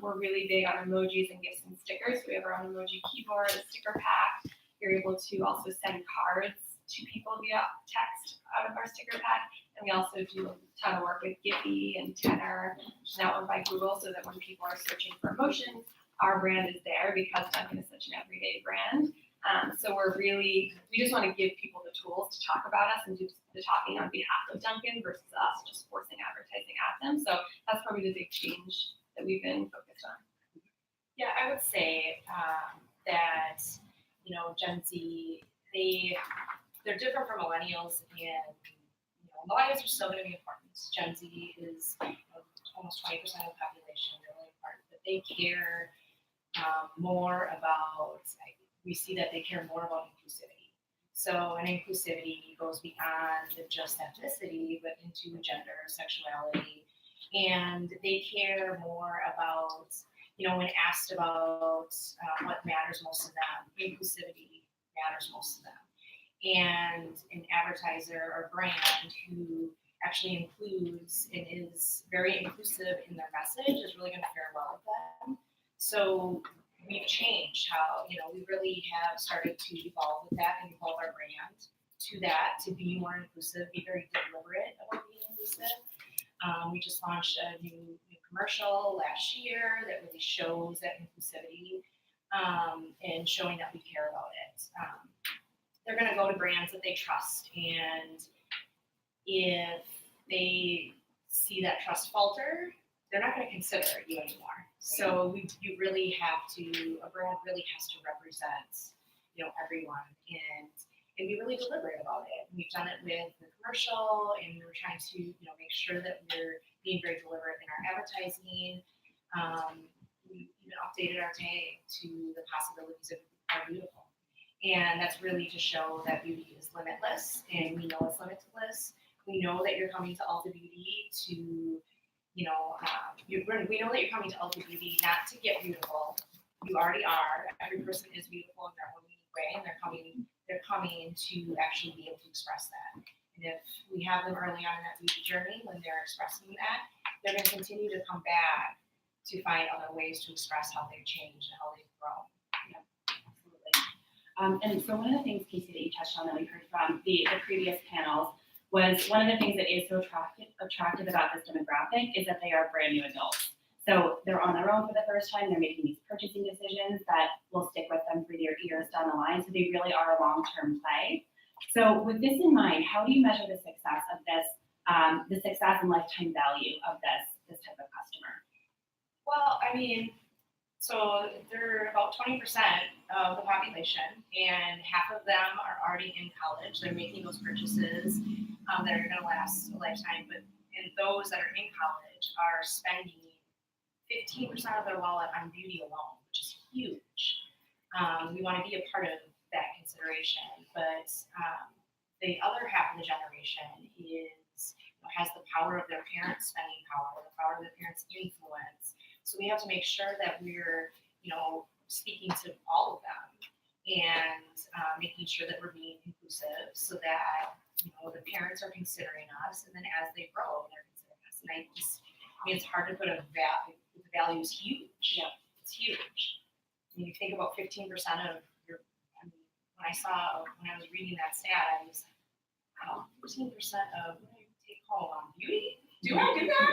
We're really big on emojis and gifts and stickers. We have our own emoji keyboard, a sticker pack. You're able to also send cards to people via text out of our sticker pack. And we also do a ton of work with Giphy and Tenor, which is now owned by Google, so that when people are searching for emotions, our brand is there because Dunkin' is such an everyday brand. So we just want to give people the tools to talk about us and do the talking on behalf of Dunkin' versus us just forcing advertising at them. So that's probably the big change that we've been focused on. Yeah, I would say that, Gen Z, they're different from millennials, and millennials are still going to be important. Gen Z is almost 20% of the population. They're really important, but they care more about. We see that they care more about inclusivity. So, and inclusivity goes beyond just ethnicity, but into gender, sexuality, and they care more about. When asked about what matters most to them, inclusivity matters most to them. And an advertiser or brand who actually includes and is very inclusive in their message is really going to fare well with them. So we've changed how, we really have started to evolve with that and evolve our brand to that, to be more inclusive, be very deliberate about being inclusive. We just launched a new commercial last year that really shows that inclusivity and showing that we care about it. They're going to go to brands that they trust, and if they see that trust falter, they're not going to consider you anymore. So a brand really has to represent, everyone and be really deliberate about it. And we've done it with the commercial, and we're trying to, make sure that we're being very deliberate in our advertising. We even updated our tag to the possibilities of are beautiful. And that's really to show that beauty is limitless, and we know it's limitless. We know that you're coming to Ulta Beauty to, we know that you're coming to Ulta Beauty not to get beautiful. You already are. Every person is beautiful in their own unique way, and they're coming to actually be able to express that. And if we have them early on in that beauty journey, when they're expressing that, they're going to continue to come back to find other ways to express how they've changed and how they've grown. And so one of the things, Casey, that you touched on that we heard from the previous panels was one of the things that is so attractive about this demographic is that they are brand new adults. So they're on their own for the first time. They're making these purchasing decisions that will stick with them for their years down the line. So they really are a long-term play. So with this in mind, how do you measure the success of this, the success and lifetime value of this type of customer? Well, I mean, so they're about 20% of the population, and half of them are already in college. They're making those purchases that are going to last a lifetime. But and those that are in college are spending 15% of their wallet on beauty alone, which is huge. We want to be a part of that consideration, but the other half of the generation has the power of their parents' spending power, the power of their parents' influence. So we have to make sure that we're, speaking to all of them and making sure that we're being inclusive so that, the parents are considering us, and then as they grow, they're considering us. And it's hard to put a value. The value is huge. Yeah, it's huge. When you think about 15% of your, when I was reading that stat, I was like, wow, 15% of what I take home on beauty? Do I do that?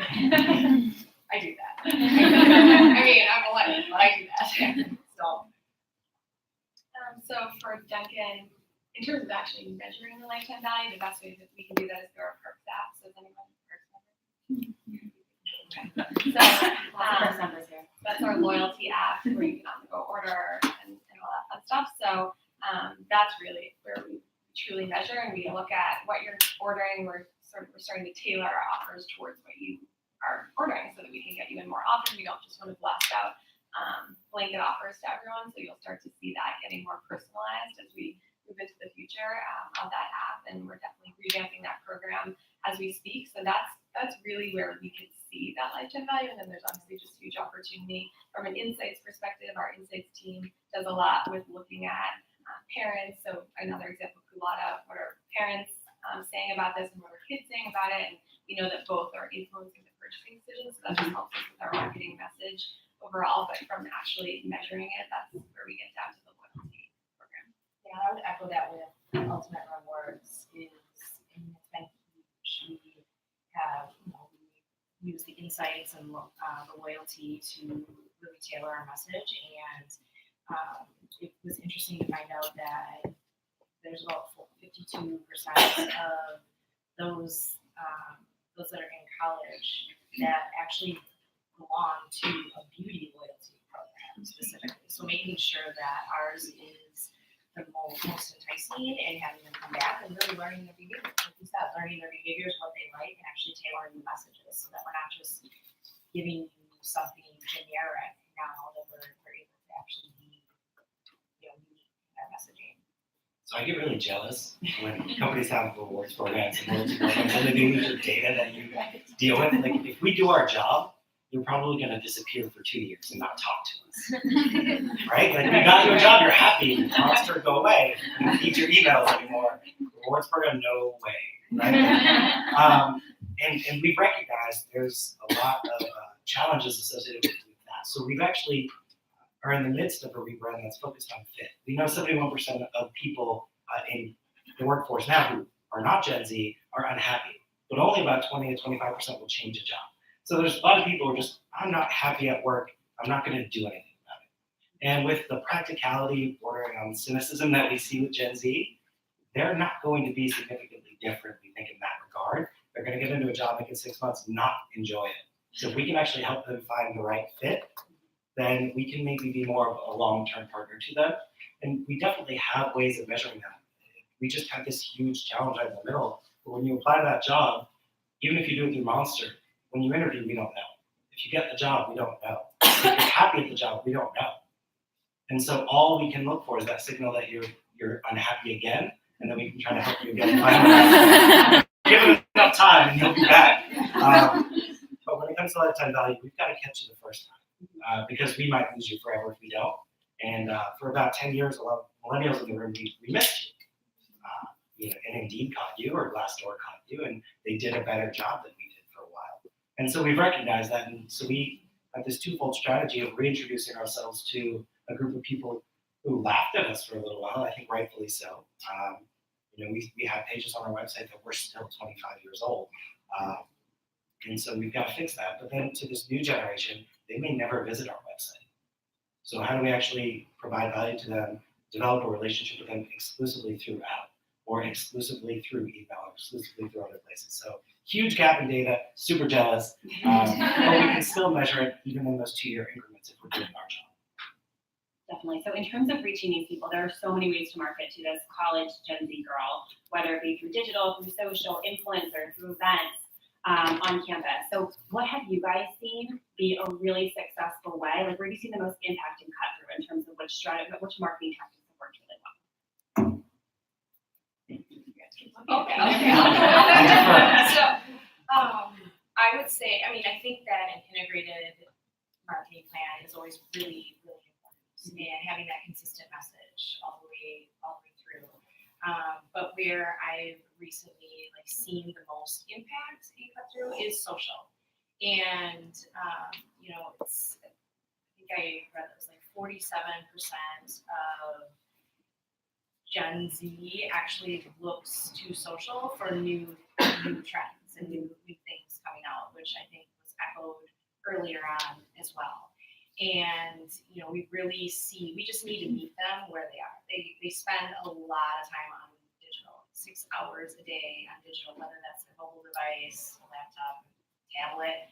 I do that. I mean, I'm 11, but I do that. So for Duncan, in terms of actually measuring the lifetime value, the best way that we can do that is through our perks app. So is anyone perks member? So that's our loyalty app where you can on the go order and all that fun stuff. So that's really where we truly measure, and we look at what you're ordering. We're starting to tailor our offers towards what you are ordering so that we can get you in more often. We don't just want to blast out blanket offers to everyone. So you'll start to see that getting more personalized as we move into the future of that app. And we're definitely revamping that program as we speak. So that's really where we can see that lifetime value. And then there's obviously just huge opportunity from an insights perspective. Our insights team does a lot with looking at parents. So another example, Culotta, what are parents saying about this and what are kids saying about it? And we know that both are influencing the purchasing decisions. So that just helps us with our marketing message overall. But from actually measuring it, that's where we get down to the loyalty program. Yeah, I would echo that with Ultimate Rewards. It's been huge. We have, we use the insights and the loyalty to really tailor our message. And it was interesting to find out that there's about 52% of those that are in college that actually belong to a beauty loyalty program specifically. So making sure that ours is the most enticing and having them come back and really learning their behaviors. Like you said, learning their behaviors, what they like, and actually tailoring the messages so that we're not just giving you something generic now, that we're able to actually be, unique in our messaging. So I get really jealous when companies have rewards programs and loyalty programs and they use your data that you deal with. Like, if we do our job, you're probably going to disappear for 2 years and not talk to us, right? Like, you got your job, you're happy, monster, go away. You don't need your emails anymore. Rewards program, no way, right? And we've recognized there's a lot of challenges associated with that. So we've actually are in the midst of a rebrand that's focused on fit. We know 71% of people in the workforce now who are not Gen Z are unhappy, but only about 20 to 25% will change a job. So there's a lot of people who are just, I'm not happy at work, I'm not going to do anything about it. And with the practicality bordering on cynicism that we see with Gen Z, they're not going to be significantly different, we think, in that regard. They're going to get into a job like in 6 months, not enjoy it. So if we can actually help them find the right fit, then we can maybe be more of a long-term partner to them. And we definitely have ways of measuring that. We just have this huge challenge right in the middle. But when you apply to that job, even if you do it through Monster, when you interview, we don't know. If you get the job, we don't know. If you're happy at the job, we don't know. And so all we can look for is that signal that you're unhappy again, and then we can try to help you again. Give it enough time and you'll be back. But when it comes to lifetime value, we've got to catch you the first time. Because we might lose you forever if we don't. And for about 10 years, a lot of millennials in the room, we missed you. And Indeed caught you, or Glassdoor caught you, and they did a better job than we did for a while. And so we've recognized that, and so we have this twofold strategy of reintroducing ourselves to a group of people who laughed at us for a little while, I think rightfully so. We have pages on our website that we're still 25 years old. And so we've got to fix that. But then to this new generation, they may never visit our website. So how do we actually provide value to them, develop a relationship with them exclusively through app or exclusively through email or exclusively through other places? So huge gap in data, super jealous, but we can still measure it even in those 2-year increments if we're doing our job. Definitely. So in terms of reaching these people, there are so many ways to market to this college Gen Z girl, whether it be through digital, through social, influencer, through events on campus. So what have you guys seen be a really successful way? Like, where have you seen the most impact and cut through in terms of which marketing tactics have worked really well? So, I would say, I think that an integrated marketing plan is always really, really important, and having that consistent message all the way through. But where I've recently seen the most impact and cut through is social, and it's, I think I read it was 47% of Gen Z actually looks to social for new trends and new things coming out, which I think was echoed earlier on as well. And we really we just need to meet them where they are. They spend a lot of time on digital, 6 hours a day on digital, whether that's a mobile device, a laptop, tablet.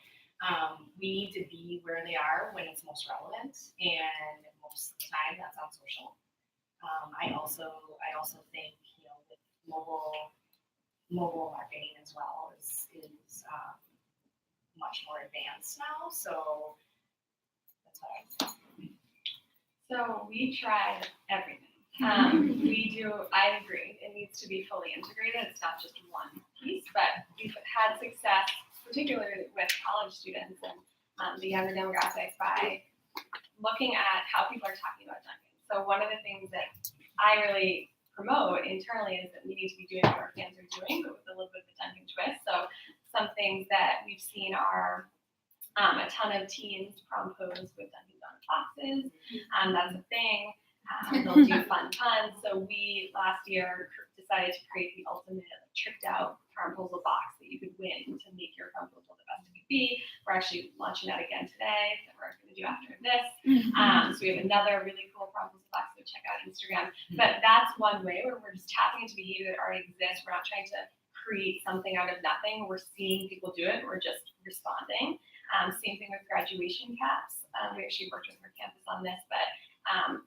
We need to be where they are when it's most relevant, and most of the time that's on social. I also think with mobile marketing as well is much more advanced now. So that's what I think. So we tried everything. I agree, it needs to be fully integrated. It's not just one piece, but we've had success, particularly with college students and the younger demographic, by looking at how people are talking about Dunkin'. So one of the things that I really promote internally is that we need to be doing what our fans are doing, but with a little bit of a Dunkin' twist. So some things that we've seen are a ton of teens prom-pose with Dunkin' Donut boxes. That's a thing. They'll do fun puns. So we last year decided to create the ultimate tricked out promposal box that you could win to make your promposal the best it could be. We're actually launching that again today that we're going to do after this. So we have another really cool promposal box, so check out Instagram. But that's one way where we're just tapping into behavior that already exists. We're not trying to create something out of nothing. We're seeing people do it. We're just responding. Same thing with graduation caps. We actually worked with our campus on this, but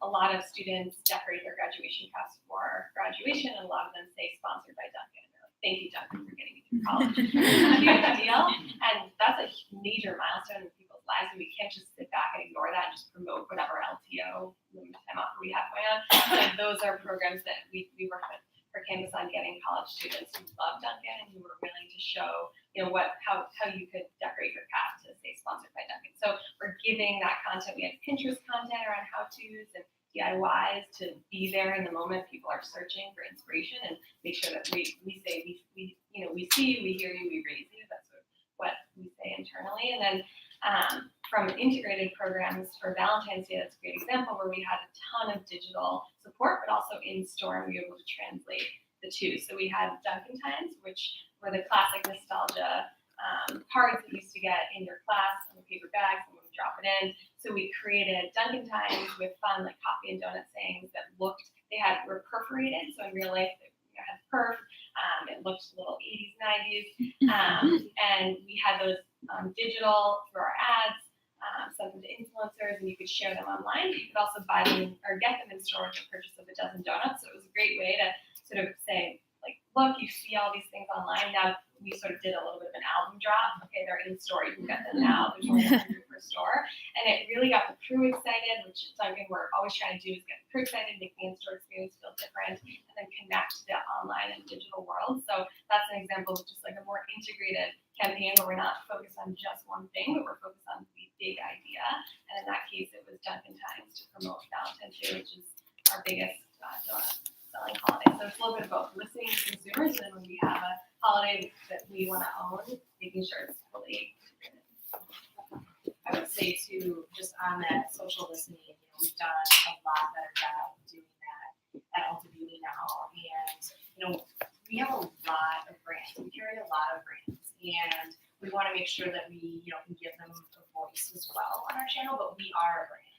a lot of students decorate their graduation caps for graduation, and a lot of them say sponsored by Dunkin'. Thank you, Dunkin', for getting me through college. Huge deal, and that's a major milestone in people's lives, and we can't just sit back and ignore that and just promote whatever LTO limited time offer we have going on. And those are programs that we work with for campus on getting college students who love Dunkin' and who are willing to show, how you could decorate your cap to say sponsored by Dunkin'. So we're giving that content. We have Pinterest content around how-tos and DIYs to be there in the moment people are searching for inspiration, and make sure that we say we see you, we hear you, we raise you. That's what we say internally. And then from integrated programs for Valentine's Day, that's a great example where we had a ton of digital support, but also in store, and we were able to translate the two. So we had Dunkin' Times, which were the classic nostalgia cards that you used to get in your class on the paper bags, and we drop it in. So we created Dunkin' Times with fun coffee and donut sayings that were perforated. So in real life, it had perf. It looked a little 80s, 90s. And we had those digital through our ads, sent them to influencers, and you could share them online. You could also buy them or get them in store with the purchase of a dozen donuts. So it was a great way to sort of say, look, you see all these things online. Now we sort of did a little bit of an album drop. Okay, they're in store. You can get them now. There's only 100 per store. And it really got the crew excited, which is something we're always trying to do, is get the crew excited, make the in-store experience feel different, and then connect the online and digital world. So that's an example of just a more integrated campaign where we're not focused on just one thing, but we're focused on the big idea. And in that case, it was Dunkin' Times to promote Valentine's Day, which is our biggest donut selling holiday. So it's a little bit of both listening to consumers, and then when we have a holiday that we want to own, making sure it's fully integrated. I would say too, just on that social listening, we've done a lot better job doing that at Ulta Beauty now. And, we have a lot of brands. We carry a lot of brands. And we want to make sure that we, can give them a voice as well on our channel, but we are a brand.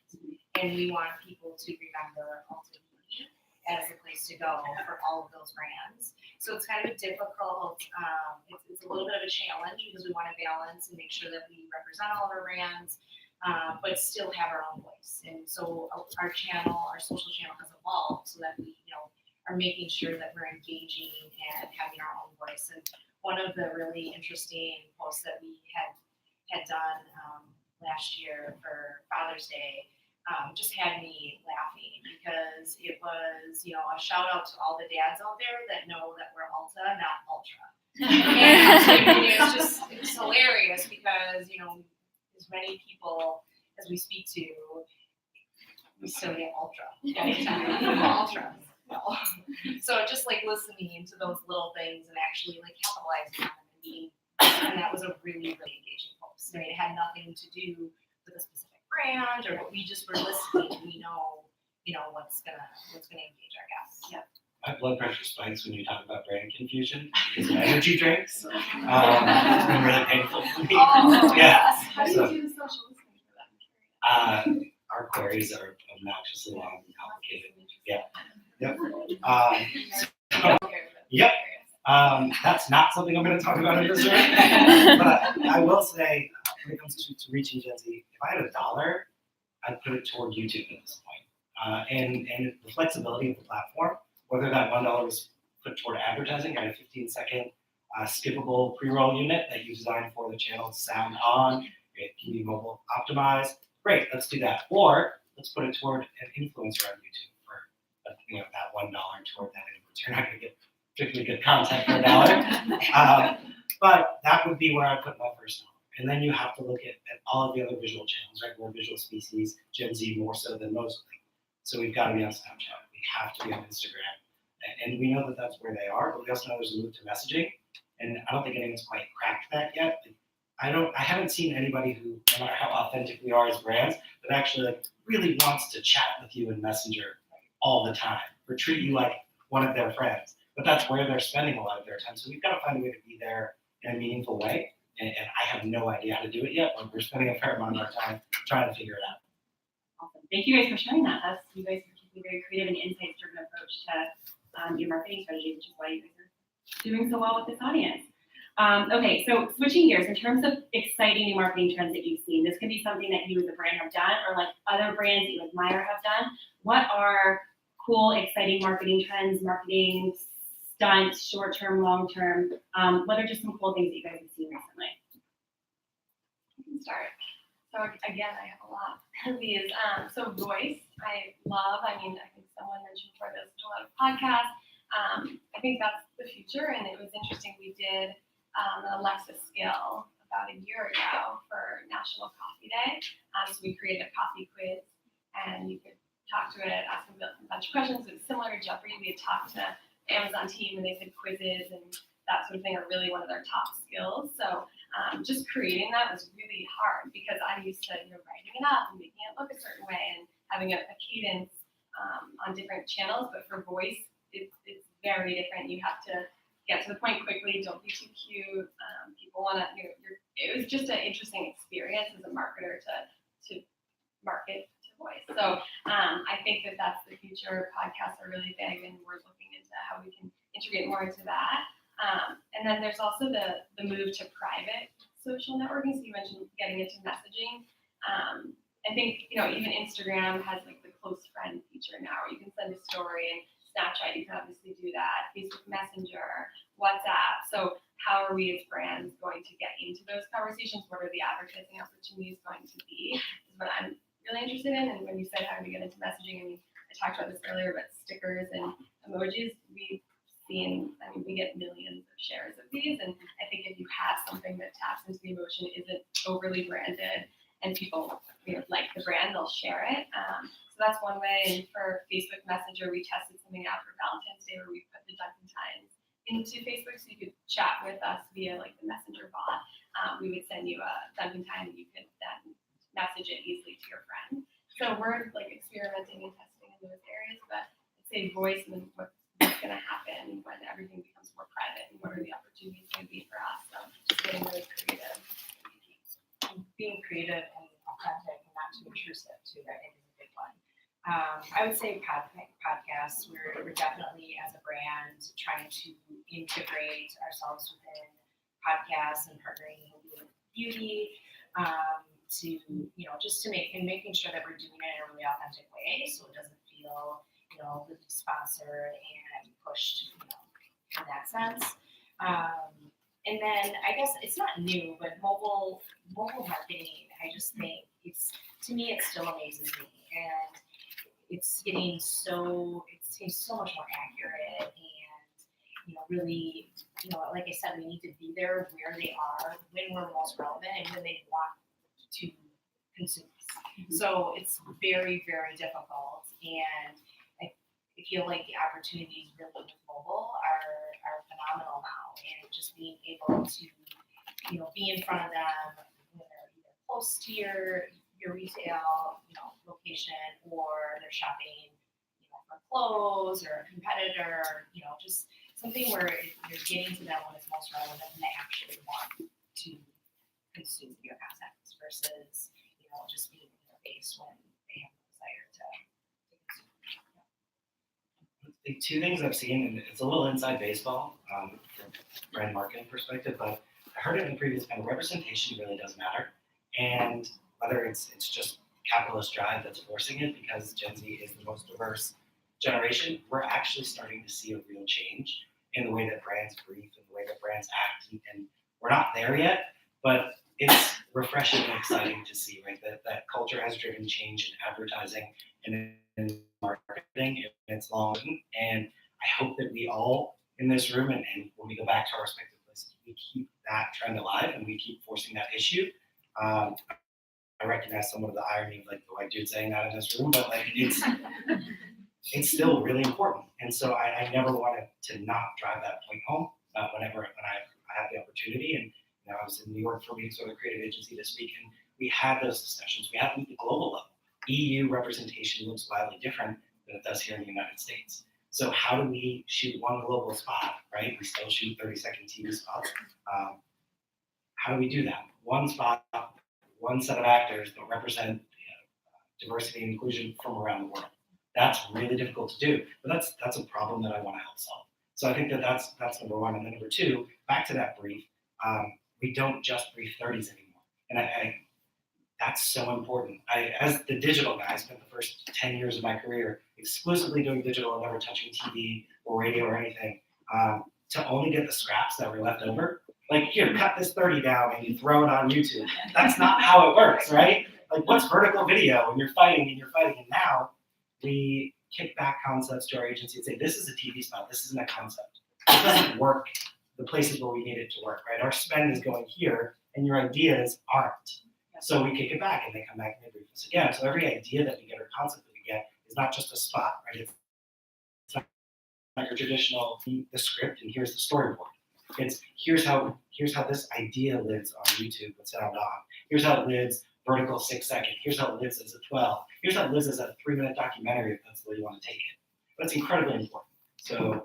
And we want people to remember Ulta Beauty as a place to go for all of those brands. So it's kind of a difficult, it's a little bit of a challenge because we want to balance and make sure that we represent all of our brands, but still have our own voice. And so our channel, our social channel has evolved so that we, are making sure that we're engaging and having our own voice. And one of the really interesting posts that we had done last year for Father's Day just had me laughing because it was, a shout out to all the dads out there that know that we're Ulta, not Ultra. And it's hilarious because, as many people as we speak to, we still get Ultra. Ultra. No. So just listening to those little things and actually capitalizing on them and that was a really, really engaging post. I mean, it had nothing to do with a specific brand or what we just were listening. We know, what's gonna engage our guests. Yeah. My blood pressure spikes when you talk about brand confusion because of energy drinks. It's been really painful for me. Yeah. How do you do the social listening for that? Our queries are obnoxiously long and complicated. Yeah. Yep. Yep. That's not something I'm going to talk about in this room. But I will say, when it comes to reaching Gen Z, if I had $1, I'd put it toward YouTube at this point. And the flexibility of the platform, whether that $1 is put toward advertising, I had a 15-second skippable pre-roll unit that you designed for the channel, sound on, it can be mobile optimized. Great, let's do that. Or let's put it toward an influencer on YouTube for that $1 toward that influencer. You're not going to get particularly good content for $1. But that would be where I put my first dollar. And then you have to look at all of the other visual channels, right? We're a visual species, Gen Z more so than most. So we've got to be on Snapchat. We have to be on Instagram. And we know that that's where they are, but we also know there's a move to messaging. And I don't think anyone's quite cracked that yet. I haven't seen anybody who, no matter how authentic we are as brands, that actually really wants to chat with you in Messenger all the time or treat you like one of their friends. But that's where they're spending a lot of their time. So we've got to find a way to be there in a meaningful way. And I have no idea how to do it yet, but we're spending a fair amount of our time trying to figure it out. Awesome. Thank you guys for sharing that. You guys are taking a very creative and insights-driven approach to your marketing strategy, which is why you guys are doing so well with this audience. Okay, so switching gears, in terms of exciting new marketing trends that you've seen, this could be something that you as a brand have done or other brands that you admire have done. What are cool, exciting marketing trends, marketing stunts, short-term, long-term? What are just some cool things that you guys have seen recently? I can start. So again, I have a lot of these. So voice, I love. I think someone mentioned before this, a lot of podcasts. I think that's the future, and it was interesting. We did an Alexa skill about a year ago for National Coffee Day. So we created a coffee quiz, and you could talk to it, ask them a bunch of questions. It was similar to Jeopardy. We had talked to the Amazon team, and they said quizzes and that sort of thing are really one of their top skills. So just creating that was really hard because I'm used to writing it up and making it look a certain way and having a cadence on different channels. But for voice, it's very different. You have to get to the point quickly. Don't be too cute. People want to. It was just an interesting experience as a marketer to market to voice. So I think that's the future. Podcasts are really big, and we're looking into how we can integrate more into that. And then there's also the move to private social networking. So you mentioned getting into messaging. I think even Instagram has the close friend feature now, where you can send a story, and Snapchat you can obviously do that. Facebook Messenger, WhatsApp. So how are we as brands going to get into those conversations? What are the advertising opportunities going to be? Is what I'm really interested in. And when you said how to get into messaging, I talked about this earlier, but stickers and emojis, we get millions of shares of these, and I think if you have something that taps into the emotion, isn't overly branded, and people like the brand, they'll share it. So that's one way. And for Facebook Messenger, we tested something out for Valentine's Day where we put the Dunkin' Times into Facebook, so you could chat with us via the Messenger bot. We would send you a Dunkin' Time, and you could then message it easily to your friend. So we're like experimenting and testing in those areas, but I'd say voice and then what's going to happen when everything becomes more private and what are the opportunities going to be for us. So just getting really creative. Being creative and authentic and not too intrusive too, I think is a big one. I would say podcasts, we're definitely as a brand trying to integrate ourselves within podcasts and partnering with beauty to, just to making sure that we're doing it in a really authentic way so it doesn't feel, really sponsored and pushed, in that sense. And then I guess it's not new, but mobile marketing, I just think to me, it still amazes me. And it seems so much more accurate and, really, like I said, we need to be there where they are, when we're most relevant and when they want to consume us. So it's very, very difficult. And I feel like the opportunities really with mobile are phenomenal now, and just being able to, be in front of them when they're either close to your retail, location, or they're shopping, for clothes or a competitor, just something where you're getting to them when it's most relevant and they actually want to consume your content versus, just being in their face when they have a desire to consume. The two things I've seen, and it's a little inside baseball from a brand marketing perspective, but I heard it in the previous panel, representation really does matter. And whether it's just capitalist drive that's forcing it because Gen Z is the most diverse generation, we're actually starting to see a real change in the way that brands brief and the way that brands act. And we're not there yet, but it's refreshing and exciting to see, right? That culture has driven change in advertising and in marketing, and it's long. And I hope that we all in this room and when we go back to our respective places, we keep that trend alive and we keep forcing that issue. I recognize some of the irony of like the white dude saying that in this room, but like it's still really important. And so I never wanted to not drive that point home when I have the opportunity. And I was in New York for meetings with a creative agency this week, and we had those discussions. We had them at the global level. EU representation looks wildly different than it does here in the United States. So how do we shoot one global spot, right? We still shoot 30-second TV spots. How do we do that? One spot, one set of actors that represent diversity and inclusion from around the world. That's really difficult to do, but that's a problem that I want to help solve. So I think that's number one. And then number two, back to that brief, we don't just brief 30s anymore. And that's so important. As the digital guy, I spent the first 10 years of my career exclusively doing digital and never touching TV or radio or anything, to only get the scraps that were left over. Like, here, cut this 30 down and you throw it on YouTube. That's not how it works, right? Like, what's vertical video when you're fighting? And now we kick back concepts to our agency and say, this is a TV spot, this isn't a concept. It doesn't work the places where we need it to work, right? Our spend is going here and your ideas aren't. So we kick it back and they come back and they brief us again. So every idea that we get or concept that we get is not just a spot, right? It's not your traditional, the script and here's the storyboard. It's here's how this idea lives on YouTube with sound on. Here's how it lives vertical 6 second. Here's how it lives as a 12. Here's how it lives as a 3-minute documentary if that's the way you want to take it. That's incredibly important. So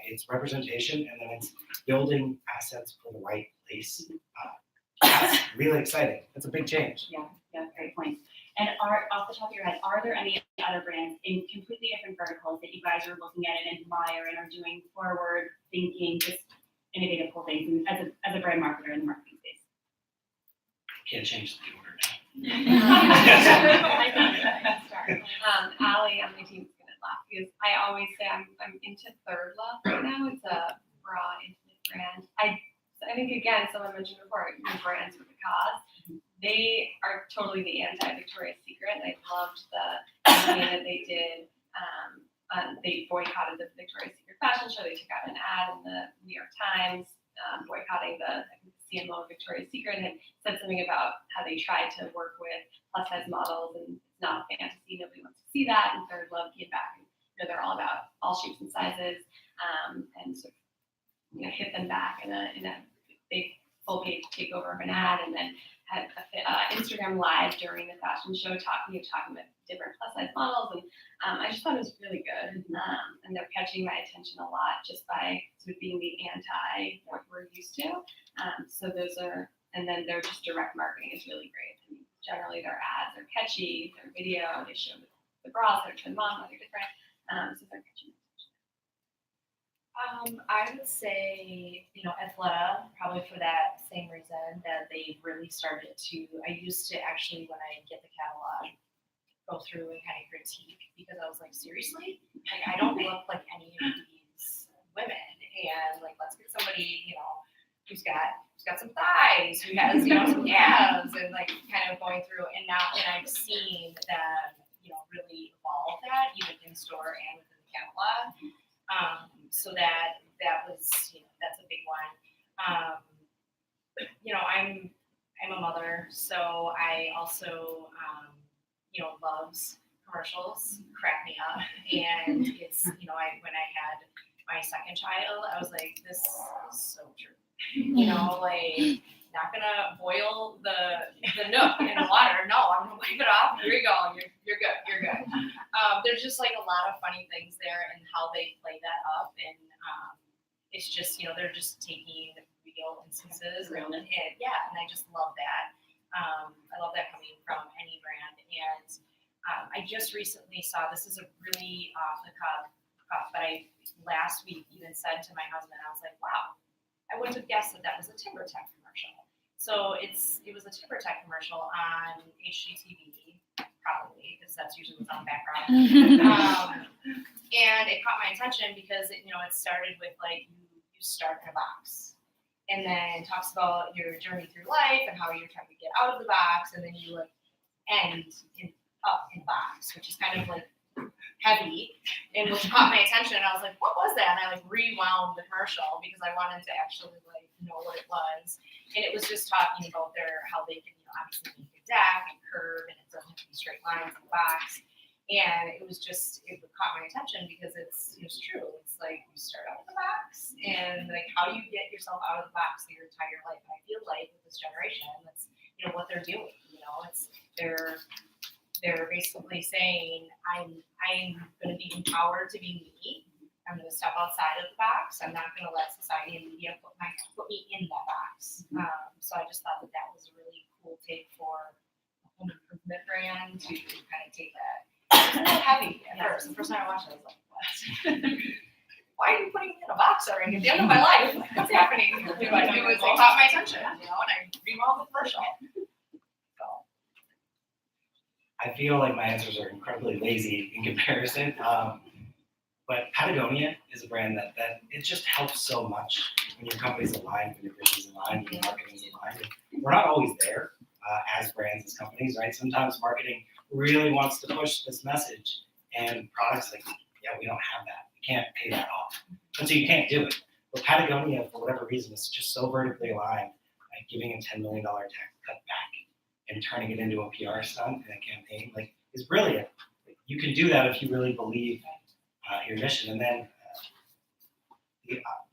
it's representation and then it's building assets for the right place. That's really exciting. That's a big change. Yeah, great point. And off the top of your head, are there any other brands in completely different verticals that you guys are looking at and admire and are doing forward thinking, just innovative cool things as a brand marketer in the marketing space? Can't change the order now. Allie on my team is gonna laugh because I always say I'm into Third Love right now. It's a bra intimate brand. I think again, someone mentioned before, new brands with a cause. They are totally the anti-Victoria's Secret. I loved the campaign that they did. They boycotted the Victoria's Secret fashion show. They took out an ad in the New York Times boycotting the CMO of Victoria's Secret and said something about how they tried to work with plus size models and it's not a fantasy. Nobody wants to see that. And Third Love came back and they're all about all shapes and sizes and sort of hit them back in a big full page takeover of an ad and then had a Instagram live during the fashion show talking with different plus size models, and I just thought it was really good. And they're catching my attention a lot just by sort of being the anti what we're used to. So those are, and then their just direct marketing is really great. I mean, generally their ads are catchy, their video, they show the bras that are trimmed on, they're different. So they're catching my attention. I would say, Athleta, probably for that same reason that they really started to, I used to actually, when I get the catalog, go through and kind of critique because I was like, seriously? Like, I don't look like any of these women. And like, let's get somebody, who's got some thighs, who has, some abs, and like kind of going through. And now, and I've seen them, really evolve that even in store and within the catalog. So that was, that's a big one. I'm a mother, so I also, loves commercials, crack me up. And it's, when I had my second child, I was like, this is so true. Like, not gonna boil the nook in the water. No, I'm gonna wipe it off. Here you go. You're good. You're good. There's just like a lot of funny things there and how they play that up, and it's just they're just taking real instances and I just love that. I love that coming from any brand, and I just recently saw, this is a really off the cuff, but I last week even said to my husband, I was like, wow, I wouldn't have guessed that was a TimberTech commercial. So it was a TimberTech commercial on HGTV, probably, because that's usually what's on the background. And it caught my attention because it started with like you start in a box, and then talks about your journey through life and how you're trying to get out of the box, and then you like end up in the box, which is kind of like heavy, and which caught my attention. And I was like, what was that? And I like rewound the commercial because I wanted to actually like know what it was. And it was just talking about how they can obviously make a deck and curve, and it doesn't have to be straight lines in the box. And it caught my attention because it's true. It's like you start out of the box, and like how do you get yourself out of the box your entire life? And I feel like with this generation, that's what they're doing. It's they're basically saying, I'm going to be empowered to be me. I'm going to step outside of the box. I'm not going to let society and media put me in that box. So I just thought that was a really cool take for a home improvement brand to kind of take that. It's a little heavy at first. The first time I watched it, I was like, what? Why are you putting me in a box already? At the end of my life, like, what's happening? It caught my attention, and I rewound the commercial. I feel like my answers are incredibly lazy in comparison. But Patagonia is a brand that it just helps so much when your company's aligned, when your vision's aligned, when your marketing's aligned. We're not always there as brands, as companies, right? Sometimes marketing really wants to push this message, and products like, we don't have that. We can't pay that off. And so you can't do it. But Patagonia, for whatever reason, is just so vertically aligned, like giving a $10 million tax cut back and turning it into a PR stunt and a campaign, like, is brilliant. You can do that if you really believe your mission. And then,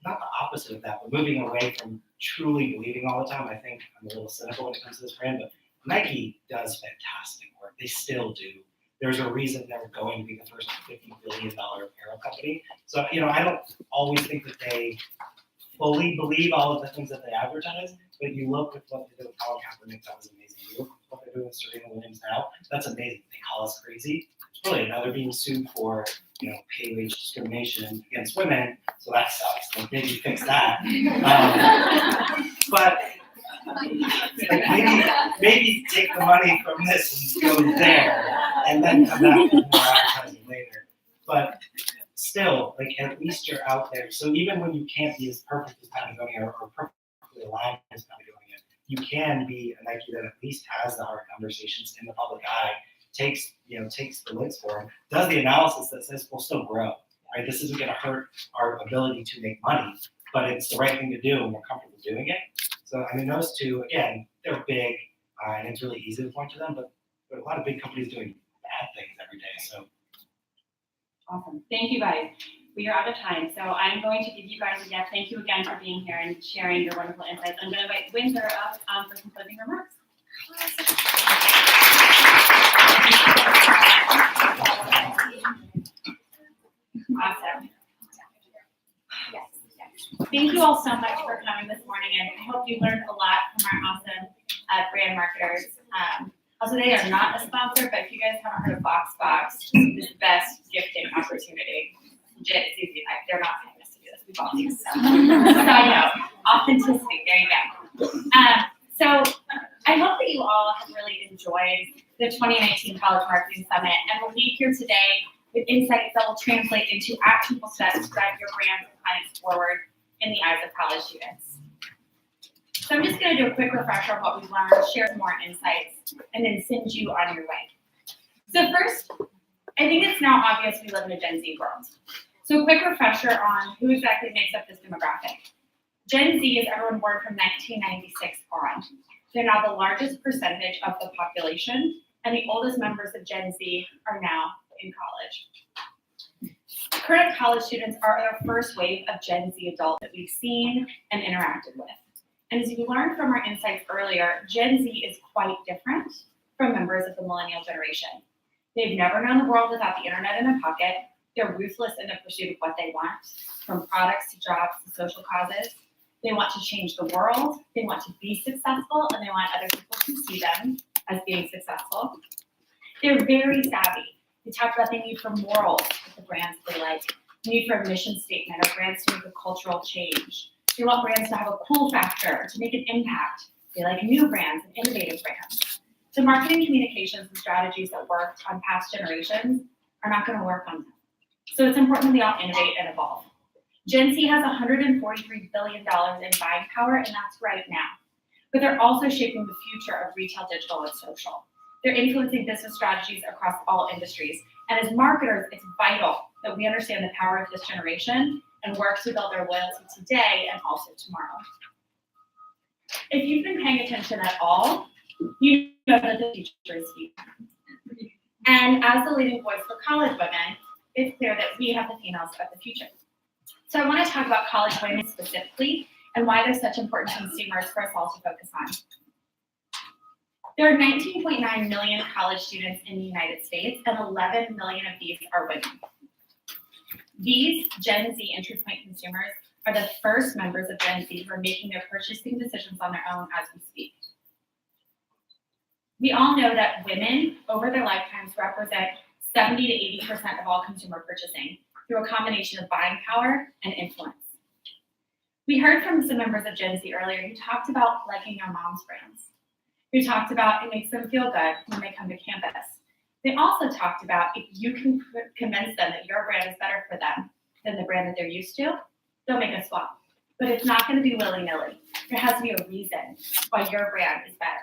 not the opposite of that, but moving away from truly believing all the time. I think I'm a little cynical when it comes to this brand, but Nike does fantastic work. They still do. There's a reason they're going to be the first $50 billion apparel company. So, I don't always think that they fully believe all of the things that they advertise, but you look at what they did with Colin Kaepernick, that was amazing. You look at what they're doing with Serena Williams now, that's amazing. They call us crazy. It's brilliant. Now they're being sued for, pay wage discrimination against women, so that sucks. Like, maybe fix that. But like, maybe take the money from this and go there, and then come back with more advertising later. But still, like, at least you're out there. So even when you can't be as perfect as Patagonia or perfectly aligned as Patagonia, you can be a Nike that at least has the hard conversations in the public eye, takes the licks for them, does the analysis that says we'll still grow. Right? This isn't going to hurt our ability to make money, but it's the right thing to do, and we're comfortable doing it. So, those two, again, they're big, and it's really easy to point to them, but there are a lot of big companies doing bad things every day. So, awesome. Thank you, guys. We are out of time, so I'm going to give you guys a gift. Thank you again for being here and sharing your wonderful insights. I'm going to invite Windsor up for some closing remarks. Awesome. Yes. Thank you all so much for coming this morning, and I hope you learned a lot from our awesome brand marketers. Also, they are not a sponsor, but if you guys haven't heard of BoxBox, this is the best gifting opportunity. Legit, it's easy. They're not paying us to do this. We bought these. So I know. Authenticity. There you go. So I hope that you all have really enjoyed the 2019 College Marketing Summit and will leave here today with insights that will translate into actionable steps to drive your brand and clients forward in the eyes of college students. So I'm just going to do a quick refresher on what we've learned, share some more insights, and then send you on your way. So first, I think it's now obvious we live in a Gen Z world. So a quick refresher on who exactly makes up this demographic. Gen Z is everyone born from 1996 on. They're now the largest percentage of the population, and the oldest members of Gen Z are now in college. Current college students are the first wave of Gen Z adults that we've seen and interacted with. And as you learned from our insights earlier, Gen Z is quite different from members of the millennial generation. They've never known the world without the internet in their pocket. They're ruthless in the pursuit of what they want, from products to jobs to social causes. They want to change the world, they want to be successful, and they want other people to see them as being successful. They're very savvy. They talk about the need for morals with the brands they like, the need for a mission statement or brands to make a cultural change. They want brands to have a cool factor, to make an impact. They like new brands and innovative brands. So marketing communications and strategies that worked on past generations are not going to work on them. So it's important that we all innovate and evolve. Gen Z has $143 billion in buying power, and that's right now. But they're also shaping the future of retail, digital, and social. They're influencing business strategies across all industries. And as marketers, it's vital that we understand the power of this generation and work to build their loyalty today and also tomorrow. If you've been paying attention at all, you know that the future is you. And as the leading voice for college women, it's clear that we have the females of the future. So I want to talk about college women specifically and why they're such important consumers for us all to focus on. There are 19.9 million college students in the United States, and 11 million of these are women. These Gen Z entry point consumers are the first members of Gen Z who are making their purchasing decisions on their own as we speak. We all know that women over their lifetimes represent 70 to 80% of all consumer purchasing through a combination of buying power and influence. We heard from some members of Gen Z earlier who talked about liking their mom's brands, who talked about it makes them feel good when they come to campus. They also talked about if you can convince them that your brand is better for them than the brand that they're used to, they'll make a swap. But it's not going to be willy-nilly. There has to be a reason why your brand is better.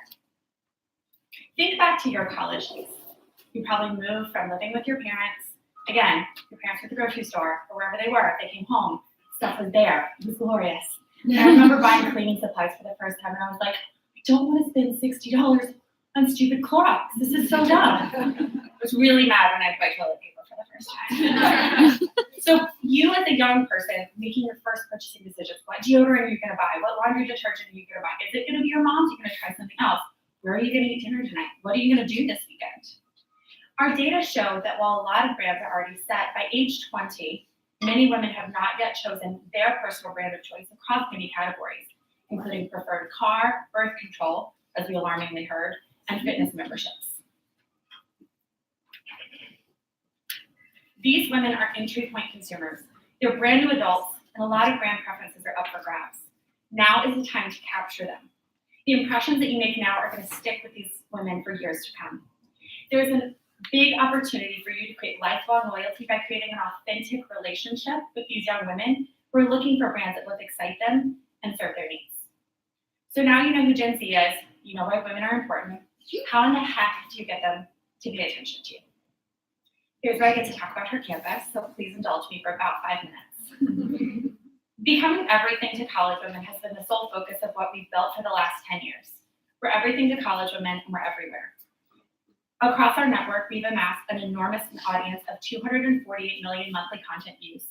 Think back to your college days. You probably moved from living with your parents. Again, your parents were at the grocery store or wherever they were. They came home. Stuff was there. It was glorious. And I remember buying cleaning supplies for the first time, and I was like, I don't want to spend $60 on stupid Clorox. This is so dumb. I was really mad when I had to buy toilet paper for the first time. So you as a young person making your first purchasing decisions, what deodorant are you going to buy? What laundry detergent are you going to buy? Is it going to be your mom's? Are you going to try something else? Where are you going to eat dinner tonight? What are you going to do this weekend? Our data show that while a lot of brands are already set, by age 20, many women have not yet chosen their personal brand of choice across many categories, including preferred car, birth control, as we alarmingly heard, and fitness memberships. These women are entry point consumers. They're brand new adults, and a lot of brand preferences are up for grabs. Now is the time to capture them. The impressions that you make now are going to stick with these women for years to come. There's a big opportunity for you to create lifelong loyalty by creating an authentic relationship with these young women who are looking for brands that both excite them and serve their needs. So now you know who Gen Z is, you know why women are important. How in the heck do you get them to pay attention to you? Here's where I get to talk about her campus, so please indulge me for about 5 minutes. Becoming everything to college women has been the sole focus of what we've built for the last 10 years. We're everything to college women, and we're everywhere. Across our network, we've amassed an enormous audience of 248 million monthly content views.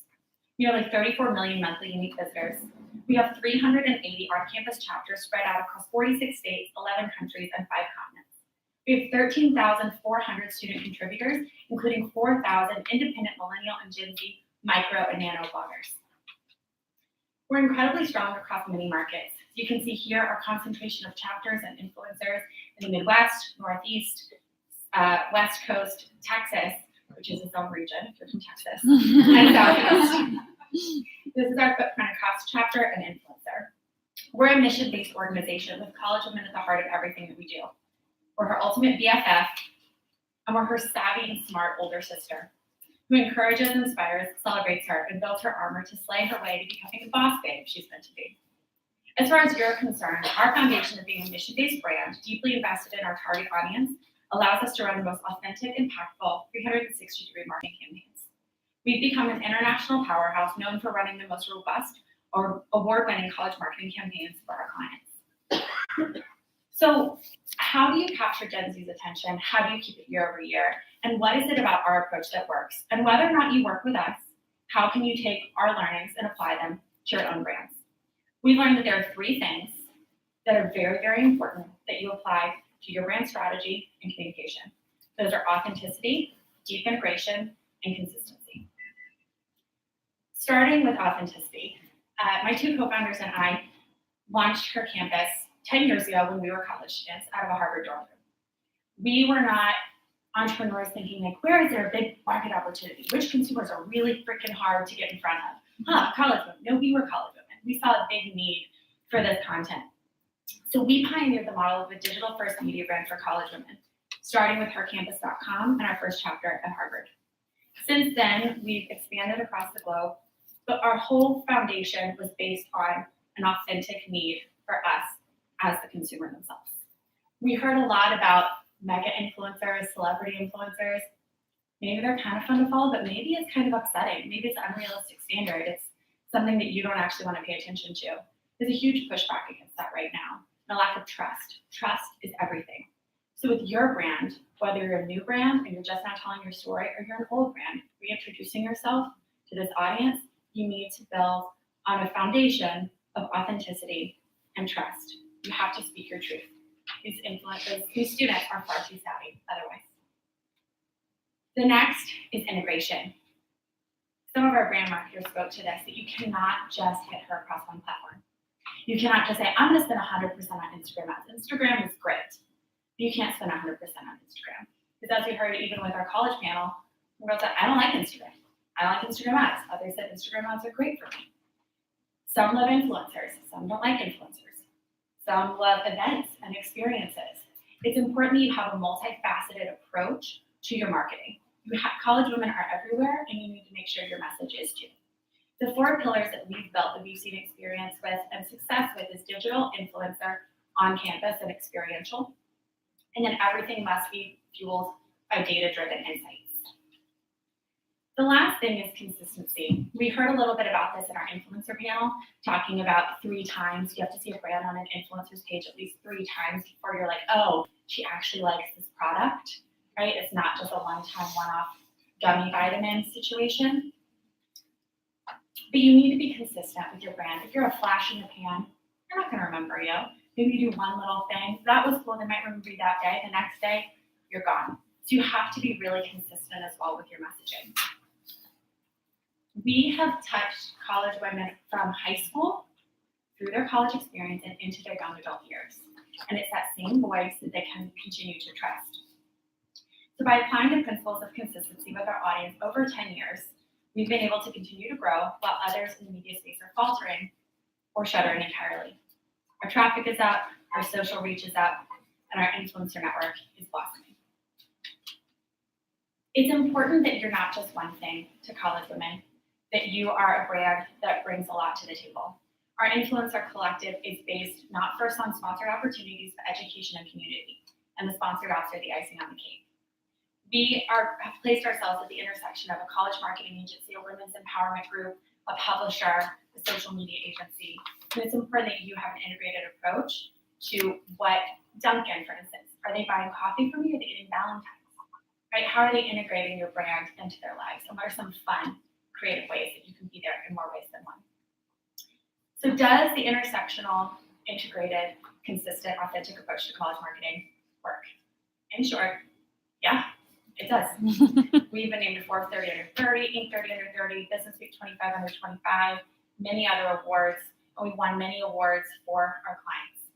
nearly 34 million monthly unique visitors. We have 380 on-campus chapters spread out across 46 states, 11 countries, and 5 continents. We have 13,400 student contributors, including 4,000 independent millennial and Gen Z micro and nano bloggers. We're incredibly strong across many markets. You can see here our concentration of chapters and influencers in the Midwest, Northeast, West Coast, Texas, which is its own region if you're from Texas, and Southeast. This is our footprint across chapter and influencer. We're a mission-based organization with college women at the heart of everything that we do. We're her ultimate BFF, and we're her savvy and smart older sister, who encourages, inspires, celebrates her, and builds her armor to slay her way to becoming the boss babe she's meant to be. As far as you're concerned, our foundation of being a mission-based brand, deeply invested in our target audience, allows us to run the most authentic, impactful, 360-degree marketing campaigns. We've become an international powerhouse known for running the most robust or award-winning college marketing campaigns for our clients. So how do you capture Gen Z's attention? How do you keep it year over year? And what is it about our approach that works? And whether or not you work with us, how can you take our learnings and apply them to your own brands? We learned that there are 3 things that are very, very important that you apply to your brand strategy and communication. Those are authenticity, deep integration, and consistency. Starting with authenticity, my 2 co-founders and I launched Her Campus 10 years ago when we were college students out of a Harvard dorm room. We were not entrepreneurs thinking like, where is there a big market opportunity? Which consumers are really freaking hard to get in front of? College women. No, we were college women. We saw a big need for this content. So we pioneered the model of a digital-first media brand for college women, starting with hercampus.com and our first chapter at Harvard. Since then, we've expanded across the globe, but our whole foundation was based on an authentic need for us as the consumer themselves. We heard a lot about mega influencers, celebrity influencers. Maybe they're kind of fun to follow, but maybe it's kind of upsetting. Maybe it's an unrealistic standard. It's something that you don't actually want to pay attention to. There's a huge pushback against that right now. And a lack of trust. Trust is everything. So with your brand, whether you're a new brand and you're just now telling your story, or you're an old brand, reintroducing yourself to this audience, you need to build on a foundation of authenticity and trust. You have to speak your truth. These influencers, these students are far too savvy otherwise. The next is integration. Some of our brand marketers spoke to this, that you cannot just hit her across one platform. You cannot just say, I'm gonna spend 100% on Instagram ads. Instagram is great. You can't spend 100% on Instagram. Because as we heard even with our college panel, girls said, I don't like Instagram. I don't like Instagram ads. Others said Instagram ads are great for me. Some love influencers, some don't like influencers. Some love events and experiences. It's important that you have a multifaceted approach to your marketing. College women are everywhere, and you need to make sure your message is too. The 4 pillars that we've built, that we've seen experience with and success with, is digital, influencer, on campus, and experiential. And then everything must be fueled by data-driven insights. The last thing is consistency. We heard a little bit about this in our influencer panel, talking about 3 times. You have to see a brand on an influencer's page at least 3 times before you're like, oh, she actually likes this product, right? It's not just a one-time, one-off gummy vitamin situation. But you need to be consistent with your brand. If you're a flash in the pan, they're not gonna remember you. Maybe you do one little thing. That was cool, they might remember you that day. The next day, you're gone. So you have to be really consistent as well with your messaging. We have touched college women from high school through their college experience and into their young adult years. And it's that same voice that they can continue to trust. So by applying the principles of consistency with our audience over 10 years, we've been able to continue to grow while others in the media space are faltering or shuttering entirely. Our traffic is up, our social reach is up, and our influencer network is blossoming. It's important that you're not just one thing to college women, that you are a brand that brings a lot to the table. Our influencer collective is based not first on sponsored opportunities, but education and community, and the sponsored ops are the icing on the cake. We have placed ourselves at the intersection of a college marketing agency, a women's empowerment group, a publisher, a social media agency. And it's important that you have an integrated approach to what Dunkin', for instance, are they buying coffee from you? Are they getting Valentine's? Right? How are they integrating your brand into their lives? And what are some fun, creative ways that you can be there in more ways than one. So does the intersectional, integrated, consistent, authentic approach to college marketing work? In short, yeah, it does. We've been named to Forbes 30 Under 30, Inc. 30 Under 30, Business Week 25 Under 25, many other awards, and we won many awards for our clients.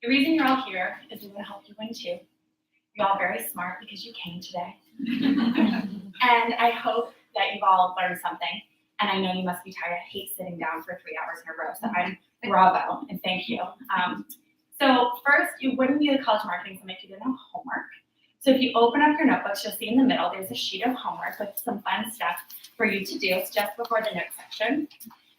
The reason you're all here is we want to help you win too. You're all very smart because you came today. And I hope that you've all learned something. And I know you must be tired. I hate sitting down for 3 hours in a row. So I'm bravo and thank you. So first, you wouldn't be the College Marketing Summit if you didn't have homework. So if you open up your notebooks, you'll see in the middle, there's a sheet of homework with some fun stuff for you to do. It's just before the note section.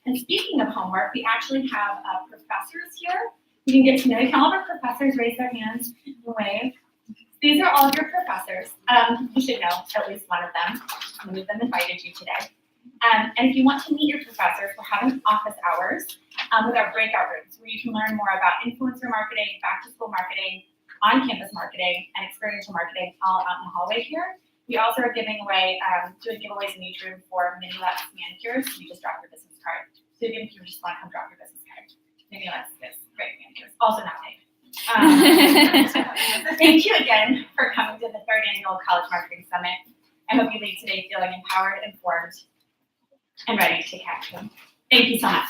And speaking of homework, we actually have professors here. You can get to know, can all of our professors raise their hands and wave? These are all of your professors. You should know at least one of them. Many of them invited you today. And if you want to meet your professors, we're having office hours with our breakout rooms where you can learn more about influencer marketing, back-to-school marketing, on-campus marketing, and experiential marketing all out in the hallway here. We also are giving away, doing giveaways in each room for Minute's manicures. You just drop your business card. So even if you just want to come drop your business card, Minute's is great manicures. Also not paid. Thank you again for coming to the 3rd Annual College Marketing Summit. I hope you leave today feeling empowered, informed, and ready to catch them. Thank you so much.